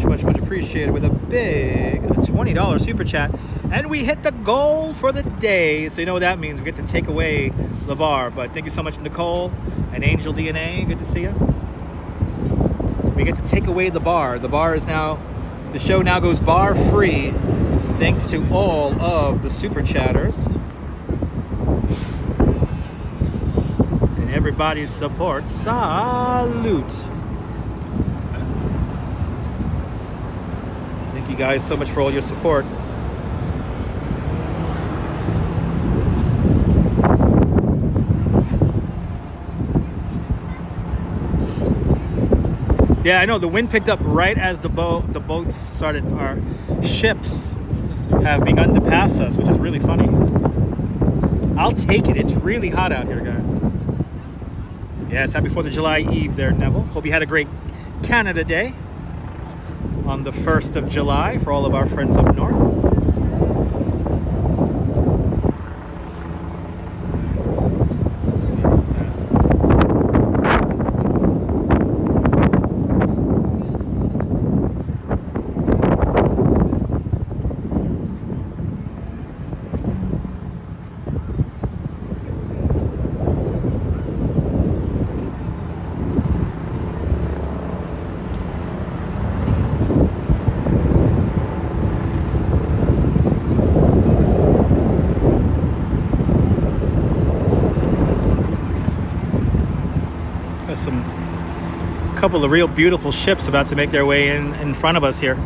Much appreciated with a big $20 super chat. And we hit the goal for the day. So you know what that means. We get to take away the bar. But thank you so much, Nicole and Angel DNA. Good to see you. We get to take away the bar. The bar is now... The show now goes bar free thanks to all of the super chatters and everybody's support. Salute. Thank you guys so much for all your support. Yeah, I know. The wind picked up right as the boats started. Our ships have begun to pass us, which is really funny. I'll take it. It's really hot out here, guys. Yes, happy 4th of July Eve there, Neville. Hope you had a great Canada Day on the 1st of July for all of our friends up north. Couple of real beautiful ships about to make their way in front of us here.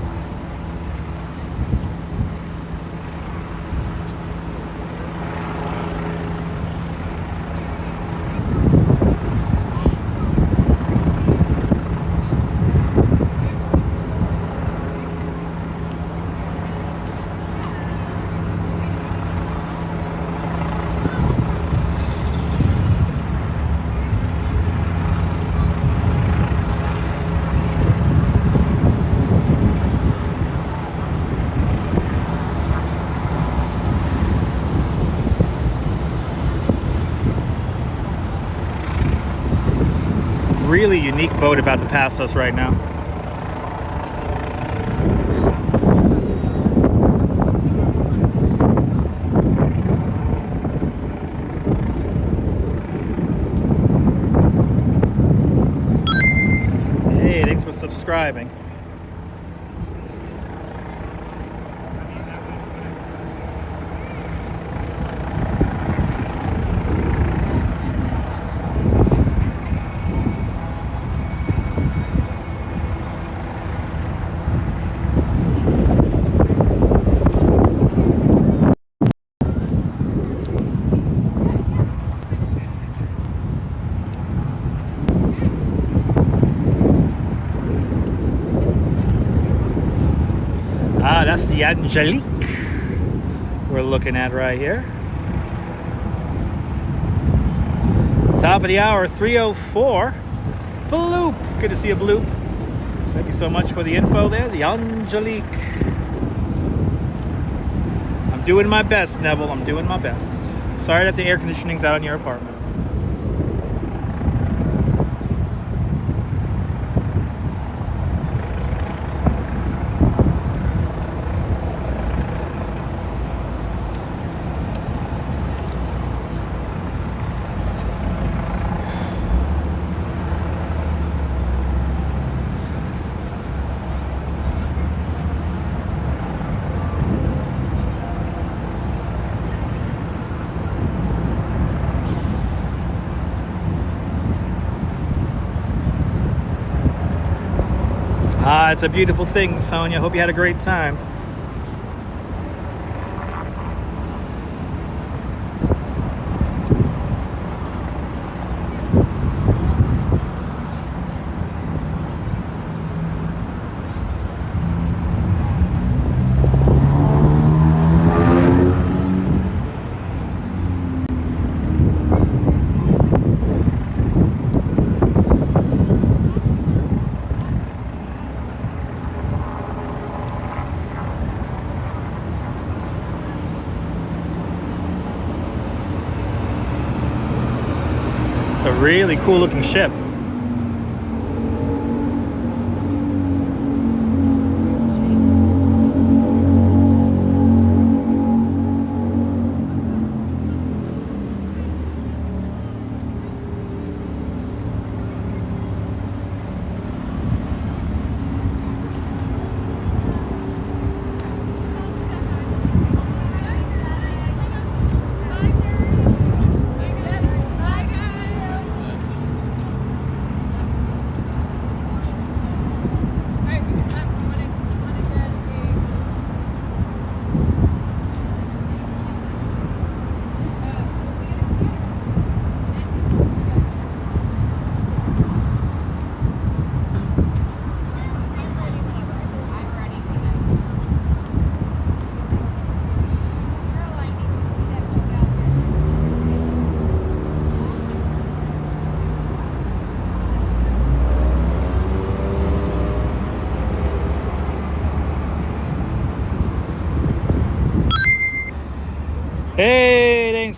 Really unique boat about to pass us right now. Hey, thanks for subscribing. That's the Angelique we're looking at right here. Top of the hour, 3:04. Bloop. Good to see you, Bloop. Thank you so much for the info there. The Angelique. I'm doing my best, Neville. I'm doing my best. Sorry that the air conditioning's out in your apartment. It's a beautiful thing, Sonia. Hope you had a great time. A really cool looking ship.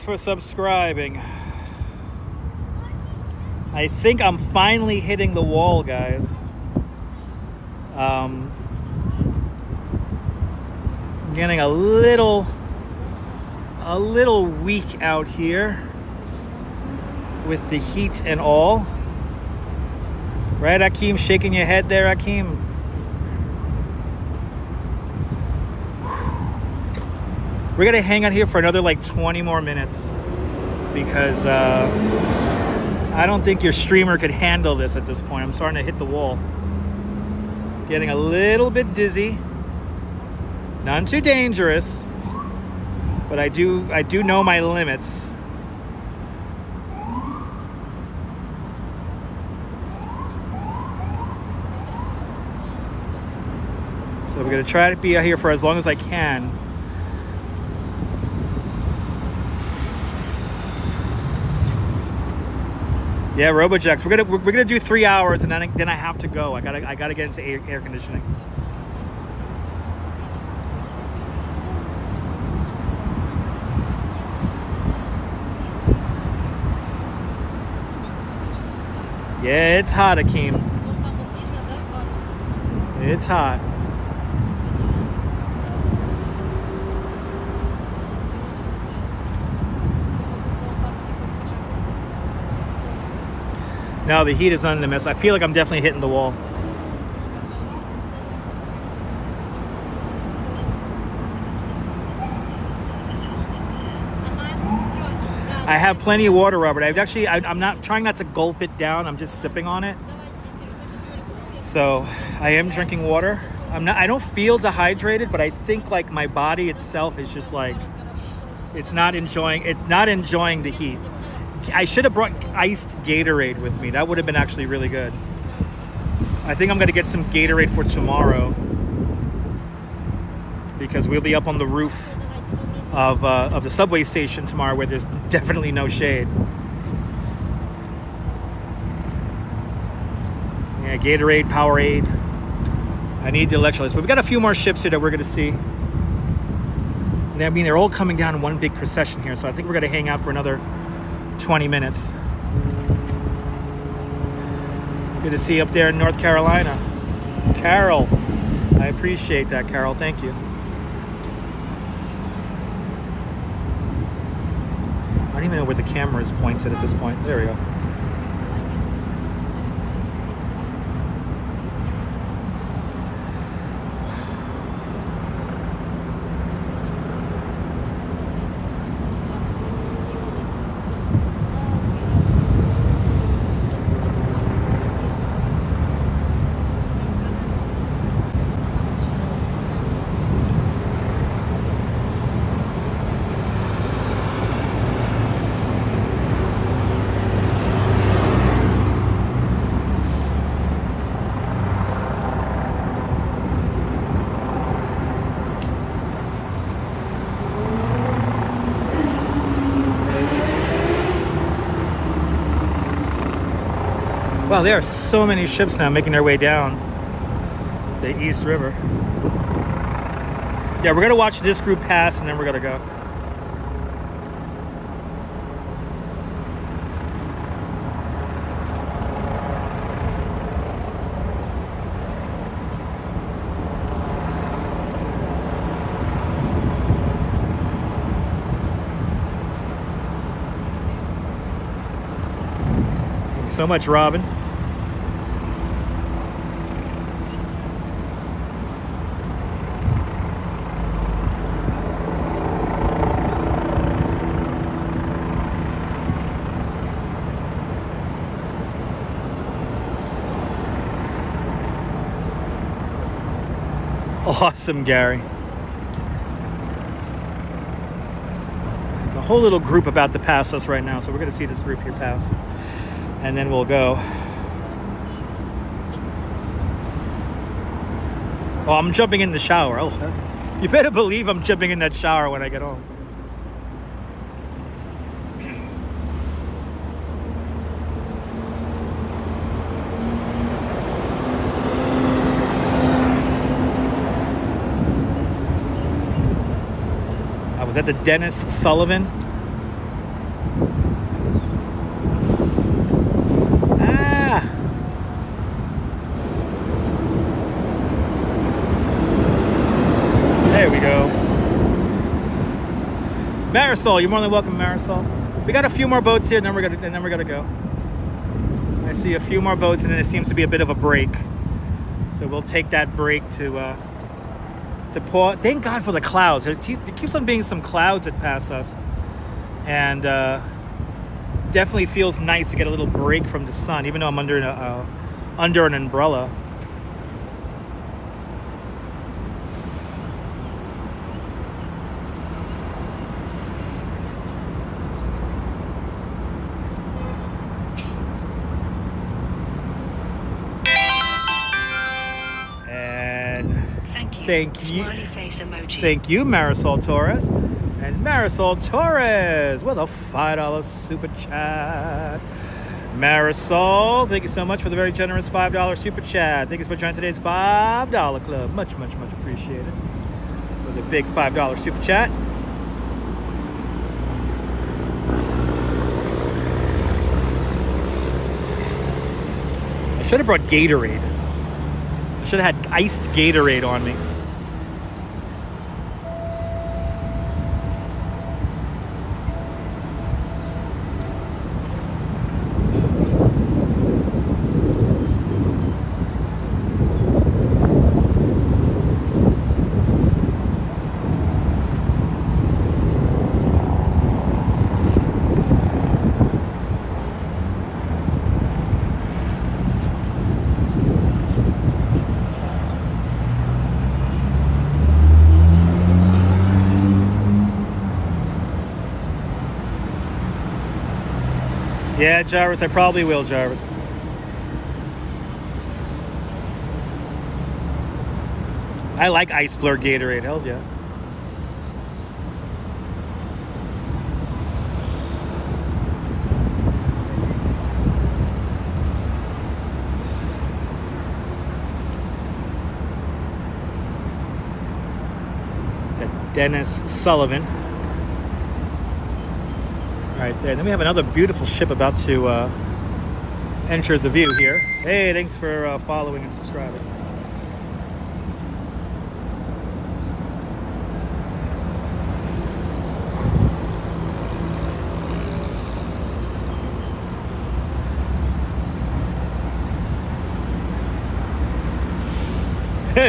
for subscribing. I think I'm finally hitting the wall, guys. I'm getting a little weak out here with the heat and all. Right, Akeem? Shaking your head there, Akeem? We're gonna hang out here for another like 20 more minutes because I don't think your streamer could handle this at this point. I'm starting to hit the wall. Getting a little bit dizzy. None too dangerous, but I do know my limits. So we're gonna try to be out here for as long as I can. Yeah, RoboJax. We're gonna do 3 hours, and then I have to go. I gotta get into air conditioning. Yeah, it's hot, Akeem. It's hot. No, the heat is on the mess. I feel like I'm definitely hitting the wall. I have plenty of water, Robert. I'm not trying not to gulp it down. I'm just sipping on it. So I am drinking water. I don't feel dehydrated, but I think like my body itself is just like, it's not enjoying the heat. I should have brought iced Gatorade with me. That would have been actually really good. I think I'm going to get some Gatorade for tomorrow because we'll be up on the roof of the subway station tomorrow where there's definitely no shade. Yeah, Gatorade, Powerade. I need the electrolytes. But we got a few more ships here that we're going to see. And I mean, they're all coming down in one big procession here, so I think we're going to hang out for another 20 minutes. Good to see you up there in North Carolina. Carol. I appreciate that, Carol. Thank you. I don't even know where the camera is pointed at this point. There we go. Wow, there are so many ships now making their way down the East River. Yeah, we're gonna watch this group pass and then we're gonna go. Thank you so much, Robin. Awesome, Gary. There's a whole little group about to pass us right now, so we're going to see this group here pass. And then we'll go. Oh, I'm jumping in the shower. Oh, you better believe I'm jumping in that shower when I get home. I was at the Dennis Sullivan Marisol, you're more than welcome, Marisol. We got a few more boats here, and then we're gonna go. I see a few more boats, and then it seems to be a bit of a break. So we'll take that break to pause. Thank God for the clouds. It keeps on being some clouds that pass us, and definitely feels nice to get a little break from the sun, even though I'm under an umbrella. Thank you. Smiley face emoji. Thank you, Marisol Torres. And Marisol Torres with a $5 super chat. Marisol, thank you so much for the very generous $5 super chat. Thank you for joining today's $5 club. Much, much, much appreciated. With a big $5 super chat. I should have brought Gatorade. I should have had iced Gatorade on me. Yeah, Jarvis, I probably will, Jarvis. I like Ice Blur Gatorade, hells yeah. That Dennis Sullivan. Right there. Then we have another beautiful ship about to enter the view here. Hey, thanks for following and subscribing.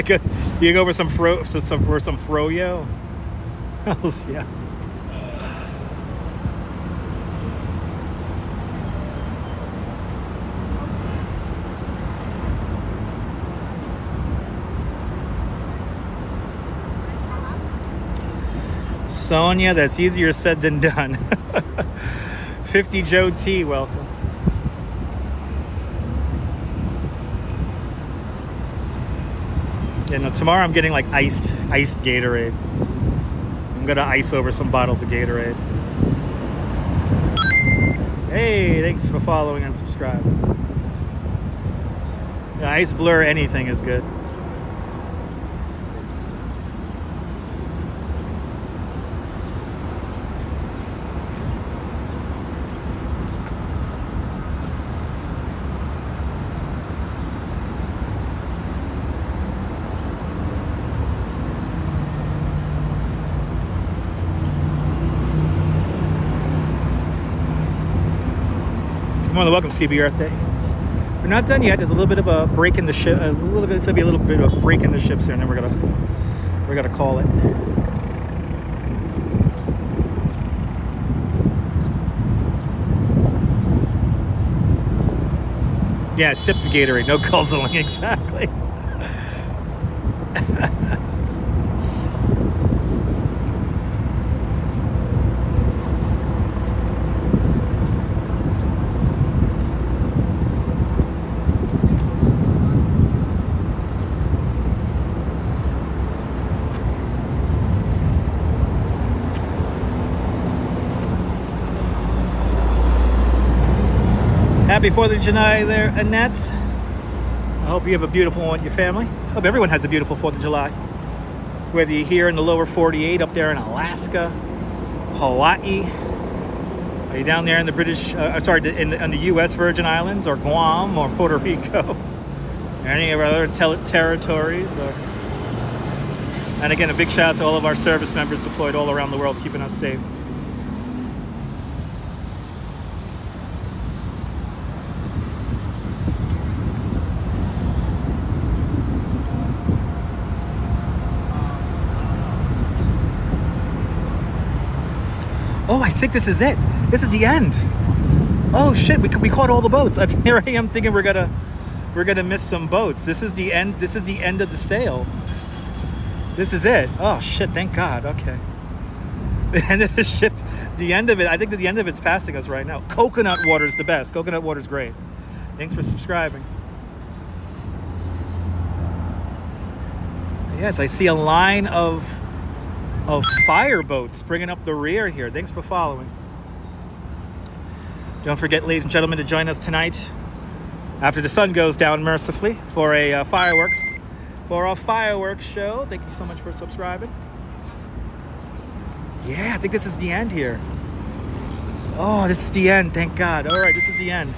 Good. You go over some froyo. Hells yeah. Sonia, that's easier said than done. 50 Joe T, welcome. Yeah, no, tomorrow I'm getting like iced Gatorade. I'm gonna ice over some bottles of Gatorade. Hey, thanks for following and subscribing. Yeah, Ice Blur anything is good. Welcome, CB Earth Day. We're not done yet. There's a little bit of a break in the ship. It's gonna be a little bit of a break in the ships here, and then we're gonna call it. Yeah, sip the Gatorade. No guzzling, exactly. Happy 4th of July there, Annette. I hope you have a beautiful one with your family. Hope everyone has a beautiful 4th of July. Whether you're here in the lower 48, up there in Alaska, Hawaii, are you down there in the in the U.S. Virgin Islands, or Guam, or Puerto Rico, or any of our other territories. And again, a big shout out to all of our service members deployed all around the world, keeping us safe. Oh, I think this is it. This is the end. Oh shit, we caught all the boats. Here I am thinking we're gonna miss some boats. This is the end. This is the end of the sail. This is it. Oh shit, thank God. Okay. The end of the ship, the end of it. I think that the end of it's passing us right now. Coconut water's the best. Coconut water's great. Thanks for subscribing. Yes, I see a line of fire boats bringing up the rear here. Thanks for following. Don't forget, ladies and gentlemen, to join us tonight after the sun goes down mercifully for a fireworks show. Thank you so much for subscribing. Yeah, I think this is the end here. Oh, this is the end. Thank God. All right, this is the end.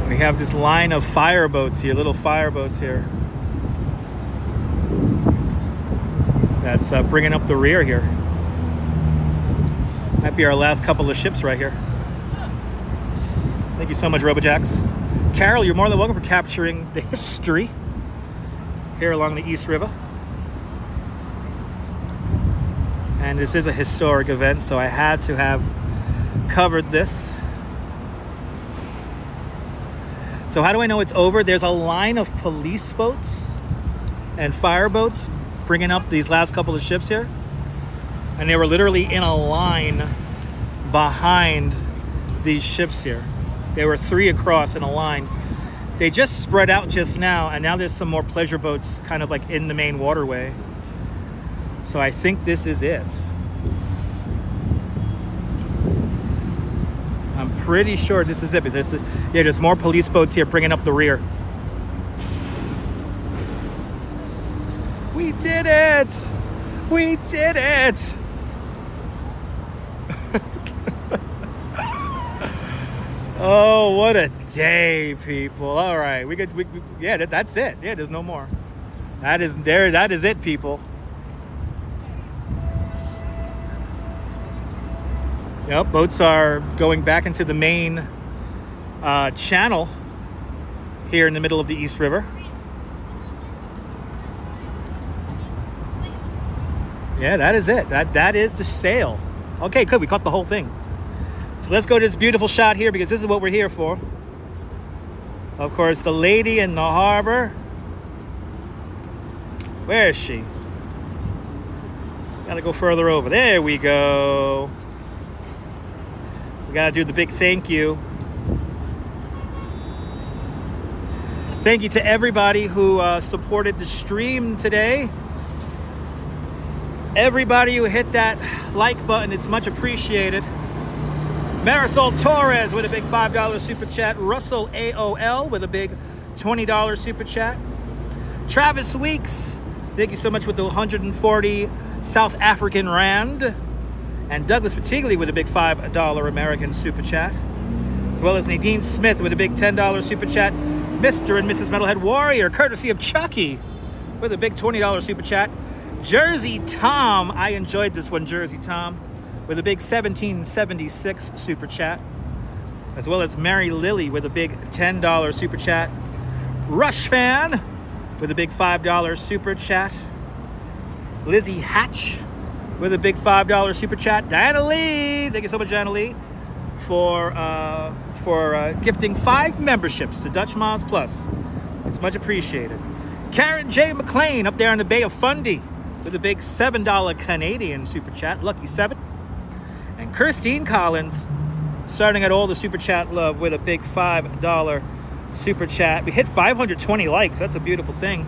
We have this line of fireboats here, little fireboats here. That's bringing up the rear here. Might be our last couple of ships right here. Thank you so much, Robojacks. Carol, you're more than welcome for capturing the history here along the East River. And this is a historic event, so I had to have covered this. So how do I know it's over? There's a line of police boats and fireboats bringing up these last couple of ships here. And they were literally in a line behind these ships here. There were 3 across in a line. They just spread out just now, and now there's some more pleasure boats kind of like in the main waterway. So I think this is it. I'm pretty sure this is it. Because there's more police boats here bringing up the rear. We did it! We did it! Oh, what a day, people! All right, yeah, that's it. Yeah, there's no more. That is it, people. Yep, boats are going back into the main channel here in the middle of the East River. Yeah, that is it. That is the sail. Okay, good. We caught the whole thing. So let's go to this beautiful shot here because this is what we're here for. Of course, the lady in the harbor. Where is she? Gotta go further over. There we go. We gotta do the big thank you. Thank you to everybody who supported the stream today. Everybody who hit that like button, it's much appreciated. Marisol Torres with a big $5 super chat. Russell AOL with a big $20 super chat. Travis Weeks, thank you so much with the 140 South African Rand. And Douglas Patigley with a big $5 American super chat. As well as Nadine Smith with a big $10 super chat. Mr. and Mrs. Metalhead Warrior, courtesy of Chucky, with a big $20 super chat. Jersey Tom, I enjoyed this one, Jersey Tom, with a big 1776 super chat. As well as Mary Lily with a big $10 super chat. Rush Fan with a big $5 super chat. Lizzie Hatch with a big $5 super chat. Diana Lee, thank you so much, Diana Lee, for gifting 5 memberships to Dutch Moms Plus. It's much appreciated. Karen J. McLean up there in the Bay of Fundy with a big $7 Canadian super chat. Lucky 7. And Christine Collins starting at all the super chat love with a big $5 super chat. We hit 520 likes. That's a beautiful thing.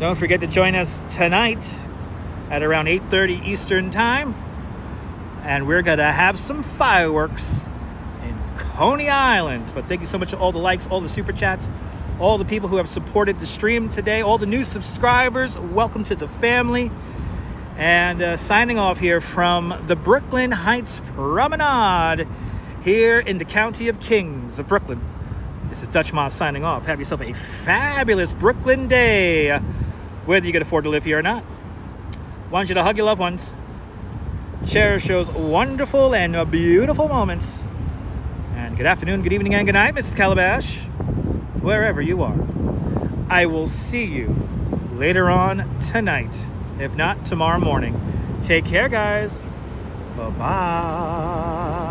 Don't forget to join us tonight at around 8:30 Eastern time. And we're going to have some fireworks in Coney Island. But thank you so much for all the likes, all the super chats, all the people who have supported the stream today, all the new subscribers. Welcome to the family. And signing off here from the Brooklyn Heights Promenade here in the County of Kings of Brooklyn. This is Dutch Moss signing off. Have yourself a fabulous Brooklyn day, whether you can afford to live here or not. Want you to hug your loved ones. Cherish those wonderful and beautiful moments. And good afternoon, good evening, and good night, Mrs. Calabash, wherever you are. I will see you later on tonight, if not tomorrow morning. Take care, guys. Bye-bye.